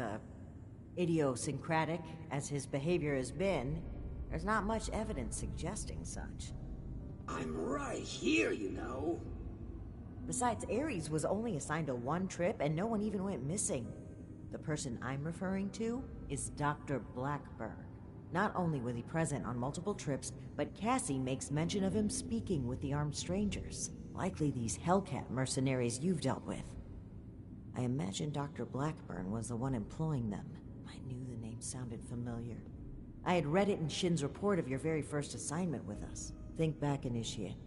idiosyncratic as his behavior has been, there's not much evidence suggesting such. I'm right here, you know. Besides, Ares was only assigned to one trip and no one even went missing. The person I'm referring to is Dr. Blackburn. Not only was he present on multiple trips, but Cassie makes mention of him speaking with the armed strangers. Likely these Hellcat mercenaries you've dealt with. I imagine Dr. Blackburn was the one employing them. I knew the name sounded familiar. I had read it in Shin's report of your very first assignment with us. Think back, Initiate.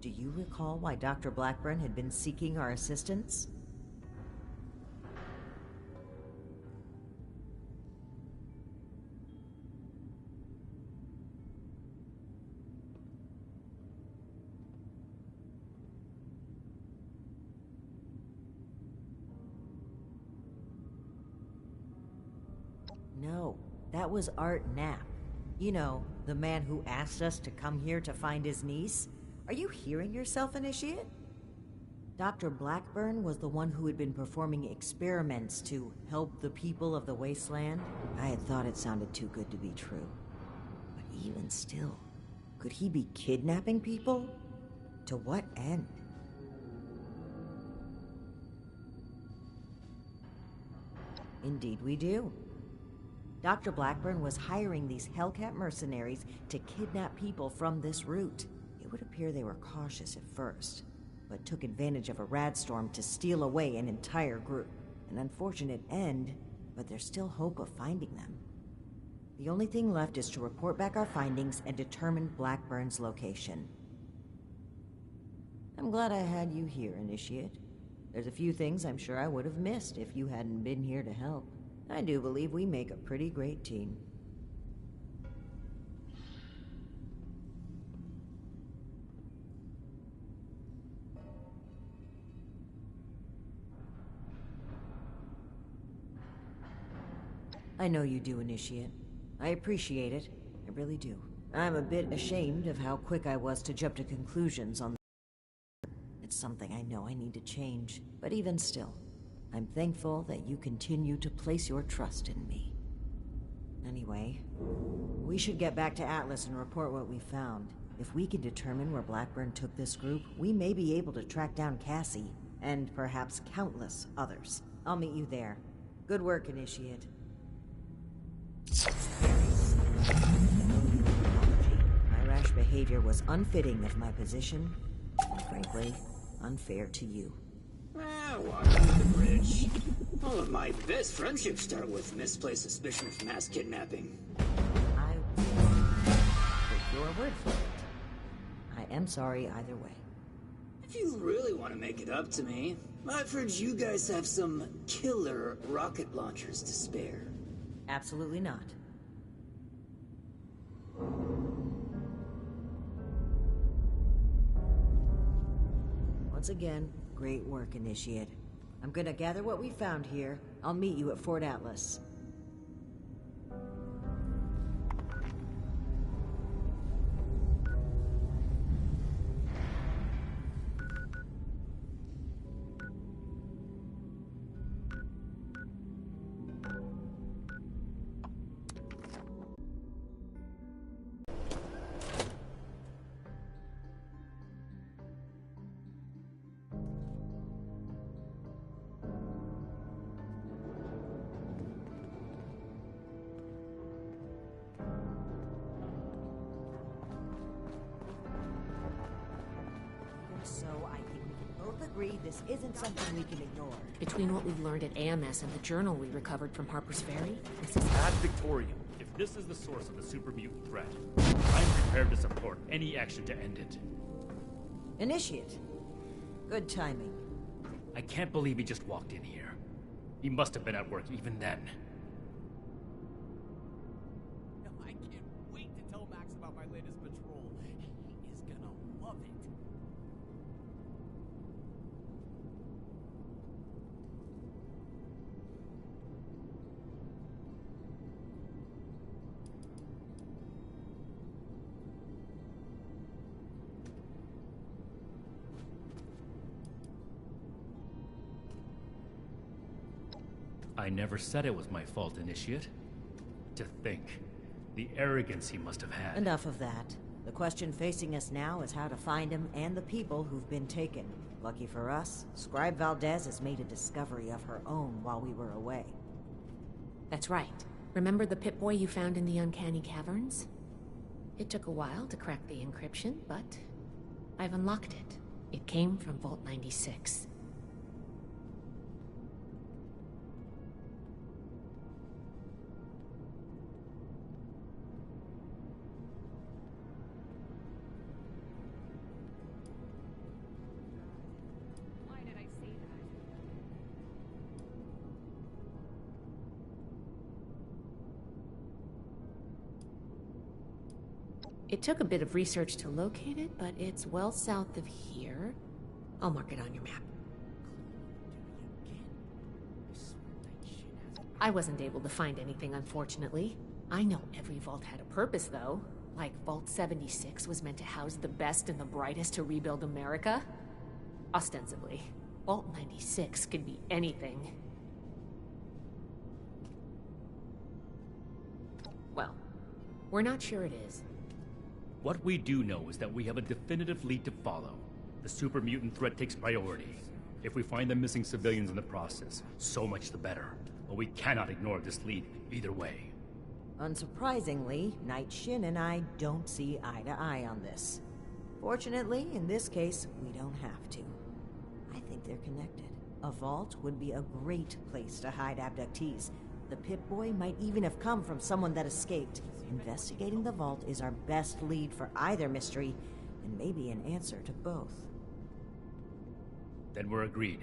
Do you recall why Dr. Blackburn had been seeking our assistance? No, that was Art Knapp. You know, the man who asked us to come here to find his niece. Are you hearing yourself, Initiate? Dr. Blackburn was the one who had been performing experiments to help the people of the wasteland. I had thought it sounded too good to be true. But even still, could he be kidnapping people? To what end? Indeed we do. Dr. Blackburn was hiring these Hellcat mercenaries to kidnap people from this route. It would appear they were cautious at first, but took advantage of a rad storm to steal away an entire group. An unfortunate end, but there's still hope of finding them. The only thing left is to report back our findings and determine Blackburn's location. I'm glad I had you here, Initiate. There's a few things I'm sure I would have missed if you hadn't been here to help. I do believe we make a pretty great team. I know you do, Initiate. I appreciate it. I really do. I'm a bit ashamed of how quick I was to jump to conclusions on It's something I know I need to change, but even still, I'm thankful that you continue to place your trust in me. Anyway, we should get back to Atlas and report what we found. If we can determine where Blackburn took this group, we may be able to track down Cassie, and perhaps countless others. I'll meet you there. Good work, Initiate. My rash behavior was unfitting of my position, and frankly, unfair to you. Water under the bridge. All of my best friendships start with misplaced suspicion of mass kidnapping. I will take your word for it. I am sorry either way. If you really want to make it up to me, I've heard you guys have some killer rocket launchers to spare. Absolutely not. Once again, great work, Initiate. I'm gonna gather what we found here. I'll meet you at Fort Atlas. So I think we can both agree this isn't something we can ignore. Between what we've learned at AMS and the journal we recovered from Harper's Ferry, this is Ad Victoriam. If this is the source of the super mutant threat, I'm prepared to support any action to end it. Initiate. Good timing. I can't believe he just walked in here. He must have been at work even then. I can't wait to tell Max about my latest patrol. He is gonna love it. I never said it was my fault, Initiate. To think, the arrogance he must have had. Enough of that. The question facing us now is how to find him and the people who've been taken. Lucky for us, Scribe Valdez has made a discovery of her own while we were away. That's right. Remember the Pip-Boy you found in the Uncanny Caverns? It took a while to crack the encryption, but I've unlocked it. It came from Vault 96. It took a bit of research to locate it, but it's well south of here. I'll mark it on your map. I wasn't able to find anything, unfortunately. I know every vault had a purpose, though. Like Vault 76 was meant to house the best and the brightest to rebuild America. Ostensibly. Vault 96 could be anything. Well, we're not sure it is. What we do know is that we have a definitive lead to follow. The super mutant threat takes priority. If we find the missing civilians in the process, so much the better. But we cannot ignore this lead either way. Unsurprisingly, Knight Shin and I don't see eye to eye on this. Fortunately, in this case, we don't have to. I think they're connected. A vault would be a great place to hide abductees. The Pip-Boy might even have come from someone that escaped. Investigating the vault is our best lead for either mystery, and maybe an answer to both. Then we're agreed.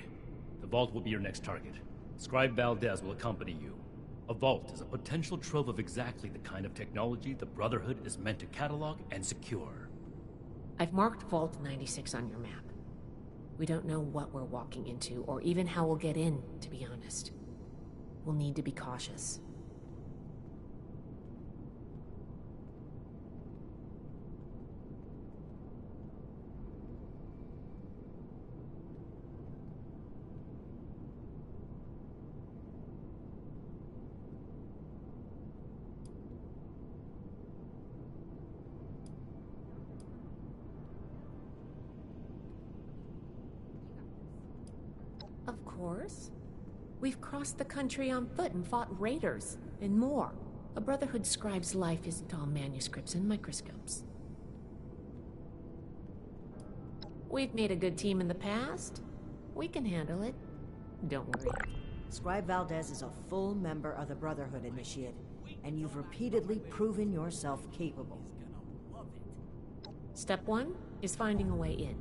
The vault will be your next target. Scribe Valdez will accompany you. A vault is a potential trove of exactly the kind of technology the Brotherhood is meant to catalog and secure. I've marked Vault 96 on your map. We don't know what we're walking into, or even how we'll get in, to be honest. We'll need to be cautious. Of course. We've crossed the country on foot and fought raiders, and more. A Brotherhood scribe's life isn't all manuscripts and microscopes. We've made a good team in the past. We can handle it. Don't worry. Scribe Valdez is a full member of the Brotherhood, Initiate, and you've repeatedly proven yourself capable. Step 1 is finding a way in.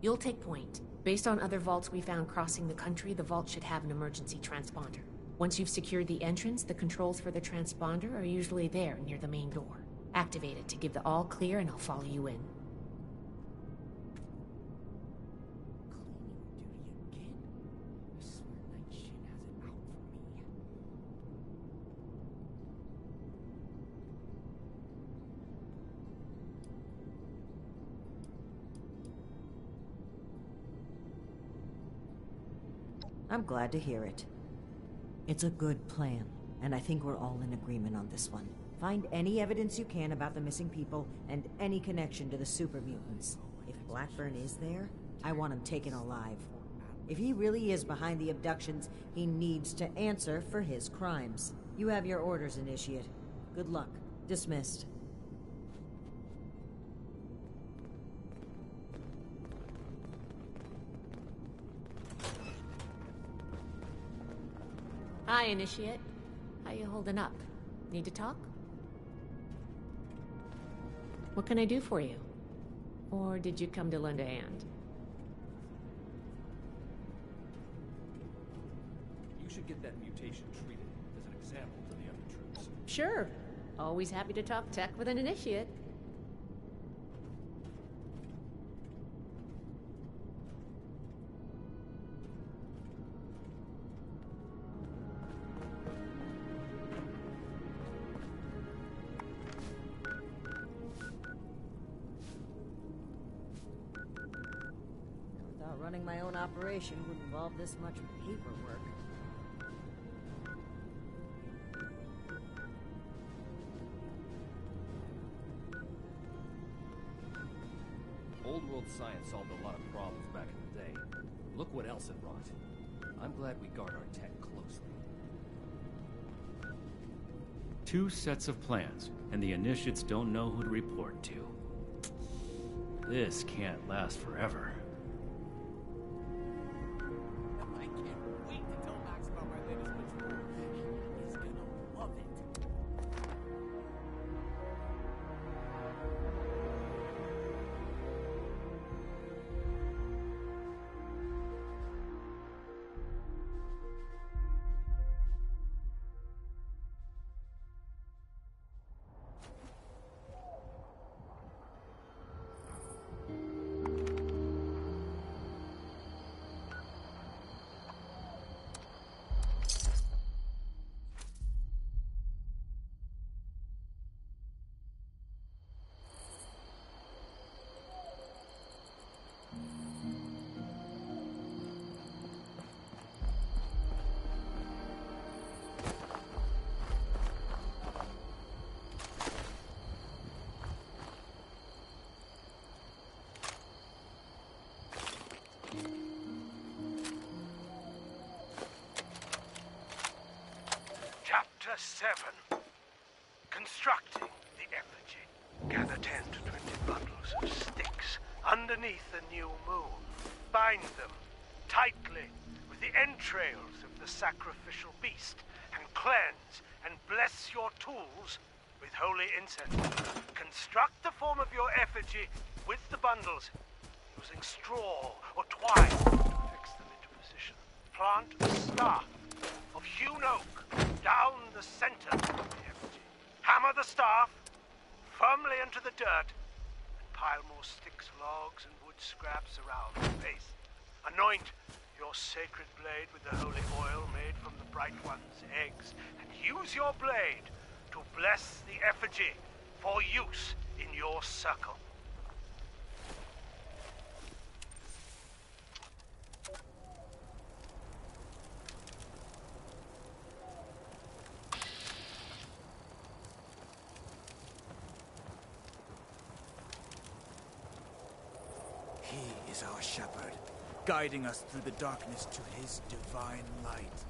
You'll take point. Based on other vaults we found crossing the country, the vault should have an emergency transponder. Once you've secured the entrance, the controls for the transponder are usually there near the main door. Activate it to give the all clear and I'll follow you in. I'm glad to hear it. It's a good plan, and I think we're all in agreement on this one. Find any evidence you can about the missing people and any connection to the super mutants. If Blackburn is there, I want him taken alive. If he really is behind the abductions, he needs to answer for his crimes. You have your orders, Initiate. Good luck. Dismissed. Hi, Initiate. How you holding up? Need to talk? What can I do for you? Or did you come to lend a hand? You should get that mutation treated as an example to the other troops. Sure. Always happy to talk tech with an Initiate. Running my own operation would involve this much paperwork. world science solved a lot of problems back in the day. Look what else it wrought. I'm glad we guard our tech closely. 2 sets of plans, and the initiates don't know who to report to. This can't last forever. I can't wait to tell Max about my latest patrol. He is gonna love it. Chapter 7. Constructing the effigy. Gather 10 to 20 bundles of sticks underneath the new moon. Bind them tightly with the entrails of the sacrificial beast and cleanse and bless your tools with holy incense. Construct the form of your effigy with the bundles using straw or twine to fix them into position. Plant a staff of hewn oak down the center of the effigy. Hammer the staff firmly into the dirt and pile more sticks, logs, and wood scraps around the base. Anoint your sacred blade with the holy oil made from the Bright One's eggs, and use your blade to bless the effigy for use in your circle. He is our shepherd, guiding us through the darkness to his divine light.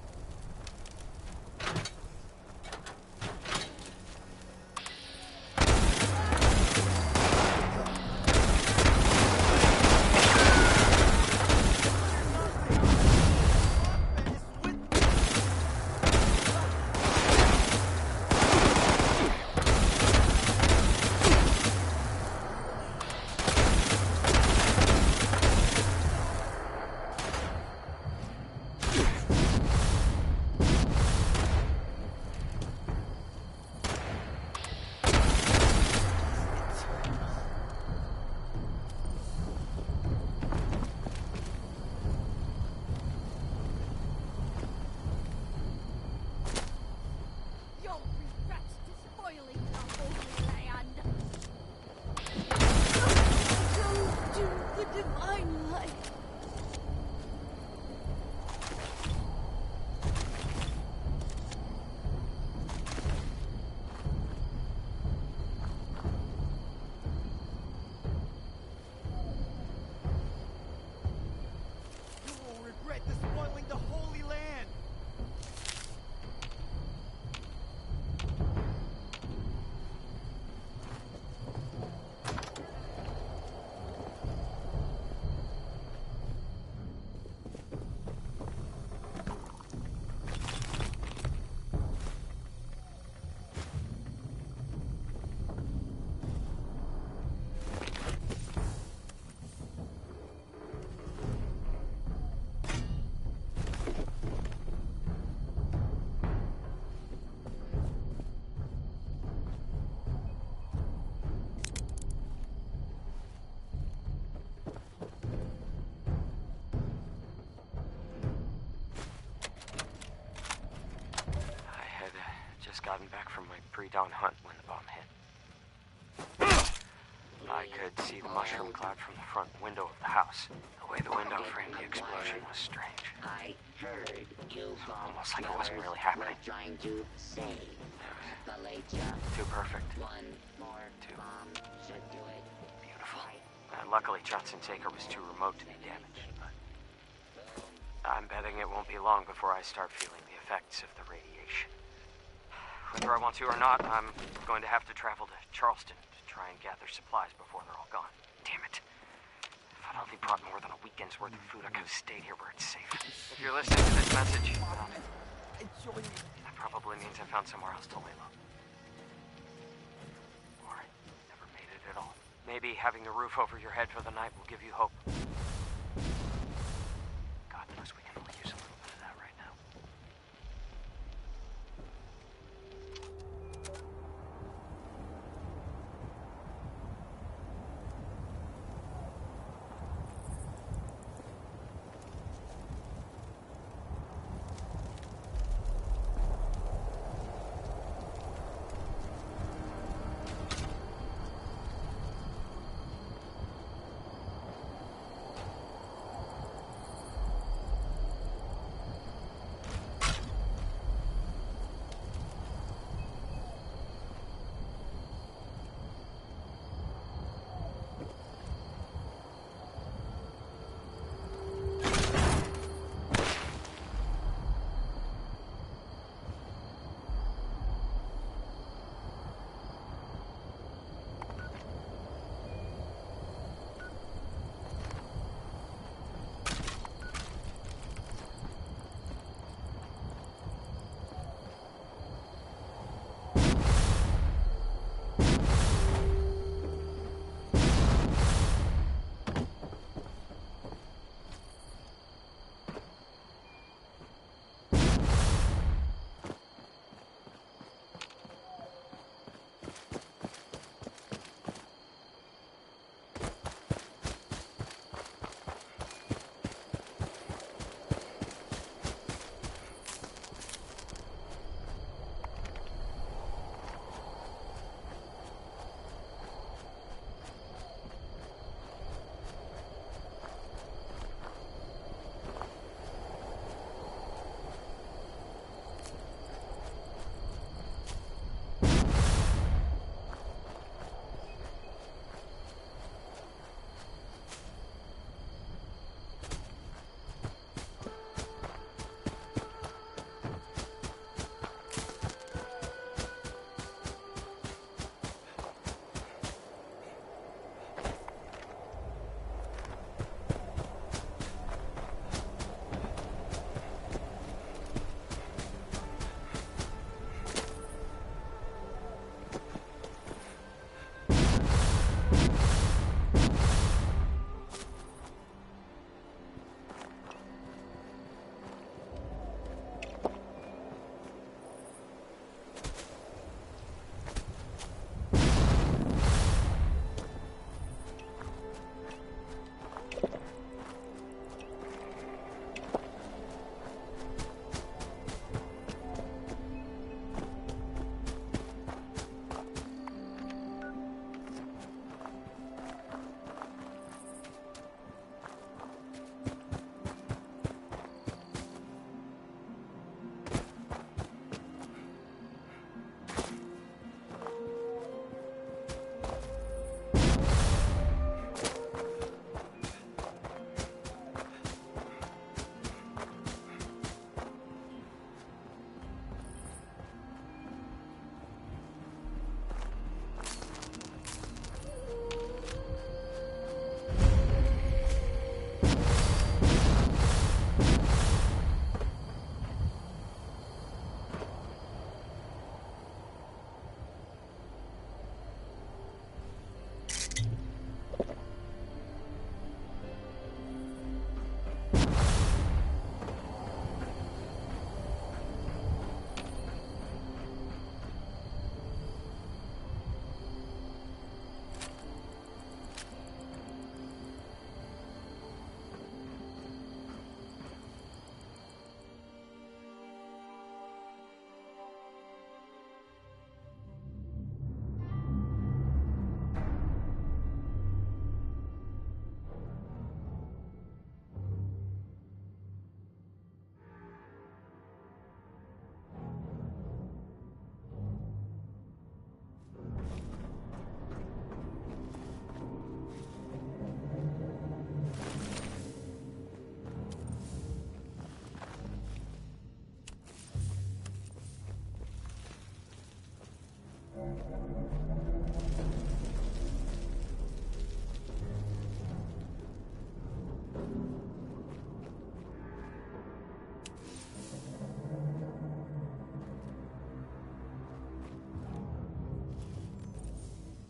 Gotten back from my pre-dawn hunt when the bomb hit. I could see the mushroom cloud from the front window of the house. The way the window framed the explosion was strange. I heard you almost like it wasn't really happening. Trying to save Appalachia. Too perfect. One more bomb should do it. Beautiful. Luckily, Johnson's Acre was too remote to be damaged, but I'm betting it won't be long before I start feeling the effects of the radiation. Whether I want to or not, I'm going to have to travel to Charleston to try and gather supplies before they're all gone. Damn it. If I'd only brought more than a weekend's worth of food, I could have stayed here where it's safe. If you're listening to this message, that probably means I found somewhere else to lay low. Or I never made it at all. Maybe having the roof over your head for the night will give you hope. God knows we can only use a little bit of that right now.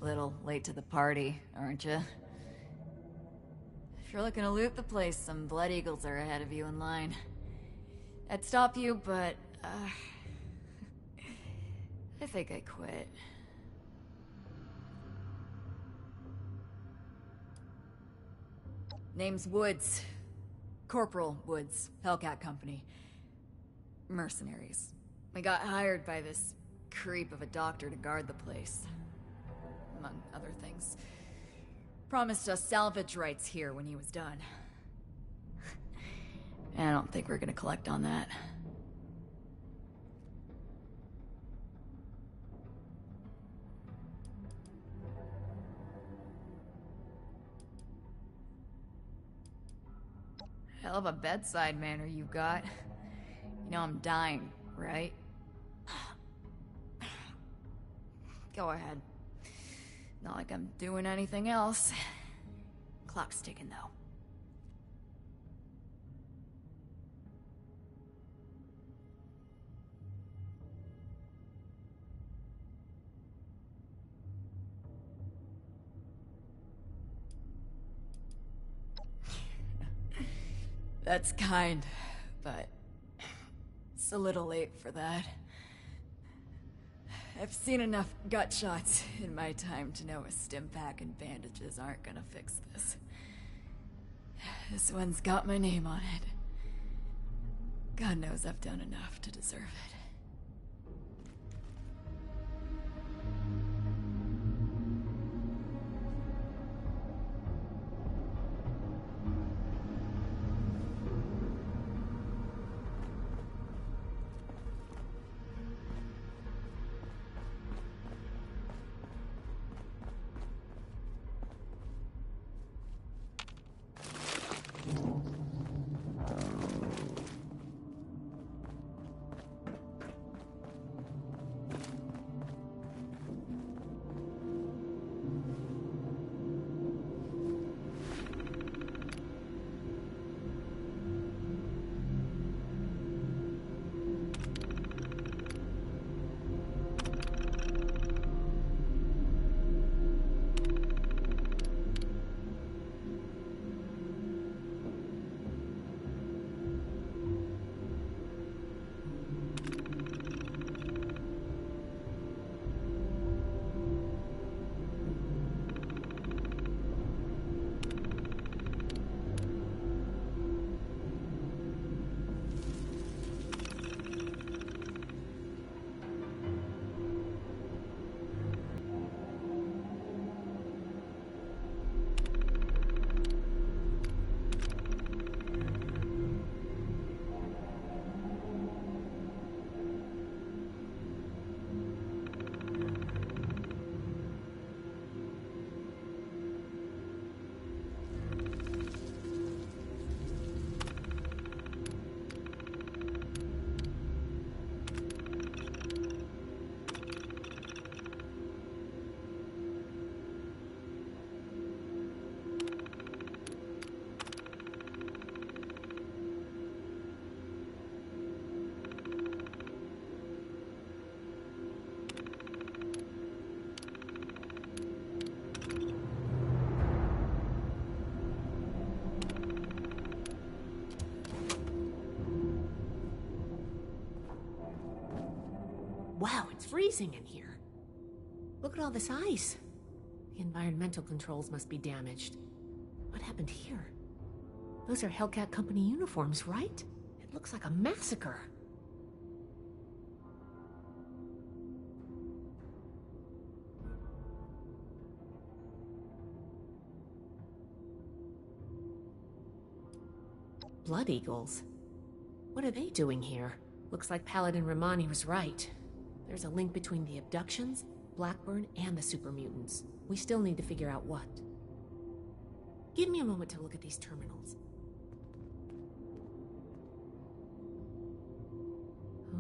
Little late to the party, aren't you? If you're looking to loot the place, some Blood Eagles are ahead of you in line. I'd stop you, but, I think I quit. Name's Woods. Corporal Woods, Hellcat Company. Mercenaries. We got hired by this creep of a doctor to guard the place. Among other things. Promised us salvage rights here when he was done. I don't think we're gonna collect on that. Hell of a bedside manner you got. You know I'm dying, right? Go ahead. Not like I'm doing anything else. Clock's ticking, though. That's kind, but it's a little late for that. I've seen enough gut shots in my time to know a stim pack and bandages aren't gonna fix this. This one's got my name on it. God knows I've done enough to deserve it. Wow, it's freezing in here. Look at all this ice. The environmental controls must be damaged. What happened here? Those are Hellcat Company uniforms, right? It looks like a massacre. Blood Eagles? What are they doing here? Looks like Paladin Romani was right. There's a link between the abductions, Blackburn, and the super mutants. We still need to figure out what. Give me a moment to look at these terminals.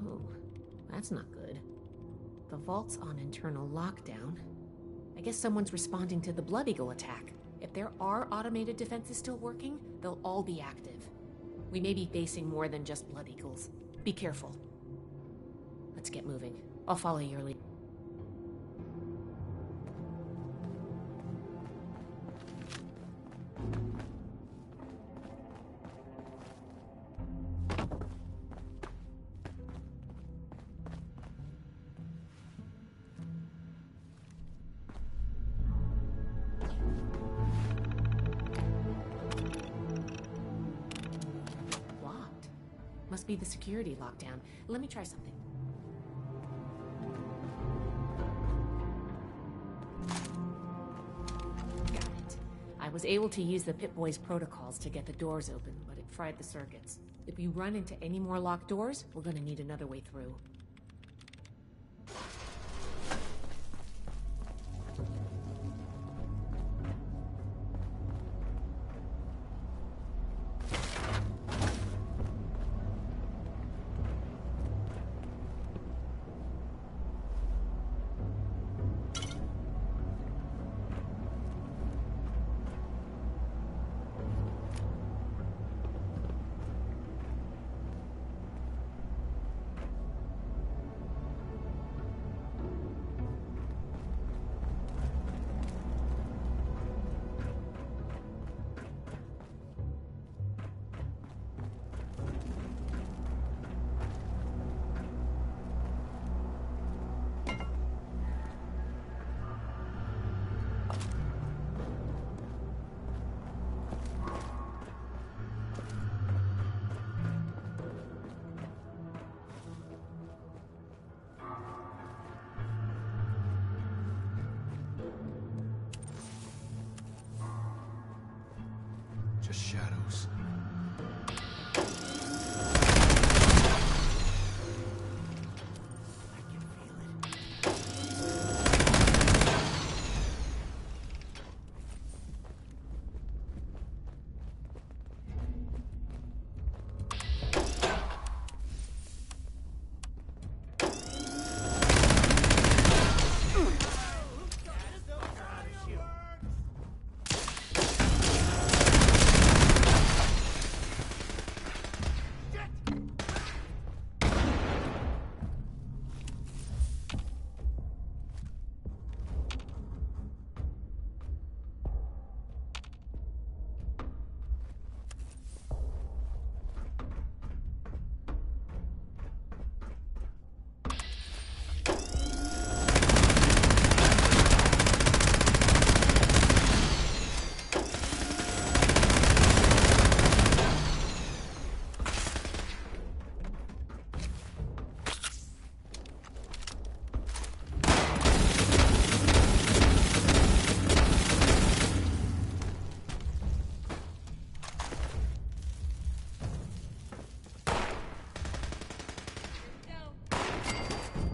Oh, that's not good. The vault's on internal lockdown. I guess someone's responding to the Blood Eagle attack. If there are automated defenses still working, they'll all be active. We may be facing more than just Blood Eagles. Be careful. Let's get moving. I'll follow your lead. Locked. Must be the security lockdown. Let me try something. Got it. I was able to use the Pip-Boy's protocols to get the doors open, but it fried the circuits. If we run into any more locked doors, we're gonna need another way through. Just shadows.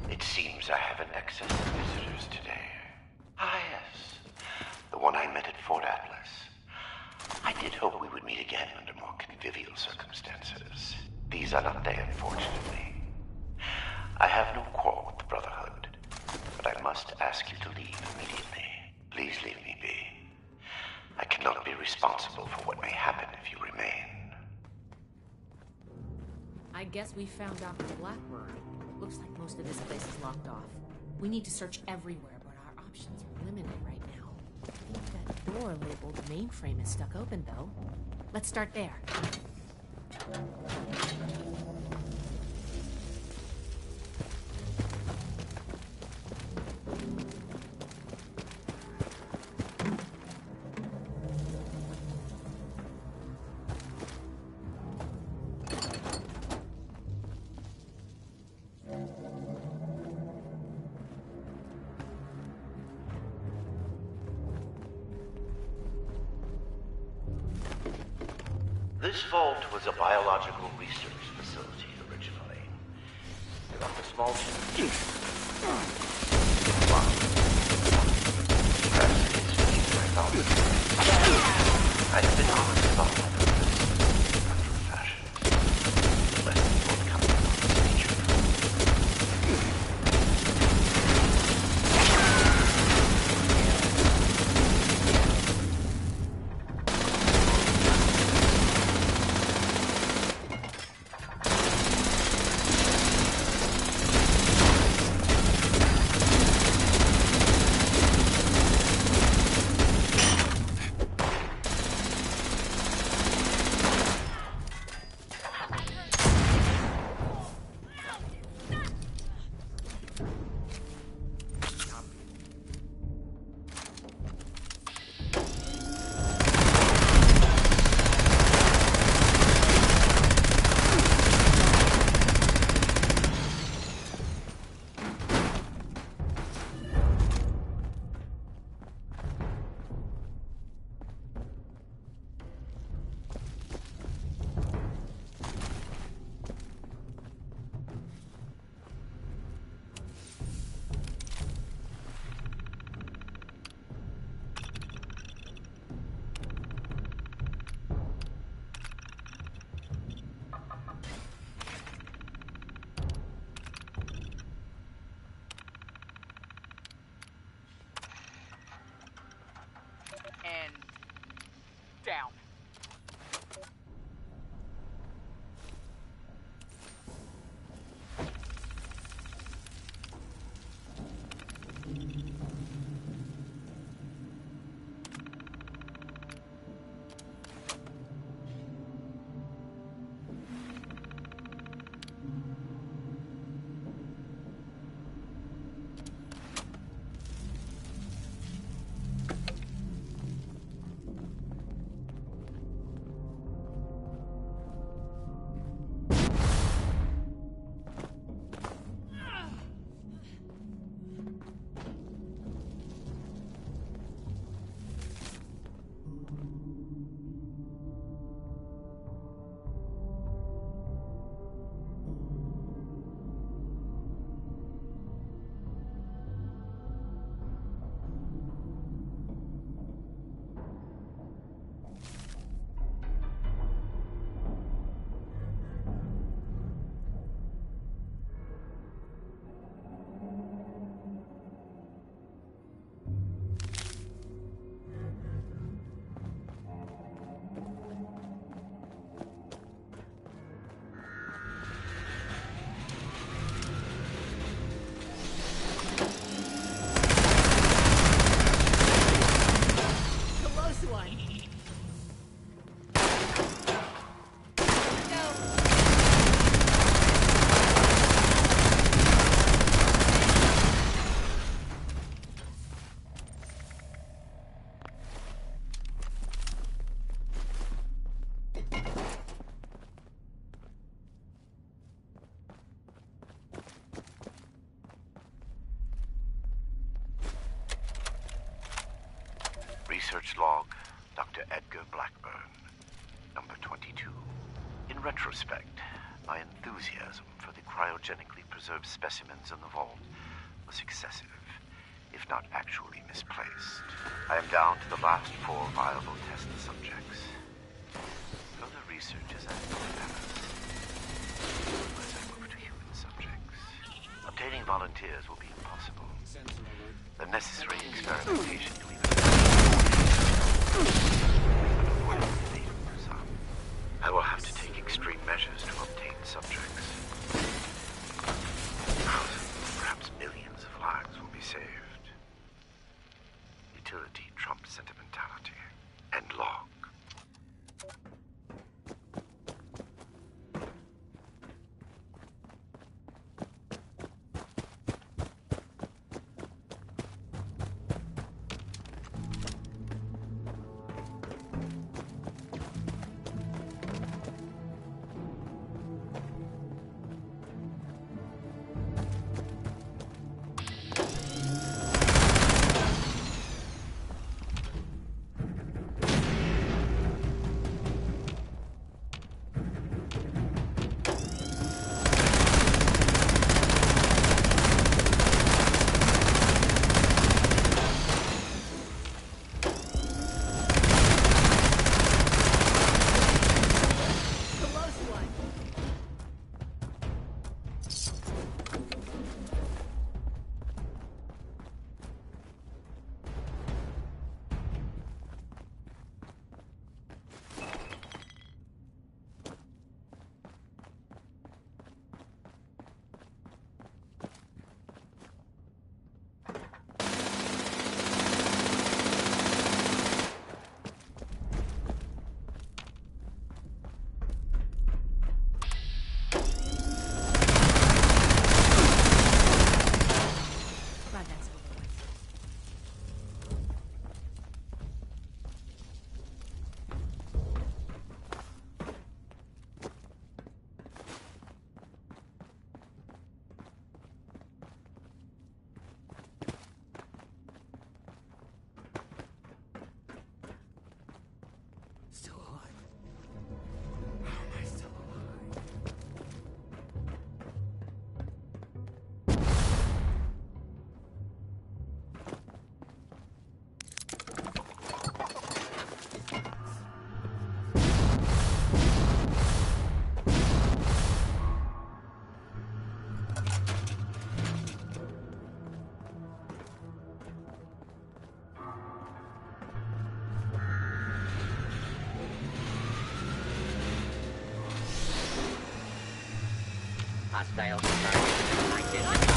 It seems I have an excess of visitors today. Ah, yes. The one I met at Fort Atlas. I did hope we would meet again under more convivial circumstances. These are not they, unfortunately. I have no quarrel with the Brotherhood, but I must ask you to leave immediately. Please leave me be. I cannot be responsible for what may happen if you remain. I guess we found Dr. Blackburn. Looks like most of this place is locked off. We need to search everywhere, but our options are limited right now. I think that door labeled mainframe is stuck open, though. Let's start there. This vault was a biological research facility originally. There are small I've been honest about my purpose, after a fashion. The lessons forthcoming from this nature. Research log, Dr. Edgar Blackburn, number 22. In retrospect, my enthusiasm for the cryogenically preserved specimens in the vault was excessive, if not actually misplaced. I am down to the last 4 viable test subjects. Further research is at no advance as I move to human subjects. Obtaining volunteers will be impossible. The necessary experimentation to even I will have to take extreme measures to obtain subjects. Thousands, perhaps millions of lives will be saved. Utility trumps sentimentality. And log. Hostile target identified.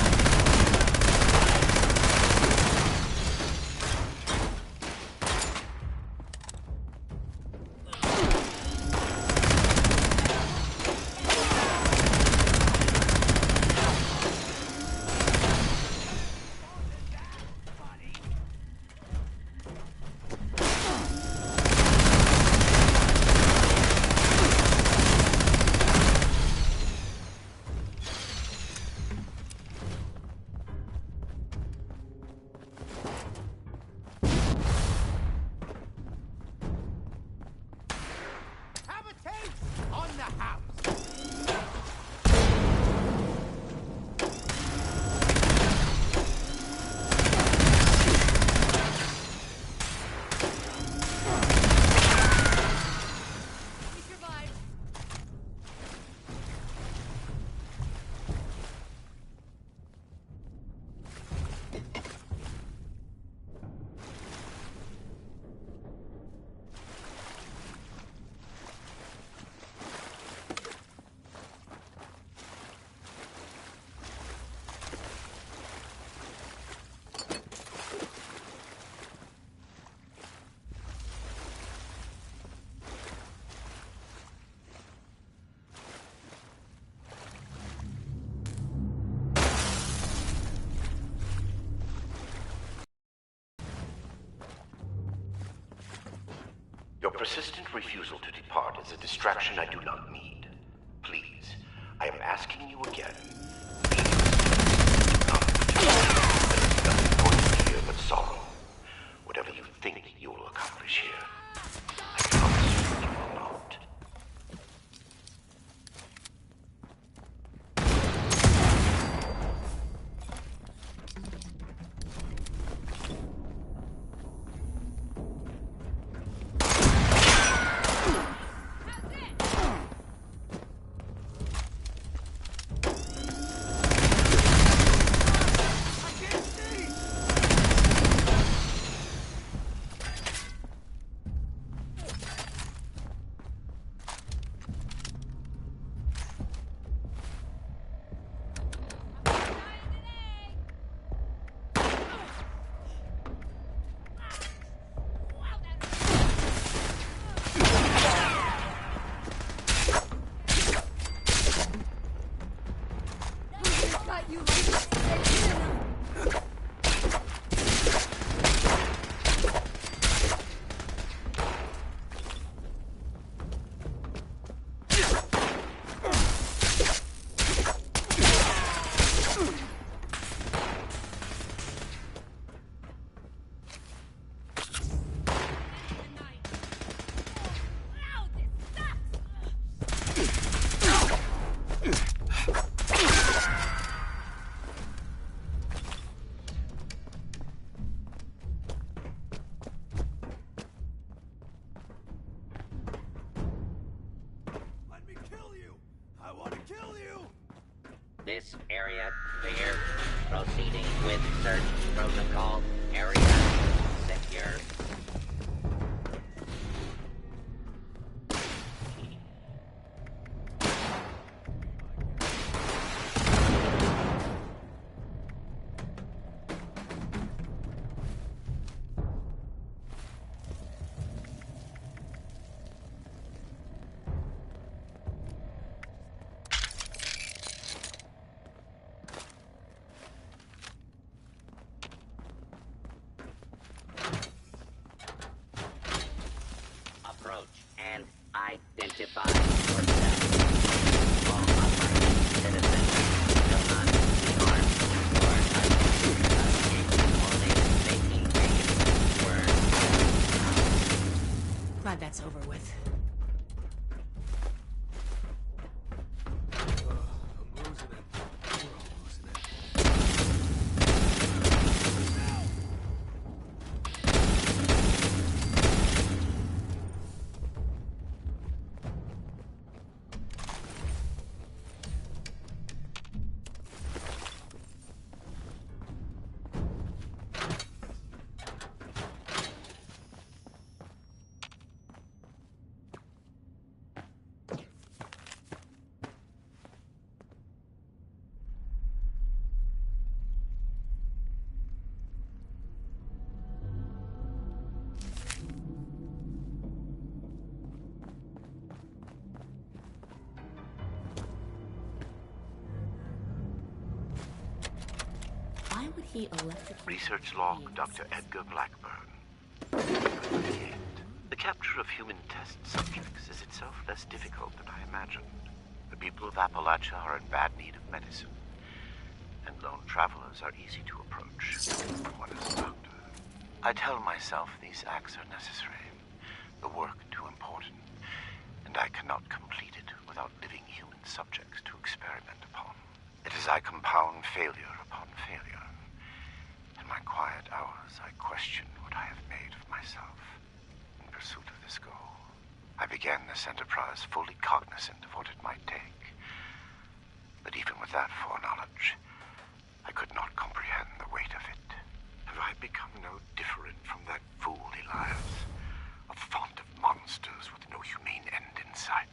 Your persistent refusal to depart is a distraction I do not need. Please, I am asking you again. Nothing going here but sorrow. Whatever you think you will accomplish. Area clear. Proceeding with search protocol. Area secure. Approach and identify yourself. All upright citizens will not be harmed or touched. Only making words. Glad that's over with. Why would he electrocute? Research log, Dr. Edgar Blackburn. 38. The capture of human test subjects is itself less difficult than I imagined. The people of Appalachia are in bad need of medicine, and lone travelers are easy to approach. What is a doctor? I tell myself these acts are necessary, the work too important, and I cannot complete it without living human subjects to experiment upon. It is I compound failure upon failure. In my quiet hours, I question what I have made of myself in pursuit of this goal. I began this enterprise fully cognizant of what it might take. But even with that foreknowledge, I could not comprehend the weight of it. Have I become no different from that fool Elias, a font of monsters with no humane end in sight?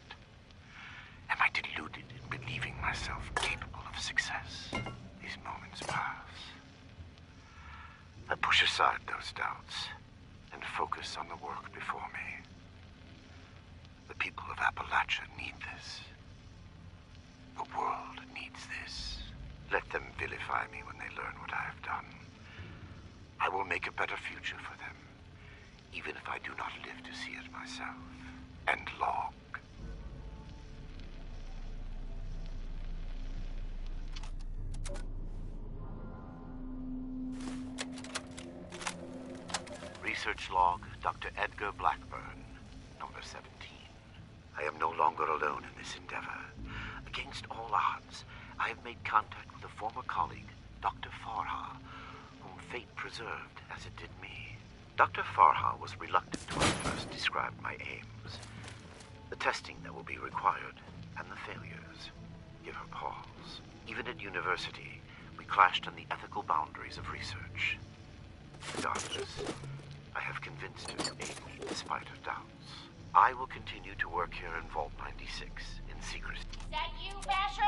Am I deluded in believing myself capable of success? These moments pass. I push aside those doubts and focus on the work before me. The people of Appalachia need this. The world needs this. Let them vilify me when they learn what I have done. I will make a better future for them, even if I do not live to see it myself. End log. Research log, Dr. Edgar Blackburn, number 17. I am no longer alone in this endeavor. Against all odds, I have made contact with a former colleague, Dr. Farha, whom fate preserved as it did me. Dr. Farha was reluctant when I first described my aims, the testing that will be required, and the failures. Give her pause. Even at university, we clashed on the ethical boundaries of research. Regardless, I have convinced her to aid me despite her doubts. I will continue to work here in Vault 96 in secrecy. Is that you, Basher?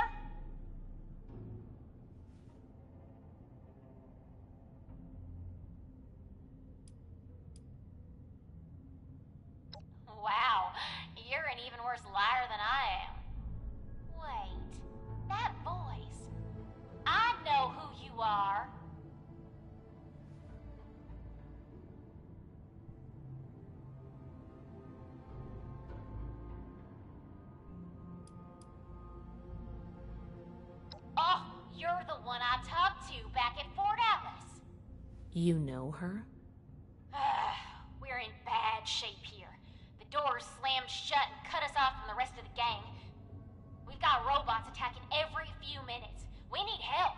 Wow, you're an even worse liar than I am. Wait, that voice. I know who you are. Oh, you're the one I talked to back at Fort Atlas. You know her? We're in bad shape here. The doors slammed shut and cut us off from the rest of the gang. We've got robots attacking every few minutes. We need help.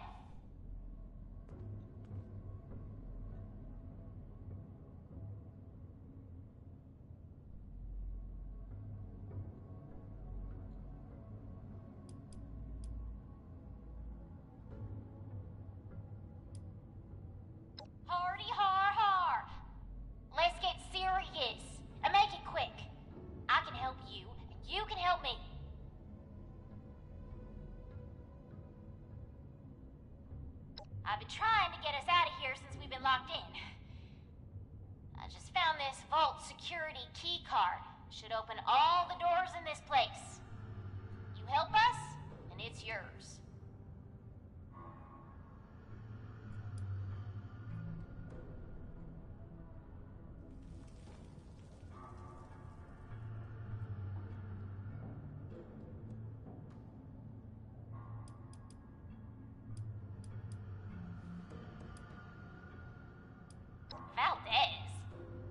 trying to get us out of here since we've been locked in. I just found this vault security key card. Should open all the doors in this place. You help us, and it's yours. Valdez,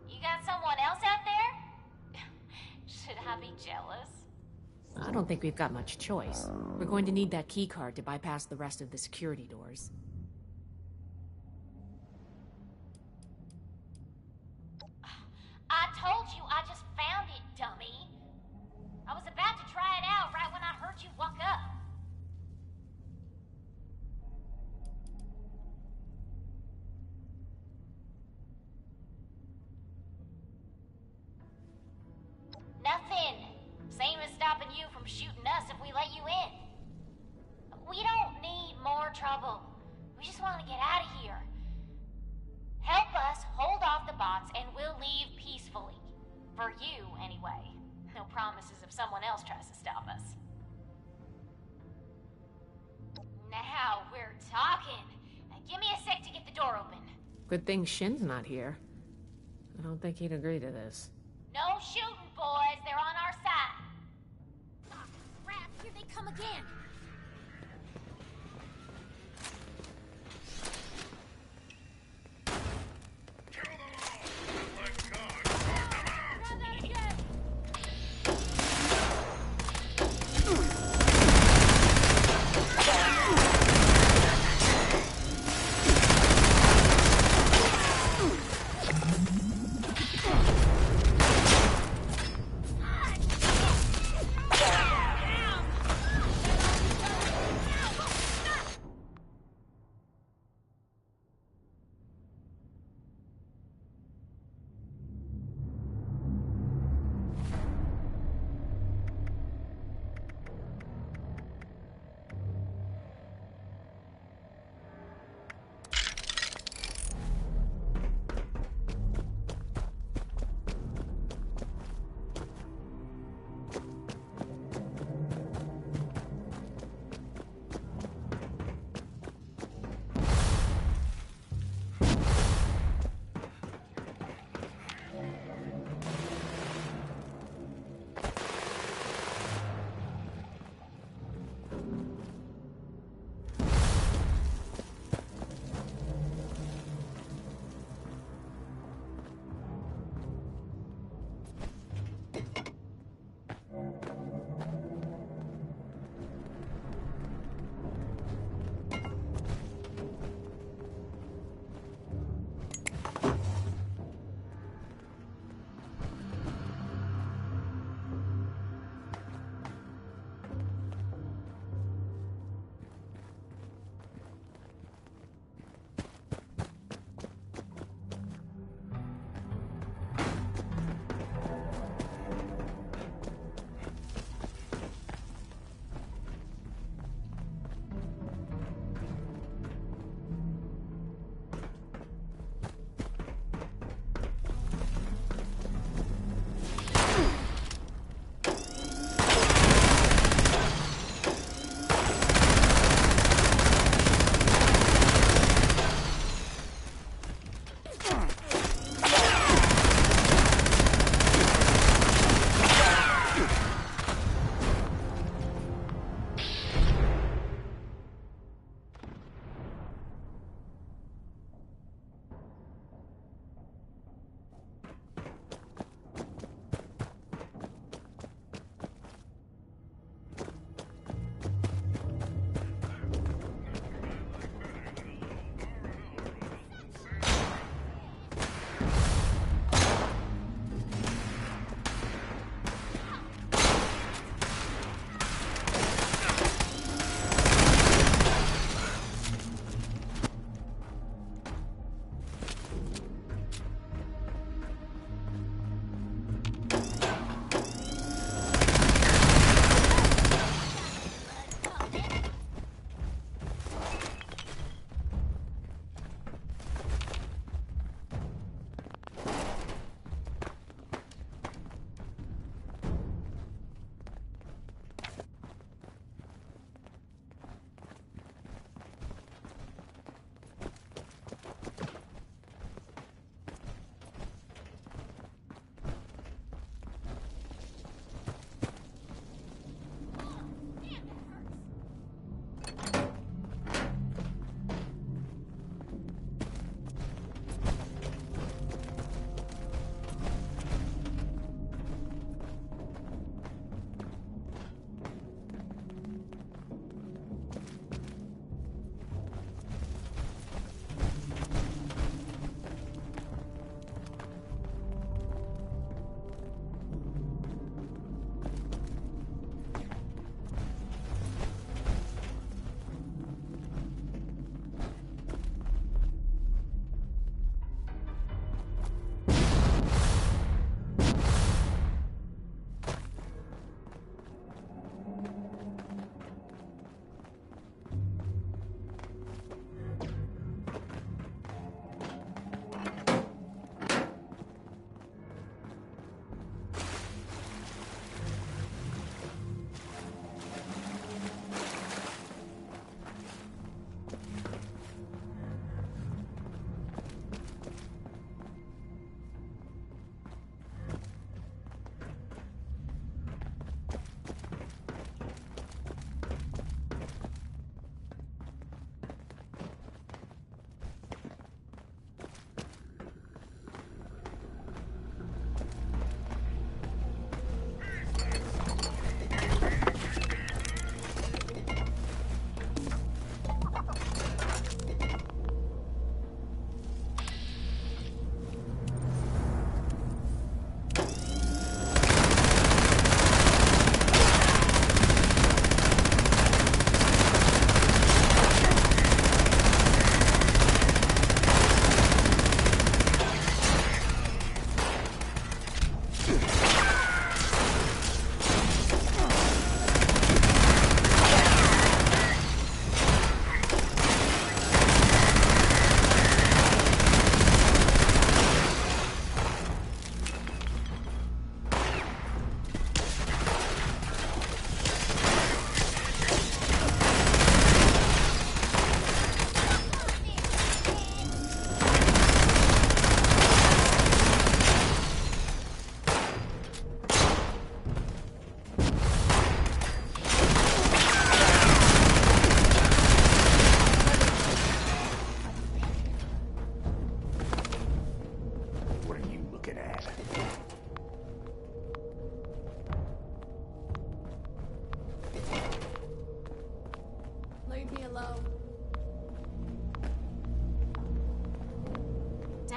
you got someone else out there? Should I be jealous? I don't think we've got much choice. We're going to need that key card to bypass the rest of the security doors. I told you I just found it, dummy. I was about to try it out right when I heard you walk up. Nothing. Same as stopping you from shooting us if we let you in. We don't need more trouble. We just want to get out of here. Help us hold off the bots and we'll leave peacefully. For you, anyway. No promises if someone else tries to stop us. Now we're talking. Now give me a sec to get the door open. Good thing Shin's not here. I don't think he'd agree to this. No shooting, boys. They're on our side. Ah, crap. Here they come again.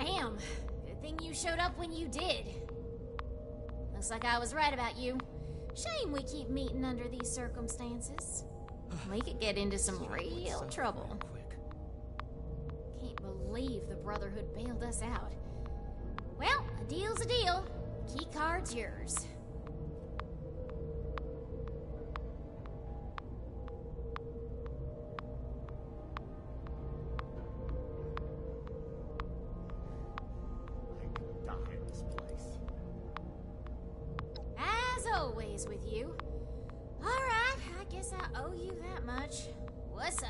Damn. Good thing you showed up when you did. Looks like I was right about you. Shame we keep meeting under these circumstances. We could get into some real trouble. Can't believe the Brotherhood bailed us out. Well, a deal's a deal. Key card's yours. As always with you. Alright, I guess I owe you that much. What's up?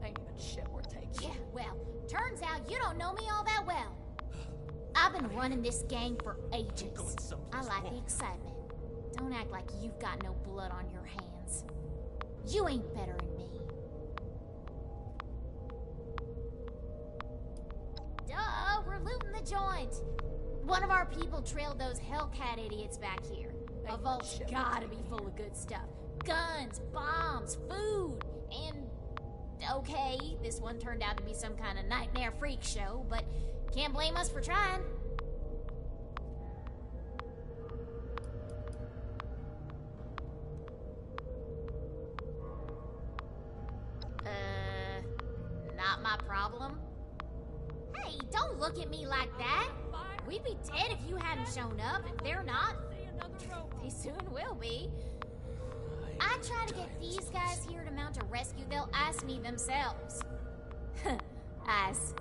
Ain't even shit worth taking. Yeah, well, turns out you don't know me all that well. I've been running this gang for ages. I like the excitement. Don't act like you've got no blood on your hands. You ain't better than me. Duh, we're looting the joint. One of our people trailed those Hellcat idiots back here. A vault's gotta be full of good stuff. Guns, bombs, food, and... Okay, this one turned out to be some kind of nightmare freak show, but can't blame us for trying. Not my problem. Hey, don't look at me like that. We'd be dead if you hadn't shown up. If they're not, they soon will be. I try to get these guys here to mount a rescue, they'll ask me themselves. Ass.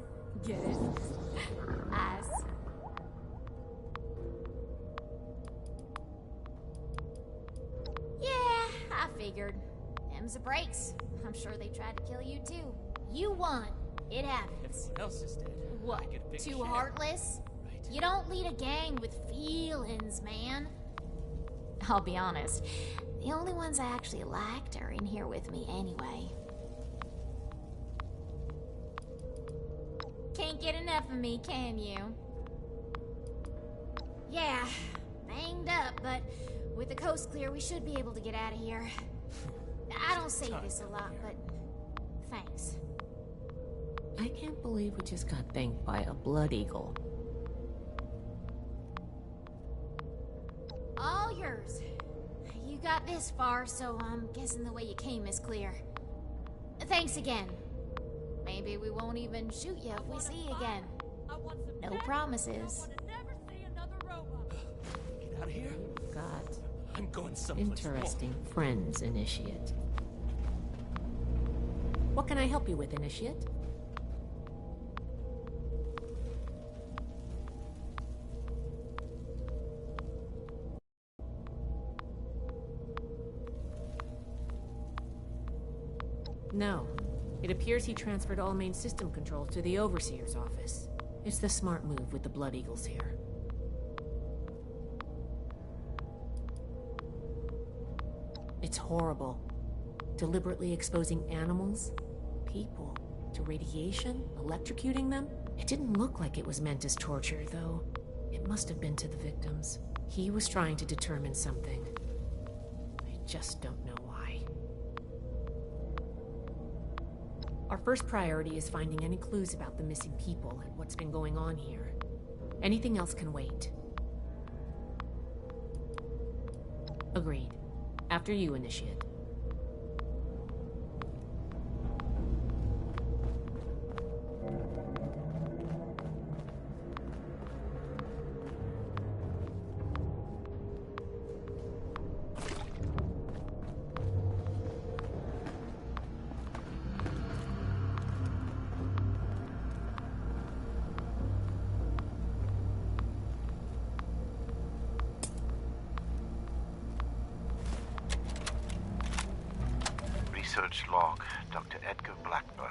Get it? Ass. Yeah, I figured. Them's the breaks. I'm sure they tried to kill you too. You won. It happens. Everyone else is dead. What? Too heartless? You don't lead a gang with feelings, man. I'll be honest. The only ones I actually liked are in here with me anyway. Can't get enough of me, can you? Yeah, banged up, but with the coast clear, we should be able to get out of here. I don't say this a lot, but thanks. I can't believe we just got thanked by a blood eagle. All yours. You got this far, so I'm guessing the way you came is clear. Thanks again. Maybe we won't even shoot you if we see you again. No promises. Get out of here. Got I'm going someplace. interesting friends, Initiate. What can I help you with, Initiate? No. It appears he transferred all main system controls to the Overseer's office. It's the smart move with the Blood Eagles here. It's horrible. Deliberately exposing animals, people, to radiation, electrocuting them. It didn't look like it was meant as torture, though. It must have been to the victims. He was trying to determine something. I just don't know why. Our first priority is finding any clues about the missing people and what's been going on here. Anything else can wait. Agreed. After you, Initiate. Research log, Dr. Edgar Blackburn,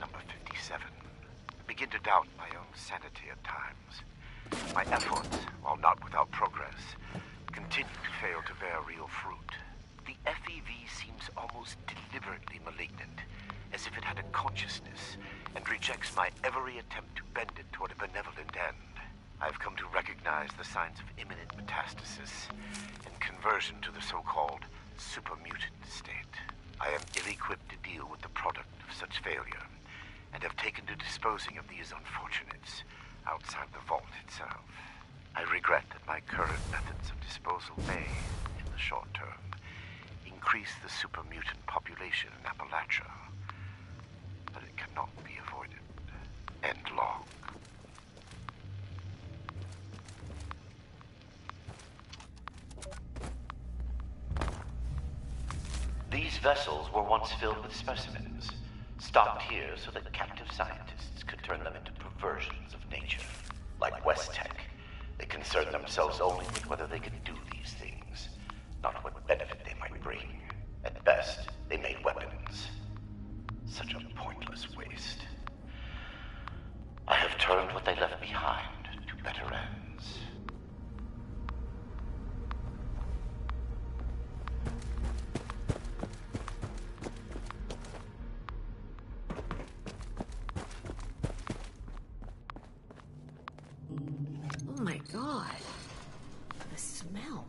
number 57. I begin to doubt my own sanity at times. My efforts, while not without progress, continue to fail to bear real fruit. The FEV seems almost deliberately malignant, as if it had a consciousness, and rejects my every attempt to bend it toward a benevolent end. I've come to recognize the signs of imminent metastasis, and reversion to the so-called super-mutant state. I am ill-equipped to deal with the product of such failure, and have taken to disposing of these unfortunates outside the vault itself. I regret that my current methods of disposal may, in the short term, increase the super-mutant population in Appalachia, but it cannot be avoided. End log. These vessels were once filled with specimens, stocked here so that captive scientists could turn them into perversions of nature. Like West Tech, they concerned themselves only with whether they could do these things, not what benefit they might bring. At best, they made weapons. Such a pointless waste. I have turned what they left behind to better ends. Oh my god. The smell.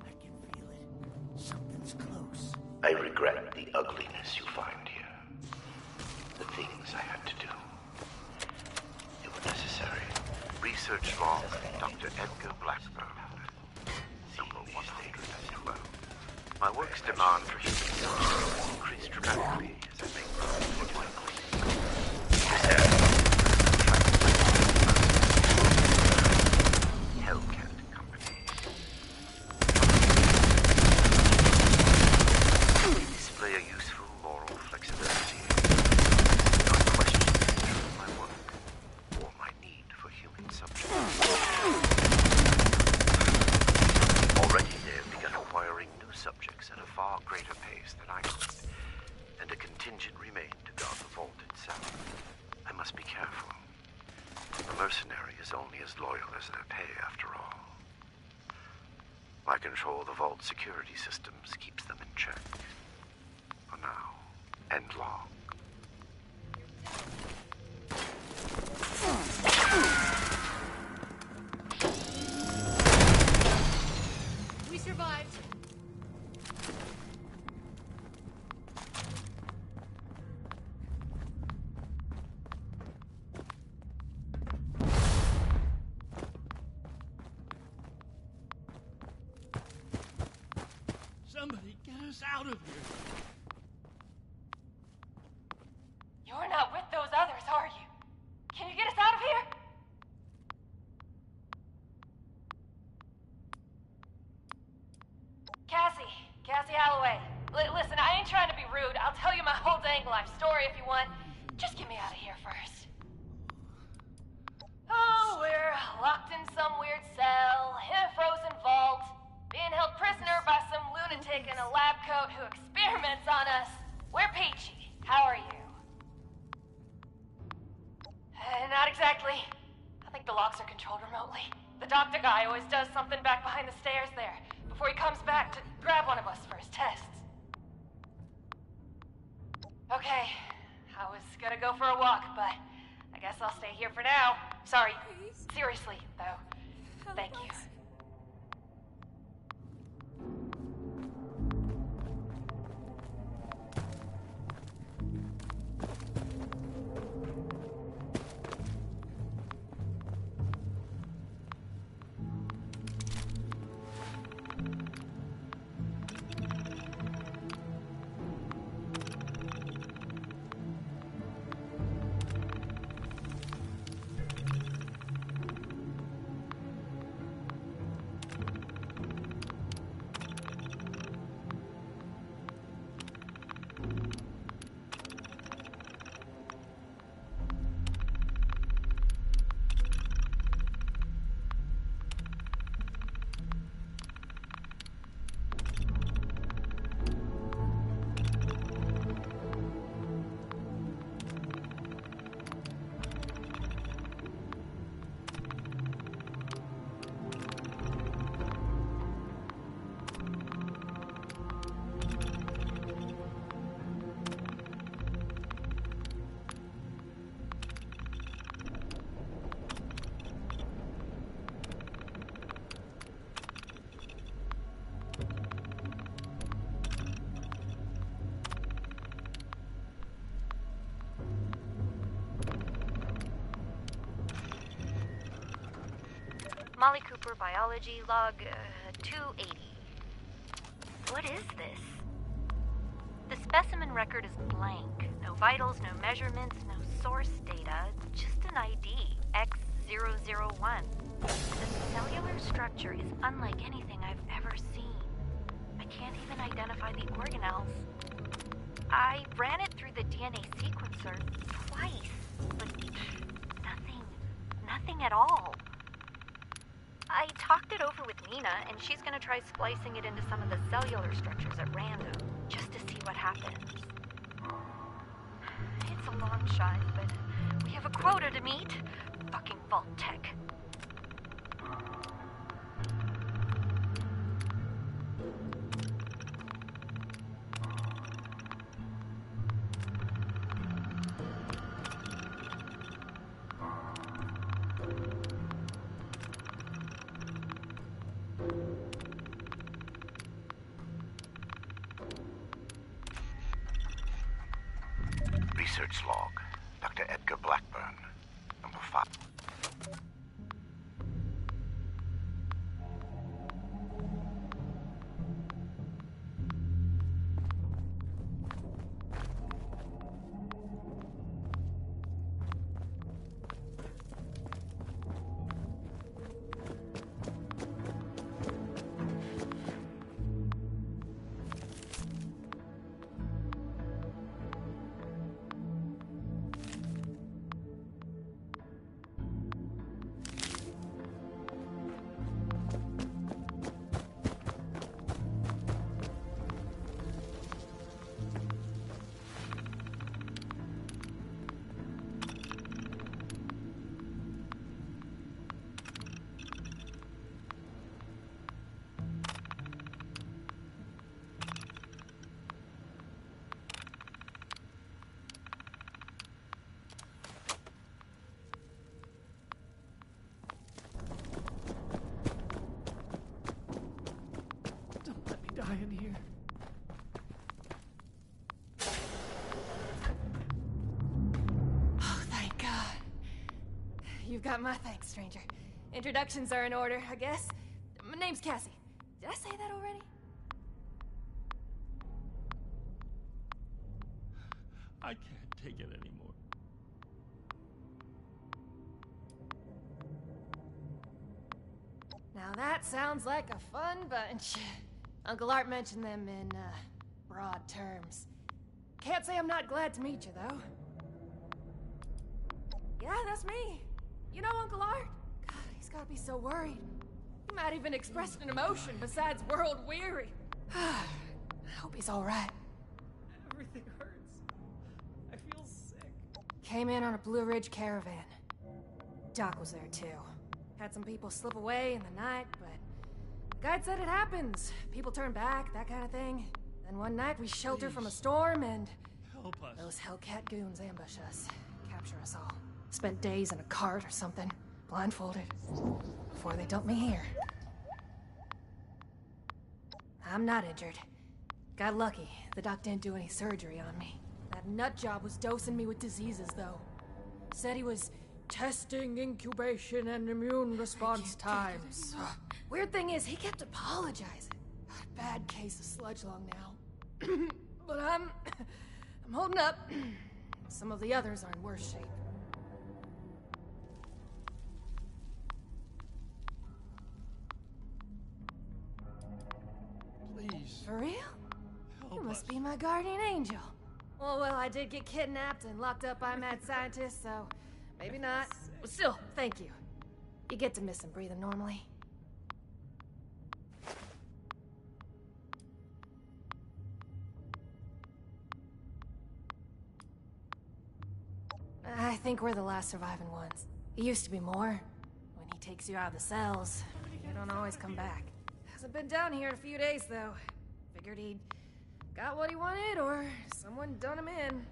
I can feel it. Something's close. I regret the ugliness you find here. The things I had to do. They were necessary. Research log, Dr. Edgar Blackburn. Number 112. My work's demand for human subjects increased dramatically as I make progress with my Hellcat Company. They display a useful moral flexibility, not questioning the nature of my work or my need for human subjects. Already they have begun acquiring new subjects at a far greater pace than I could, and a contingent remained to guard the vault itself. I must be careful. A mercenary is only as loyal as their pay, after all. My control of the vault security systems keeps them in check. For now, end log. We survived. Somebody get us out of here. You're not with those others, are you? Can you get us out of here? Cassie Holloway. Listen, I ain't trying to be rude. I'll tell you my whole dang life story if you want. Just get me out of here first. Oh, we're locked in some weird cell, in a frozen vault, being held prisoner by some lunatic in a lab coat who experiments on us. We're peachy. How are you? Not exactly. I think the locks are controlled remotely. The doctor guy always does something back behind the stairs there, before he comes back to grab one of us for his tests. Okay, I was gonna go for a walk, but I guess I'll stay here for now. Sorry, seriously, though. Thank you. Super Biology Log 280. What is this? The specimen record is blank. No vitals, no measurements, no source data, just an ID, X001. The cellular structure is unlike anything I've ever seen. I can't even identify the organelles. I ran it through the DNA sequencer twice, but nothing at all. I talked it over with Nina, and she's gonna try splicing it into some of the cellular structures at random, just to see what happens. It's a long shot, but we have a quota to meet. Fucking Vault Tech. Research log. Dr. Edgar Blackburn. Number 5. Die in here. Oh, thank God. You've got my thanks, stranger. Introductions are in order, I guess. My name's Cassie. Did I say that already? I can't take it anymore. Now that sounds like a fun bunch. Uncle Art mentioned them in, broad terms. Can't say I'm not glad to meet you, though. Yeah, that's me. You know Uncle Art? God, he's gotta be so worried. He might even express an emotion besides world weary. I hope he's alright. Everything hurts. I feel sick. Came in on a Blue Ridge caravan. Doc was there, too. Had some people slip away in the night, but the guide said it happens. People turn back, that kind of thing. Then one night we shelter from a storm and... Help us. Those Hellcat goons ambush us. Capture us all. Spent days in a cart or something, blindfolded, before they dumped me here. I'm not injured. Got lucky. The doc didn't do any surgery on me. That nut job was dosing me with diseases, though. Said he was testing incubation and immune response times. Weird thing is, he kept apologizing. Bad case of sludge lung now. But I'm holding up. Some of the others are in worse shape. Please. For real? You must be my guardian angel. Well, I did get kidnapped and locked up by mad scientists, so maybe not. But still, thank you. You get to miss him breathing normally. I think we're the last surviving ones. It used to be more. When he takes you out of the cells, you don't always come back. Hasn't been down here in a few days, though. Figured he'd got what he wanted, or someone done him in.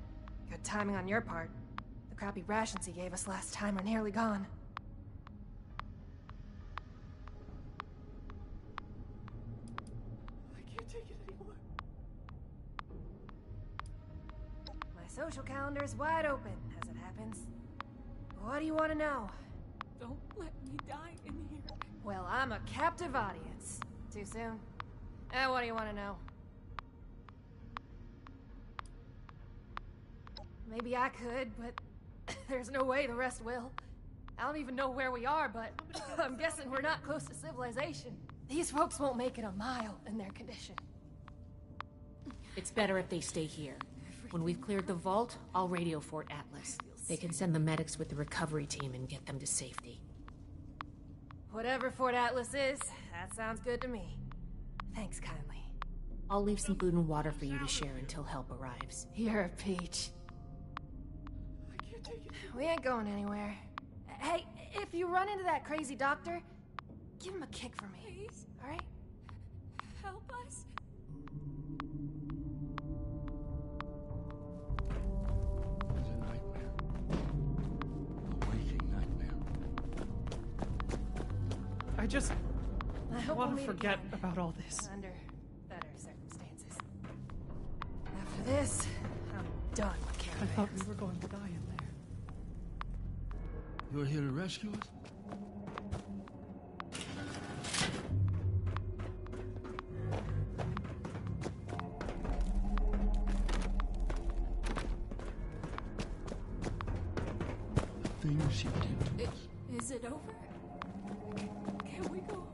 Good timing on your part. The crappy rations he gave us last time are nearly gone. I can't take it anymore. My social calendar's wide open, as it happens. What do you want to know? Don't let me die in here. Well, I'm a captive audience. Too soon? What do you want to know? Maybe I could, but there's no way the rest will. I don't even know where we are, but I'm guessing we're not close to civilization. These folks won't make it a mile in their condition. It's better if they stay here. When we've cleared the vault, I'll radio Fort Atlas. They can send the medics with the recovery team and get them to safety. Whatever Fort Atlas is, that sounds good to me. Thanks kindly. I'll leave some food and water for you to share until help arrives. You're a peach. We ain't going anywhere. Hey, if you run into that crazy doctor, give him a kick for me. Please? All right? Help us? It's a nightmare. A waking nightmare. I want to meet forget again. about all this. Under better circumstances. After this, I'm done with I caravans. thought we were going to die in there. You're here to rescue us? The things she did to us. Is it over? Can we go home?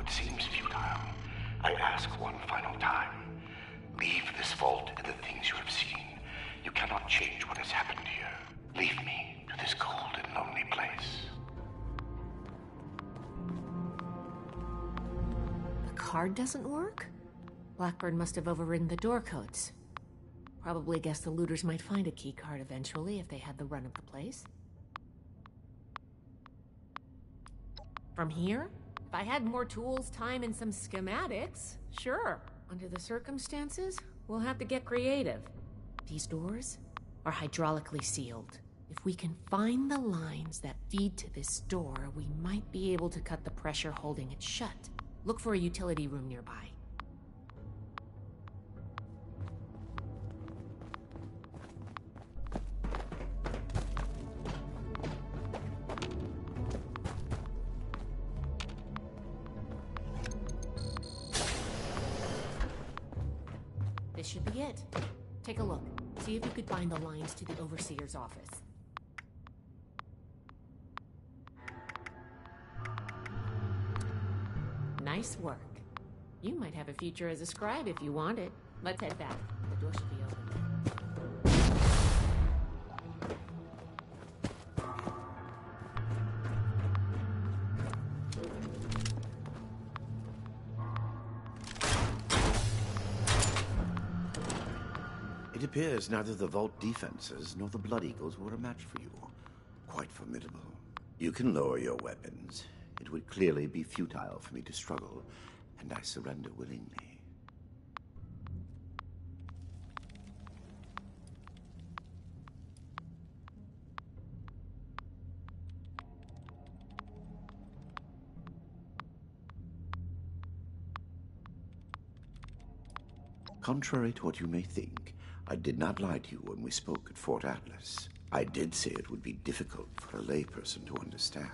Seems futile. I ask one final time. Leave this vault and the things you have seen. You cannot change what has happened here. Leave me to this cold and lonely place. The card doesn't work? Blackbird must have overridden the door codes. Probably guess the looters might find a key card eventually if they had the run of the place. From here? If I had more tools, time, and some schematics, sure. Under the circumstances, we'll have to get creative. These doors are hydraulically sealed. If we can find the lines that feed to this door, we might be able to cut the pressure holding it shut. Look for a utility room nearby. This should be it. Take a look. See if you could find the lines to the Overseer's office. Nice work. You might have a future as a scribe if you want it. Let's head back. The door should be open. It appears neither the Vault defenses nor the Blood Eagles were a match for you. Quite formidable. You can lower your weapons. It would clearly be futile for me to struggle, and I surrender willingly. Contrary to what you may think, I did not lie to you when we spoke at Fort Atlas. I did say it would be difficult for a layperson to understand.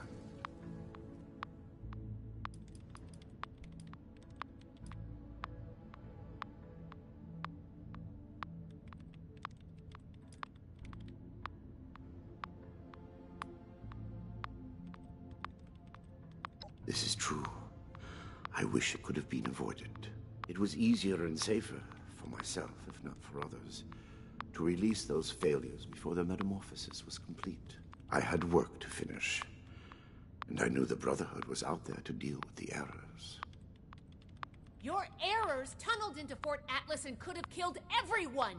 This is true. I wish it could have been avoided. It was easier and safer for myself, if not for others, to release those failures before their metamorphosis was complete. I had work to finish, and I knew the Brotherhood was out there to deal with the errors. Your errors tunneled into Fort Atlas and could have killed everyone!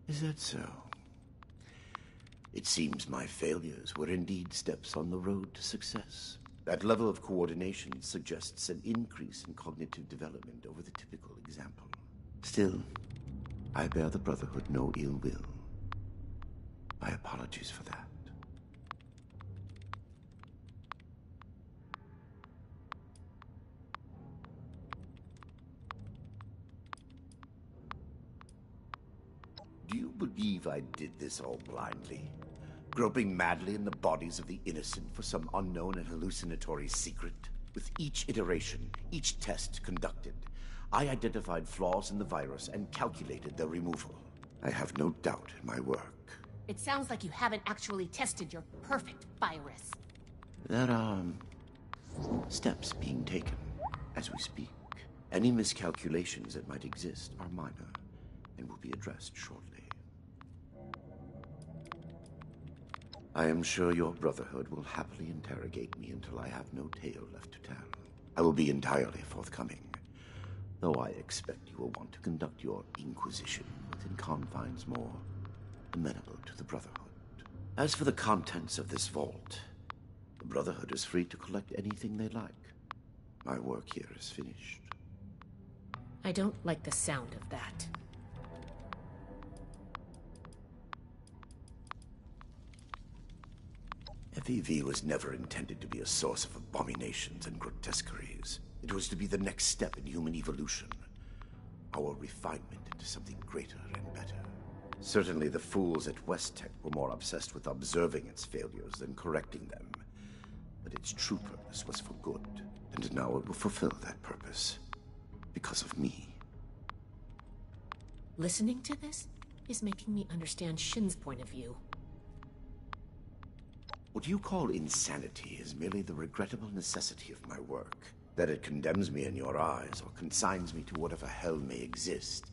Is that so? It seems my failures were indeed steps on the road to success. That level of coordination suggests an increase in cognitive development over the typical example. Still, I bear the Brotherhood no ill will. My apologies for that. Do you believe I did this all blindly? Groping madly in the bodies of the innocent for some unknown and hallucinatory secret? With each iteration, each test conducted, I identified flaws in the virus and calculated their removal. I have no doubt in my work. It sounds like you haven't actually tested your perfect virus. There are steps being taken as we speak. Any miscalculations that might exist are minor and will be addressed shortly. I am sure your Brotherhood will happily interrogate me until I have no tale left to tell. I will be entirely forthcoming, though I expect you will want to conduct your inquisition within confines more amenable to the Brotherhood. As for the contents of this vault, the Brotherhood is free to collect anything they like. My work here is finished. I don't like the sound of that. FEV was never intended to be a source of abominations and grotesqueries. It was to be the next step in human evolution. Our refinement into something greater and better. Certainly the fools at West Tech were more obsessed with observing its failures than correcting them. But its true purpose was for good, and now it will fulfill that purpose. Because of me. Listening to this is making me understand Shin's point of view. What you call insanity is merely the regrettable necessity of my work. That it condemns me in your eyes or consigns me to whatever hell may exist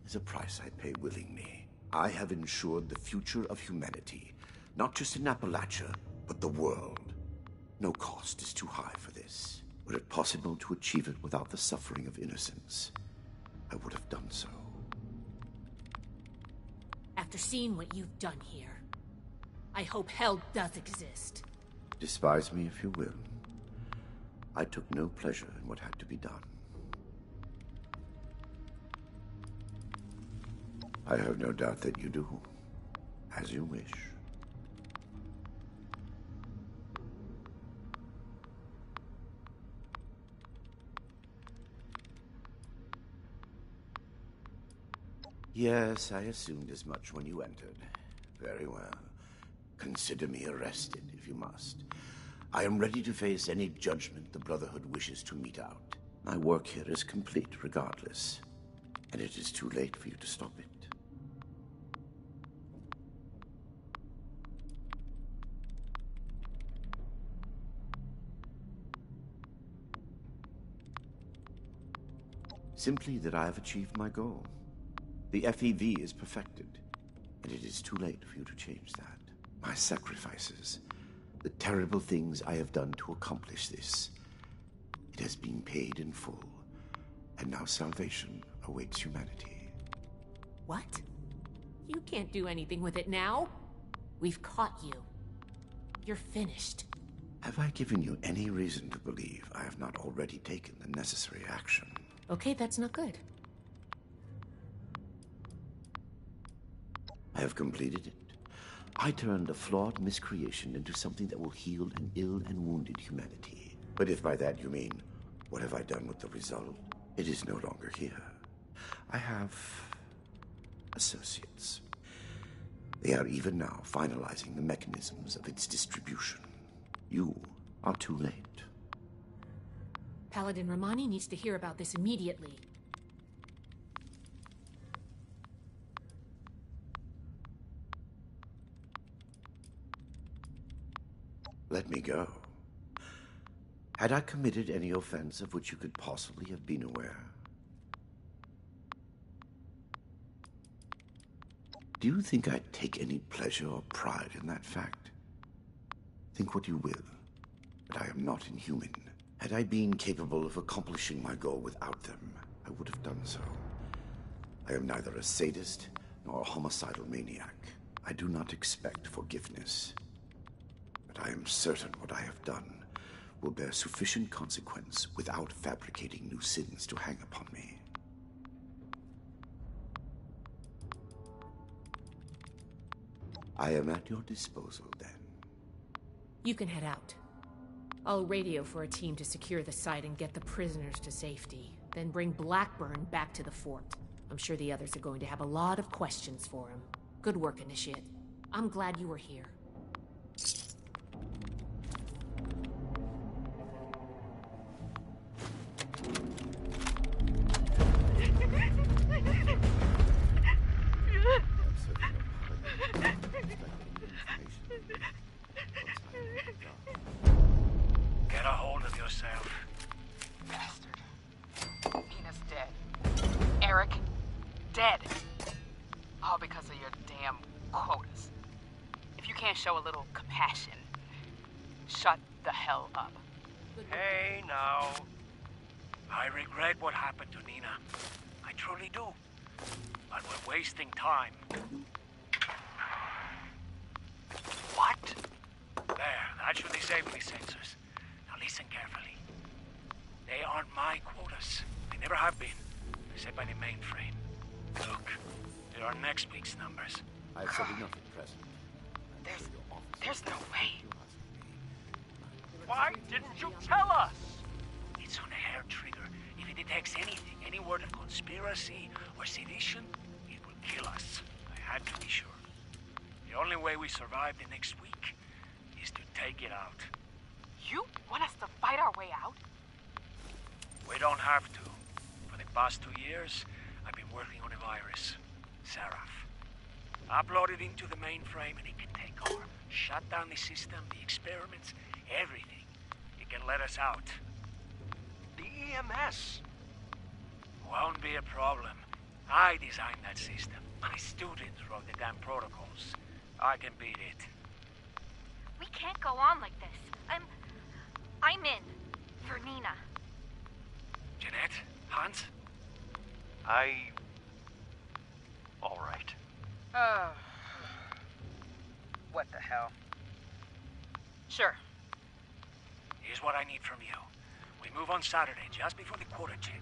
is a price I pay willingly. I have ensured the future of humanity, not just in Appalachia, but the world. No cost is too high for this. Were it possible to achieve it without the suffering of innocence, I would have done so. After seeing what you've done here, I hope hell does exist. Despise me if you will. I took no pleasure in what had to be done. I have no doubt that you do. As you wish. Yes, I assumed as much when you entered. Very well. Consider me arrested, if you must. I am ready to face any judgment the Brotherhood wishes to mete out. My work here is complete, regardless. And it is too late for you to stop it. Simply that I have achieved my goal. The FEV is perfected, and it is too late for you to change that. My sacrifices, the terrible things I have done to accomplish this, it has been paid in full, and now salvation awaits humanity. What? You can't do anything with it now. We've caught you. You're finished. Have I given you any reason to believe I have not already taken the necessary action? Okay, that's not good. I have completed it. I turned a flawed miscreation into something that will heal an ill and wounded humanity. But if by that you mean, what have I done with the result? It is no longer here. I have associates. They are even now finalizing the mechanisms of its distribution. You are too late. Paladin Romani needs to hear about this immediately. Let me go. Had I committed any offense of which you could possibly have been aware? Do you think I'd take any pleasure or pride in that fact? Think what you will, but I am not inhuman. Had I been capable of accomplishing my goal without them, I would have done so. I am neither a sadist nor a homicidal maniac. I do not expect forgiveness. But I am certain what I have done will bear sufficient consequence without fabricating new sins to hang upon me. I am at your disposal, then. You can head out. I'll radio for a team to secure the site and get the prisoners to safety. Then bring Blackburn back to the fort. I'm sure the others are going to have a lot of questions for him. Good work, Initiate. I'm glad you were here. Get a hold of yourself. Bastard. Nina's dead. Eric, dead. All because of your damn quotas. If you can't show a little compassion, shut the hell up. Hey, now. I regret what happened to Nina. I truly do. But we're wasting time. What? There, that should disable the sensors. Now listen carefully. They aren't my quotas. They never have been. They're set by the mainframe. Look, there are next week's numbers. I have said enough at present. There's no way. Why didn't you tell us? It's on a hair trigger. If it detects anything, any word of conspiracy or sedition, it will kill us. I had to be sure. The only way we survive the next week is to take it out. You want us to fight our way out? We don't have to. For the past 2 years, I've been working on a virus, Seraph. Upload it into the mainframe and it can take over. Shut down the system, the experiments, everything. It can let us out. The EMS won't be a problem. I designed that system. My students wrote the damn protocols. I can beat it. We can't go on like this. I'm in. For Nina. Jeanette? Hans? All right. What the hell? Sure. Here's what I need from you. We move on Saturday, just before the quota check.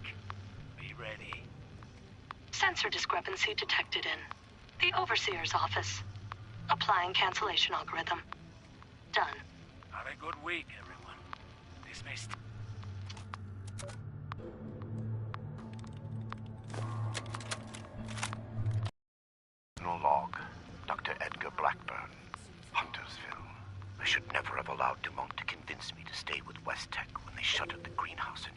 Be ready. Sensor discrepancy detected in the Overseer's office. Applying cancellation algorithm. Done. Have a good week, everyone. Dismissed. No log. Dr. Edgar Blackburn. Huntersville. I should never have allowed Dumont to convince me to stay with West Tech when they shuttered the greenhouse in